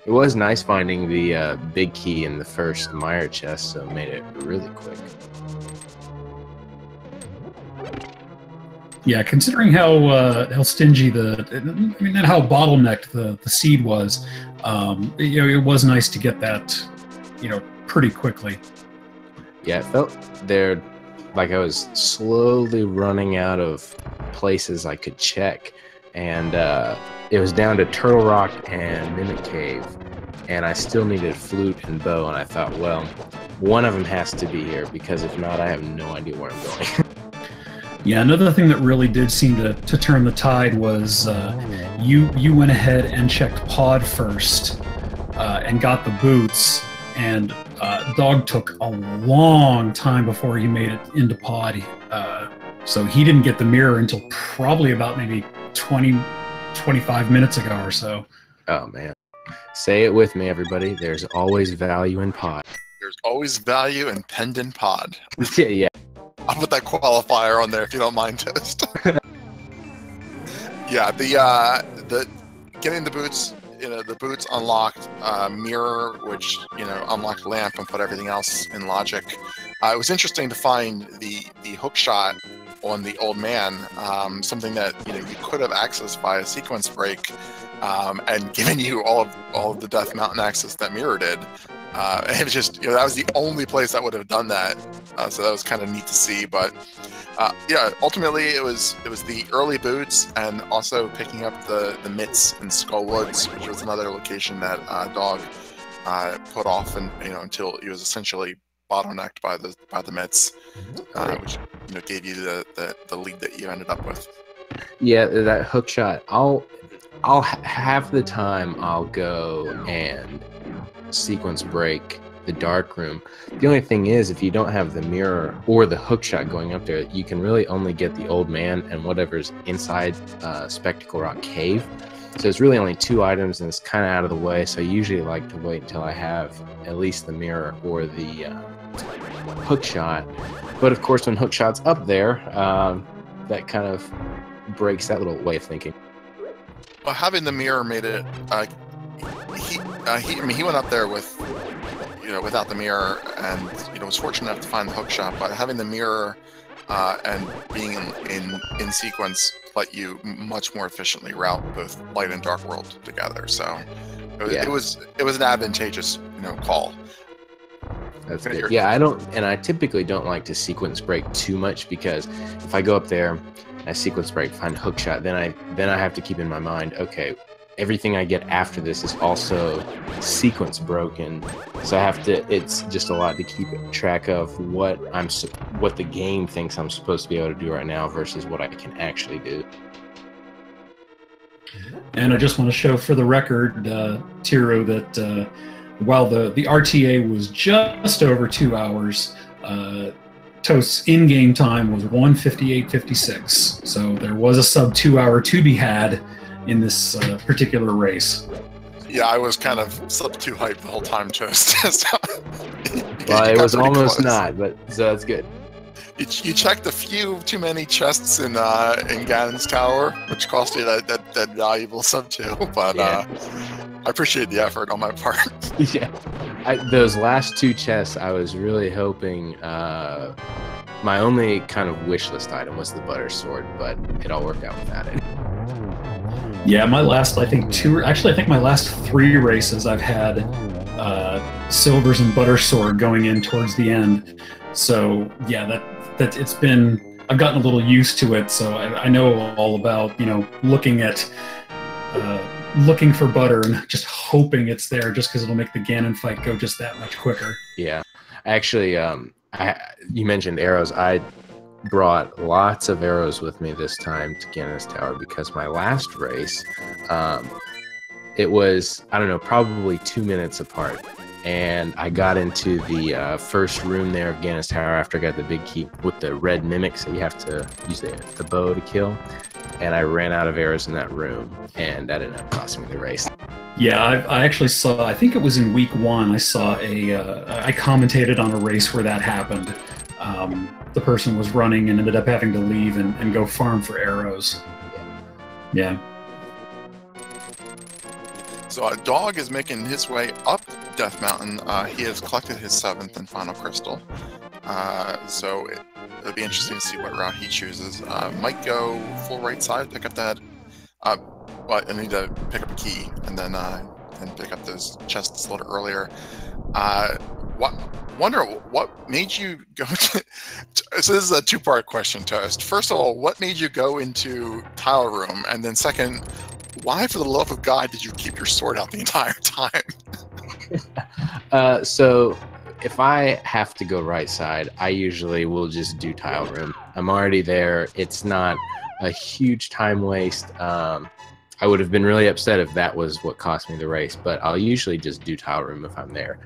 It was nice finding the big key in the first Meyer chest, so it made it really quick. Yeah, considering how stingy not how bottlenecked the seed was, it was nice to get that, pretty quickly. Yeah, it felt there like I was slowly running out of places I could check, and it was down to Turtle Rock and Mimic Cave, and I still needed Flute and Bow, and I thought, well, one of them has to be here, because if not, I have no idea where I'm going. Yeah, another thing that really did seem to turn the tide was you went ahead and checked Pod first and got the boots, and Dog took a long time before he made it into Pod. So he didn't get the mirror until probably about maybe 25 minutes ago or so. Oh, man. Say it with me, everybody. There's always value in Pod. There's always value in Pendant Pod. Yeah. I'll put that qualifier on there if you don't mind, Toast. Yeah, the getting the boots, the boots unlocked mirror, which unlocked lamp and put everything else in logic. It was interesting to find the hook shot on the old man, something that you could have accessed via sequence break, and given you all of the Death Mountain access that mirror did. It was just that was the only place that would have done that, so that was kind of neat to see. But yeah, ultimately it was the early boots, and also picking up the mitts in Skull Woods, which was another location that Dog put off, and until he was essentially bottlenecked by the mitts, which gave you the lead that you ended up with. Yeah, that hook shot. I'll half the time I'll go and sequence break the dark room. The only thing is, if you don't have the mirror or the hook shot going up there, you can really only get the old man and whatever's inside Spectacle Rock Cave. So it's really only 2 items, and it's kind of out of the way. So I usually like to wait until I have at least the mirror or the hook shot. But of course, when hook shot's up there, that kind of breaks that little way of thinking. Well, having the mirror made it. He went up there with, without the mirror, and was fortunate enough to find the hook shot. But having the mirror and being in sequence let you much more efficiently route both light and dark world together. So it was an advantageous call. That's good. Yeah, I typically don't like to sequence break too much, because if I go up there, I sequence break, find hook shot, then I have to keep in my mind, okay, everything I get after this is also sequence broken, so it's just a lot to keep track of what the game thinks I'm supposed to be able to do right now versus what I can actually do. And I just want to show for the record, Tiro, that while the RTA was just over 2 hours, Toast's in-game time was 1:58.56. So there was a sub 2 hour to be had in this particular race. Yeah, I was kind of sub 2 hype the whole time, Toast. Well, it was almost not, but so that's good. You checked a few too many chests in Ganon's Tower, which cost you that valuable sub 2, but yeah. I appreciate the effort on my part. Yeah, those last 2 chests, I was really hoping. My only kind of wish list item was the butter sword, but it all worked out without it. Yeah, my last, I think my last 3 races I've had silvers and butter sword going in towards the end. So yeah, that it's been, I've gotten a little used to it. So I know all about looking for butter and just hoping it's there, just because it'll make the Ganon fight go just that much quicker. Yeah, actually, you mentioned arrows. brought lots of arrows with me this time to Guinness Tower because my last race, it was, I don't know, probably 2 minutes apart. And I got into the first room there of Guinness Tower after I got the big key with the red mimics that you have to use the bow to kill. And I ran out of arrows in that room, and that ended up costing me the race. Yeah, I actually saw, I think it was in week 1, I saw I commentated on a race where that happened. The person was running and ended up having to leave and go farm for arrows. Yeah. So Dog is making his way up Death Mountain. He has collected his 7th and final crystal. So it'll be interesting to see what route he chooses. Might go full right side, pick up that. But I need to pick up a key and then pick up those chests a little earlier. Wonder what made you go to. So this is a 2-part question, Toast. First of all, what made you go into Tile Room, and then second, why, for the love of God, did you keep your sword out the entire time? So if I have to go right side, I usually will just do Tile Room. I'm already there. It's not a huge time waste. I would have been really upset if that was what cost me the race, but I'll usually just do Tile Room if I'm there.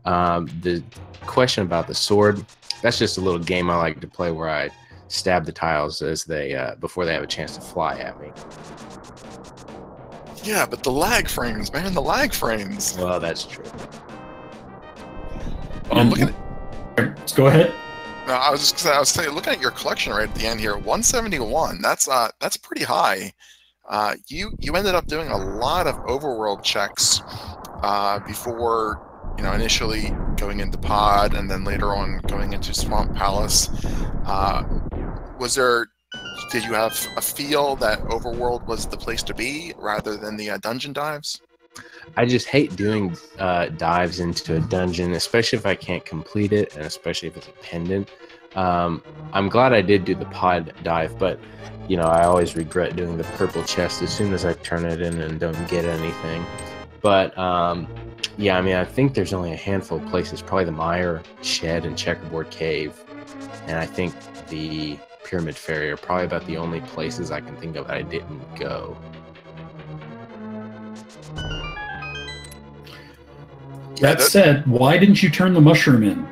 The question about the sword, that's just a little game I like to play where I stab the tiles as they before they have a chance to fly at me. Yeah, but the lag frames, man, the lag frames. Well, that's true. Look at Let's go ahead. No, I was saying, looking at your collection right at the end here, 171. That's pretty high. You ended up doing a lot of overworld checks before, initially going into Pod and then later on going into Swamp Palace. Did you have a feel that overworld was the place to be rather than the dungeon dives? I just hate doing dives into a dungeon, especially if I can't complete it, and especially if it's a pendant. I'm glad I did do the pod dive, but I always regret doing the purple chest as soon as I turn it in and don't get anything. But yeah, I mean, I think there's only a handful of places, probably the Mire Shed and Checkerboard Cave, and I think the Pyramid Ferry are probably about the only places I can think of that I didn't go. That said, why didn't you turn the mushroom in?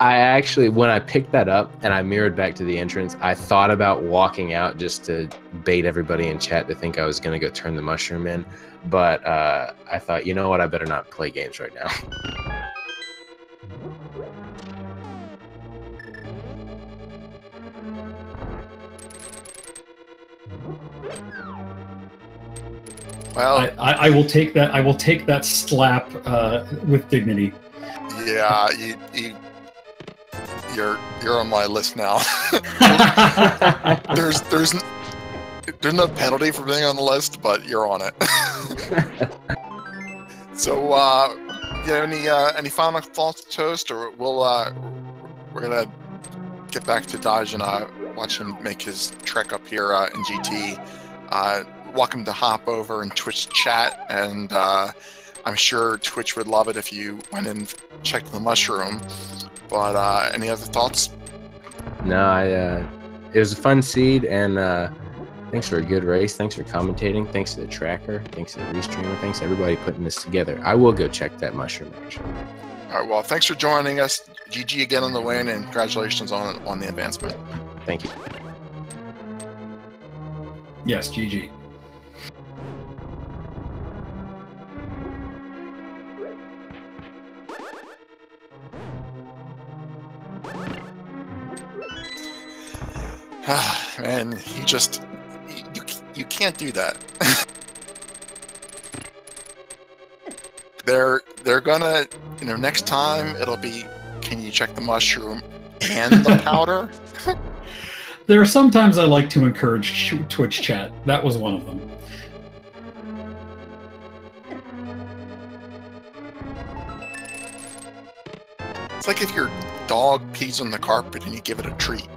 Actually, when I picked that up and I mirrored back to the entrance, I thought about walking out just to bait everybody in chat to think I was going to go turn the mushroom in. But I thought, you know what, I better not play games right now. Well, I will take that. I will take that slap with dignity. Yeah, you're on my list now. there's no penalty for being on the list, but you're on it. So, any final thoughts, Toast, or we're gonna get back to Dodge and watch him make his trek up here in GT. Welcome to hop over and Twitch chat, and I'm sure Twitch would love it if you went and checked the mushroom. But any other thoughts? No, it was a fun seed, and thanks for a good race. Thanks for commentating. Thanks to the tracker. Thanks to the restreamer. Thanks to everybody putting this together. I will go check that mushroom actually. All right. Well, thanks for joining us. GG again on the win, and congratulations on the advancement. Thank you. Yes, GG. Man, you can't do that. They're gonna, next time it'll be, can you check the mushroom and the powder? There are some times I like to encourage Twitch chat. That was one of them. It's like if your dog pees on the carpet and you give it a treat.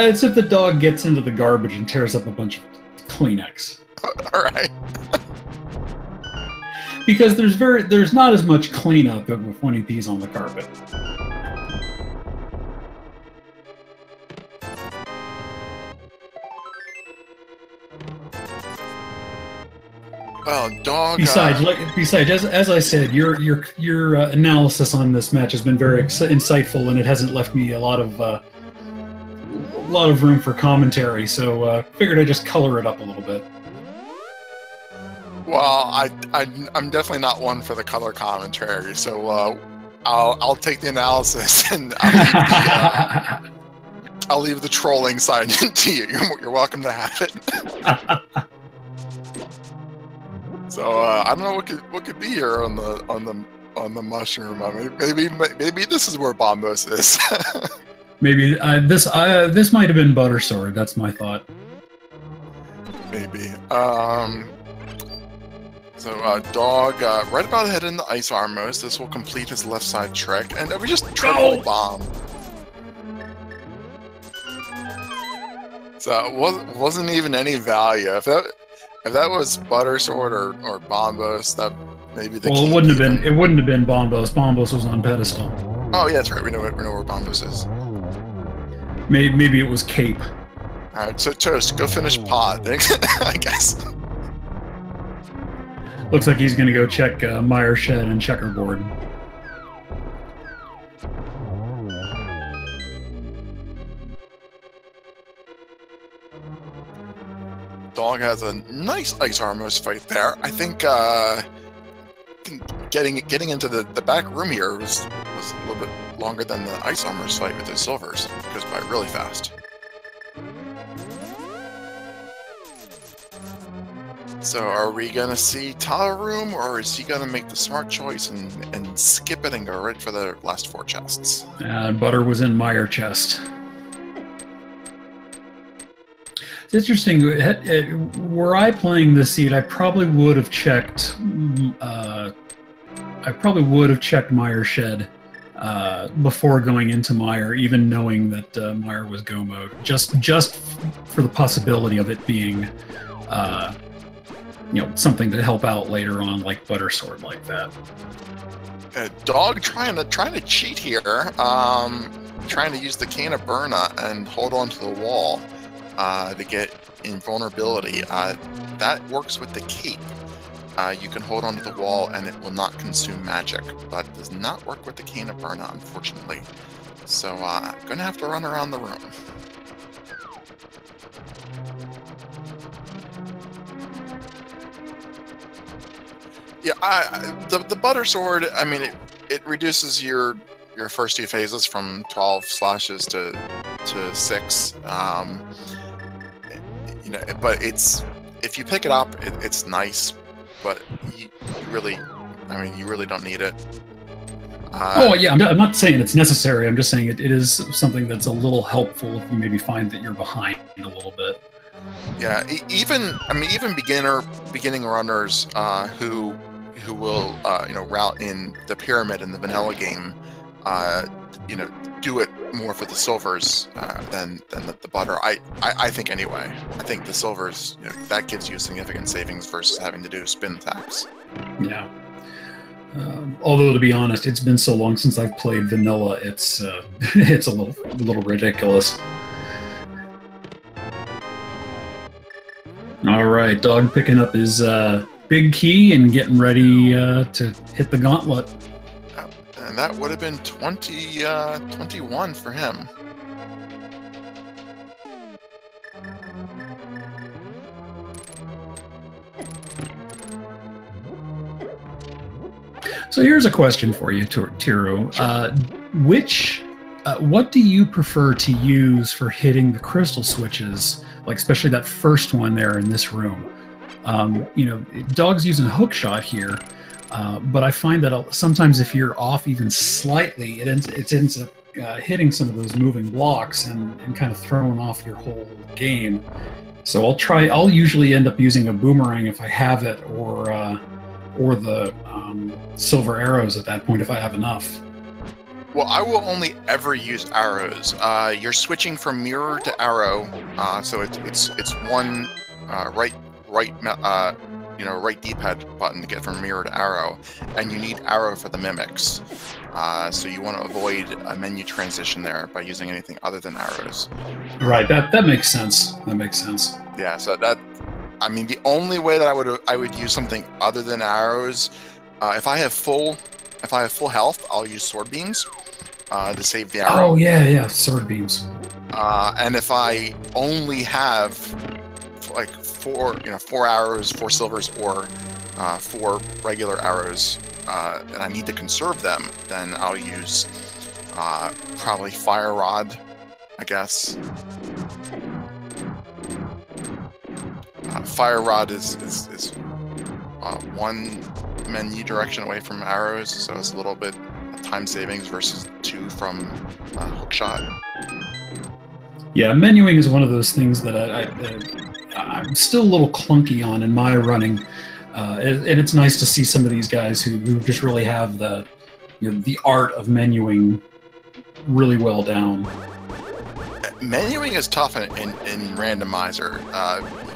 It's if the dog gets into the garbage and tears up a bunch of Kleenex. All right. because there's not as much cleanup when he pees on the carpet. Well, Dog. Besides, as I said, your analysis on this match has been very insightful, and it hasn't left me a lot of room for commentary. So figured I'd just color it up a little bit. Well, I'm definitely not one for the color commentary, so I'll take the analysis and I'll leave the trolling side to you. You're welcome to have it. So I don't know what could be here on the mushroom. I mean, maybe this is where Bombos is. Maybe this might have been Butter Sword. That's my thought. Maybe. So Dog right about ahead in the ice armors. This will complete his left side trick, and we just triple bomb. So it wasn't even any value. If that was Butter Sword or Bombos, that maybe the it wouldn't have been Bombos. Bombos was on pedestal. Oh yeah, that's right. We know where Bombos is. Maybe it was Cape. All right, so Toast, go finish pod. I guess. Looks like he's going to go check Meyer Shed and Checkerboard. Dog has a nice ice armors fight there. I think getting into the back room here was a little bit longer than the ice armors fight with the silvers. It goes by really fast. So are we gonna see Tile Room, or is he gonna make the smart choice and skip it and go right for the last 4 chests? Butter was in Meyer chest. It's interesting. Were I playing this seed, I probably would have checked. I probably would have checked Meyer Shed before going into Meyer, even knowing that Meyer was go mode, just for the possibility of it being, something to help out later on, like Butter Sword, like that. Dog trying to cheat here, trying to use the Cane of Burna and hold on to the wall to get invulnerability. That works with the cape. You can hold onto the wall and it will not consume magic, but does not work with the Cane of Burna, unfortunately. So gonna have to run around the room. Yeah, the Butter Sword, I mean, it reduces your first 2 phases from 12 slashes to 6. But if you pick it up, it's nice, but you really don't need it. Yeah, I'm not saying it's necessary. I'm just saying it is something that's a little helpful if you maybe find that you're behind a little bit. Yeah, even beginning runners who will route in the pyramid in the vanilla game, do it more for the silvers than the butter. I think anyway. I think the silvers, that gives you significant savings versus having to do spin attacks. Yeah. Although to be honest, it's been so long since I've played vanilla, it's it's a little ridiculous. All right, Dog picking up his big key and getting ready to hit the gauntlet. And that would have been 21 for him. So here's a question for you, Tiro. What do you prefer to use for hitting the crystal switches, like especially that first one there in this room? Dog's using a hook shot here, but I find that sometimes if you're off even slightly, it ends up hitting some of those moving blocks and kind of throwing off your whole game. So I'll usually end up using a boomerang if I have it, or the silver arrows at that point if I have enough. Well, I will only ever use arrows. You're switching from mirror to arrow, so it's one right right D-pad button to get from mirror to arrow, and you need arrow for the mimics. So you want to avoid a menu transition there by using anything other than arrows. Right. That makes sense. That makes sense. Yeah. So I mean, the only way that I would use something other than arrows, if I have full health, I'll use sword beams to save the arrow. Oh yeah, sword beams. And if I only have like four arrows, 4 silvers, or 4 regular arrows, and I need to conserve them, then I'll use probably fire rod, I guess. Fire rod is one menu direction away from arrows, so it's a little bit time savings versus 2 from hook shot. Yeah, menuing is one of those things that I'm still a little clunky on in my running, and it's nice to see some of these guys who just really have the art of menuing really well down. Menuing is tough in Randomizer.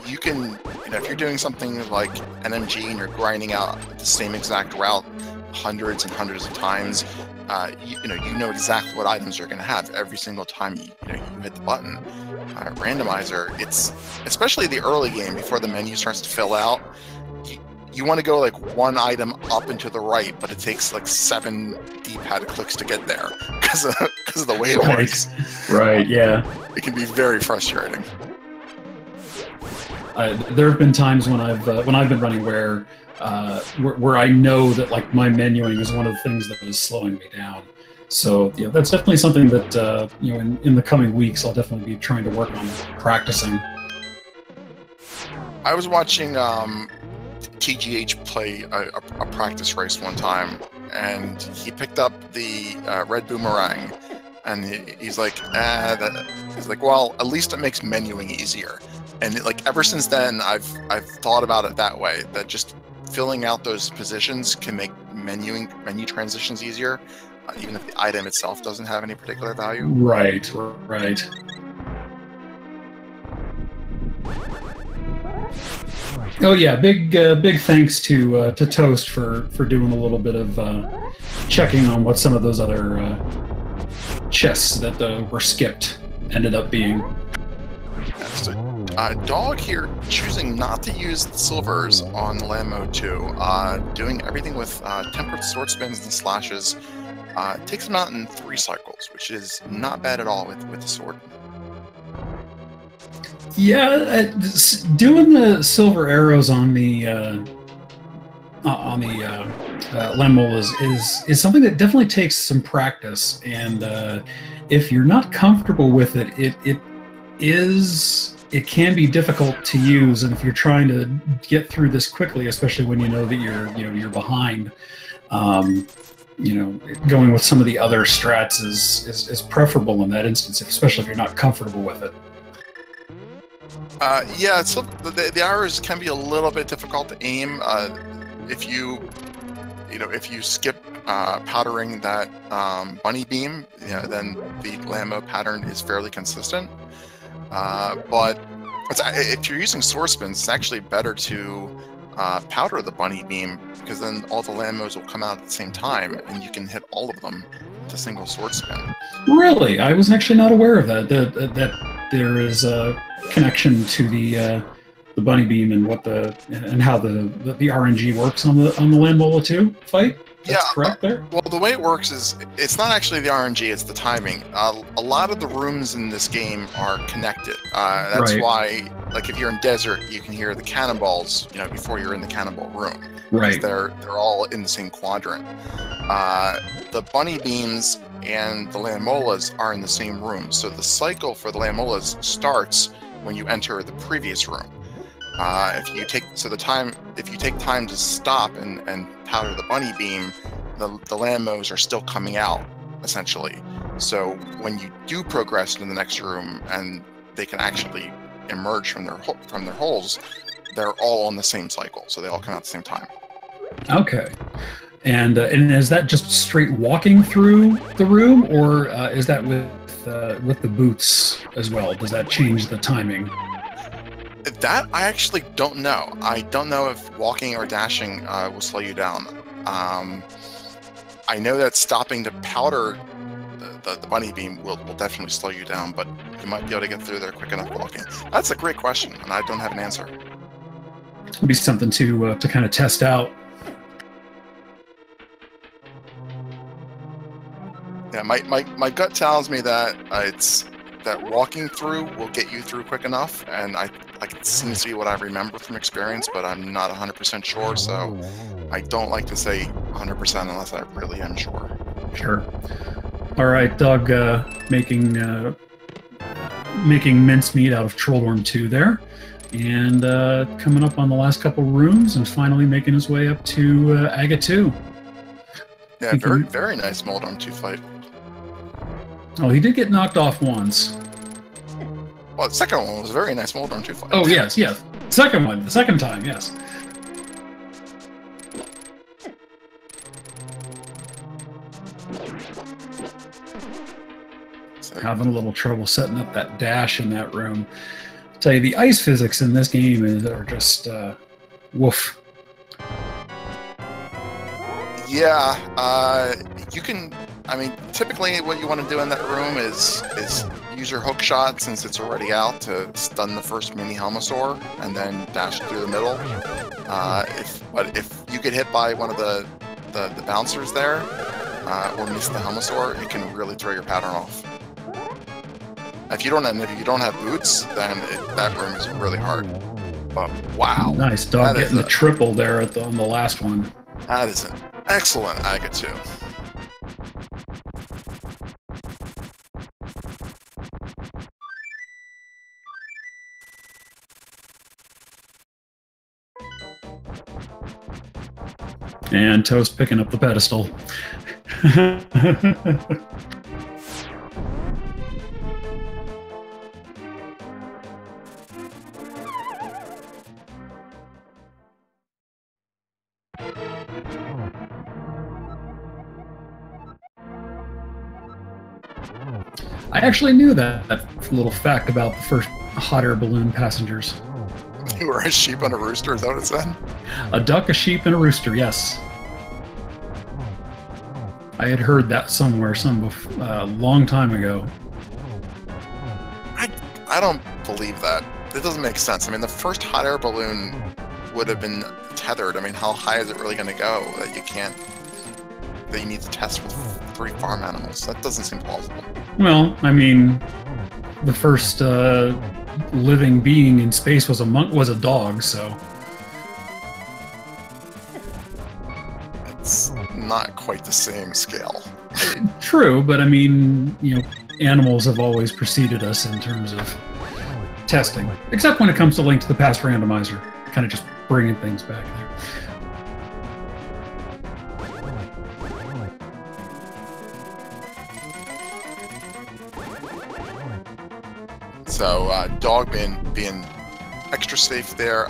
You can, if you're doing something like NMG and you're grinding out the same exact route hundreds and hundreds of times, you know exactly what items you're going to have every single time you hit the button. Randomizer, it's especially the early game before the menu starts to fill out. You want to go like 1 item up and to the right, but it takes like 7 D-pad clicks to get there because of the way it works. Right. Yeah. It can be very frustrating. There have been times when I've been running where I know that like my menuing is one of the things that is slowing me down. So that's definitely something that in the coming weeks I'll definitely be trying to work on practicing. I was watching TGH play a practice race one time, and he picked up the red boomerang, and he's like, well, at least it makes menuing easier. And ever since then, I've thought about it that way. That just filling out those positions can make menu transitions easier, even if the item itself doesn't have any particular value. Right. Oh yeah, big thanks to Toast for doing a little bit of checking on what some of those other chests that were skipped ended up being. So, Dog here choosing not to use the silvers on land mode 2, doing everything with tempered sword spins and slashes. Takes him out in 3 cycles, which is not bad at all with the sword. Yeah, doing the silver arrows on the Lamolas is something that definitely takes some practice, and if you're not comfortable with it, it can be difficult to use. And if you're trying to get through this quickly, especially when you know that you're behind, going with some of the other strats is preferable in that instance, especially if you're not comfortable with it. Yeah, so the arrows can be a little bit difficult to aim. If you skip powdering that bunny beam, then the Lambo pattern is fairly consistent. But if you're using sword spins, it's actually better to powder the bunny beam, because then all the Lambos will come out at the same time, and you can hit all of them with a single sword spin. Really? I was actually not aware of that. That there is a connection to the bunny beam and how the RNG works on the Lambola 2 fight. That's correct there? Well, the way it works is it's not actually the RNG, it's the timing. A lot of the rooms in this game are connected. That's right. Why, if you're in desert, you can hear the cannonballs, before you're in the cannonball room. Right. They're all in the same quadrant. The bunny beams and the Lamolas are in the same room. So the cycle for the Lamolas starts when you enter the previous room. If you take time to stop and powder the bunny beam, the Lambos are still coming out, essentially. So when you do progress into the next room and they can actually emerge from their holes, they're all on the same cycle, so they all come out at the same time. Okay. And is that just straight walking through the room, or is that with the boots as well? Does that change the timing? That I actually don't know. I don't know if walking or dashing will slow you down. I know that stopping to powder the bunny beam will definitely slow you down, but you might be able to get through there quick enough walking. That's a great question, and I don't have an answer. It'd be something to kind of test out. Yeah, my gut tells me that it's that walking through will get you through quick enough, and it seems to be what I remember from experience, but I'm not 100% sure, so I don't like to say 100% unless I really am sure. Sure. All right, Doug, making mincemeat out of Trolldorm 2 there, and coming up on the last couple rooms, and finally making his way up to Aga 2. Yeah, very nice Moldorm 2 fight. Oh, he did get knocked off once. Well, the second one was a very nice Moldorm 2 fight. Oh, yes. The second time, yes. So, having a little trouble setting up that dash in that room. I'll tell you, the ice physics in this game are just woof. Yeah, you can. I mean, typically what you want to do in that room is use your hook shot, since it's already out, to stun the first mini Helmosaur and then dash through the middle. But if you get hit by one of the bouncers there, or miss the Helmosaur, it can really throw your pattern off. If you don't have boots, then that room is really hard. But wow, nice dog getting the triple there on the last one. That is an excellent Aga 2. And Toast picking up the pedestal. I actually knew that little fact about the first hot air balloon passengers. You were a sheep and a rooster, is that what it said? A duck, a sheep, and a rooster, yes. I had heard that somewhere, a long time ago. I don't believe that. It doesn't make sense. I mean, the first hot air balloon would have been tethered. I mean, how high is it really going to go that you need to test with 3 farm animals? That doesn't seem plausible. Well, I mean, the first living being in space was a dog, so it's not quite the same scale. True, but I mean, animals have always preceded us in terms of testing, except when it comes to Link to the Past Randomizer, kind of just bringing things back there. So Dog being extra safe there.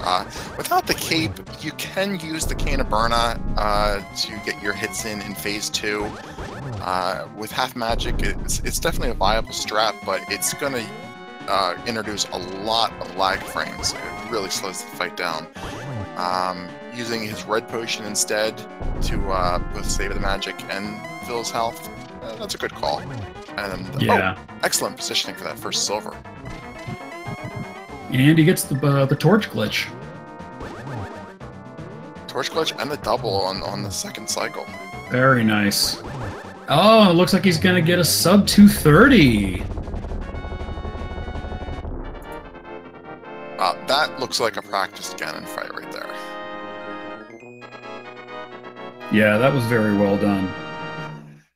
Without the cape, you can use the Cane of Burna to get your hits in phase 2. With half magic, it's definitely a viable strat, but it's going to introduce a lot of lag frames. It really slows the fight down. Using his red potion instead to both save the magic and fill his health, that's a good call. And yeah. Excellent positioning for that first silver. And he gets the torch glitch. Torch glitch and the double on the second cycle. Very nice. Oh, it looks like he's going to get a sub 230. That looks like a practiced Ganon fight right there. Yeah, that was very well done.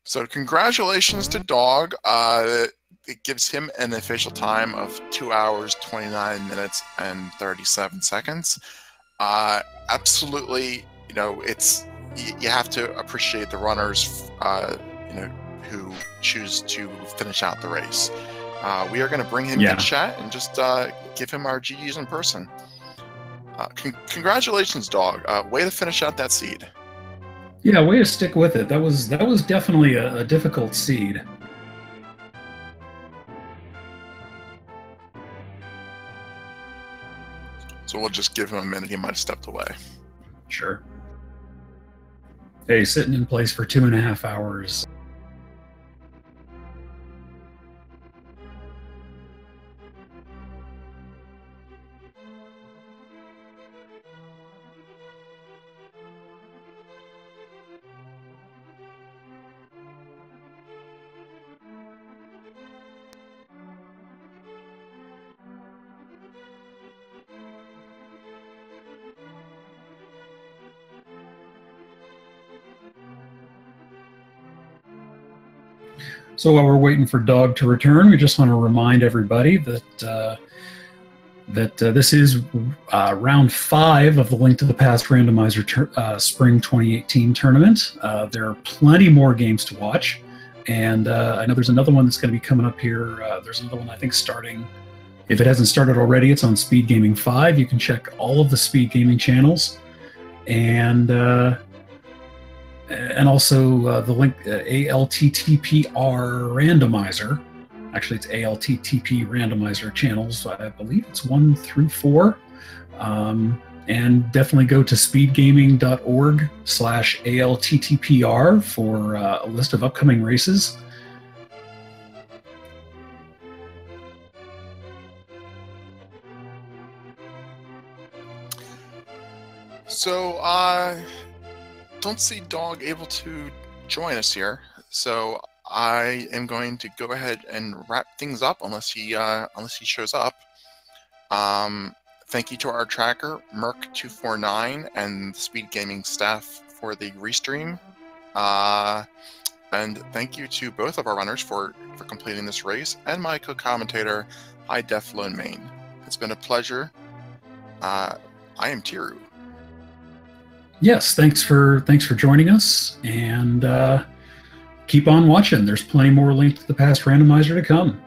So congratulations to Dog. It gives him an official time of 2 hours, 29 minutes, and 37 seconds. Absolutely, you have to appreciate the runners, who choose to finish out the race. We are going to bring him in chat and just give him our GGs in person. Congratulations, Dog. Way to finish out that seed. Yeah, way to stick with it. That was definitely a difficult seed. So we'll just give him a minute. He might have stepped away. Sure. Hey, sitting in place for 2.5 hours. So while we're waiting for Dog to return, we just want to remind everybody that this is round 5 of the Link to the Past Randomizer Spring 2018 tournament. There are plenty more games to watch, and I know there's another one that's going to be coming up here. There's another one I think starting, if it hasn't started already, it's on Speed Gaming 5. You can check all of the Speed Gaming channels, and also the link ALTTPR Randomizer. Actually, it's ALTTP Randomizer channels. I believe it's 1 through 4. And definitely go to speedgaming.org/ALTTPR for a list of upcoming races. So, don't see Dog able to join us here, so I am going to go ahead and wrap things up unless he shows up. Thank you to our tracker Merc249 and the Speed Gaming staff for the restream, and thank you to both of our runners for completing this race, and my co-commentator High Def Lone Main. It's been a pleasure. I am Tiru. Yes, thanks for joining us, and keep on watching. There's plenty more Link to the Past Randomizer to come.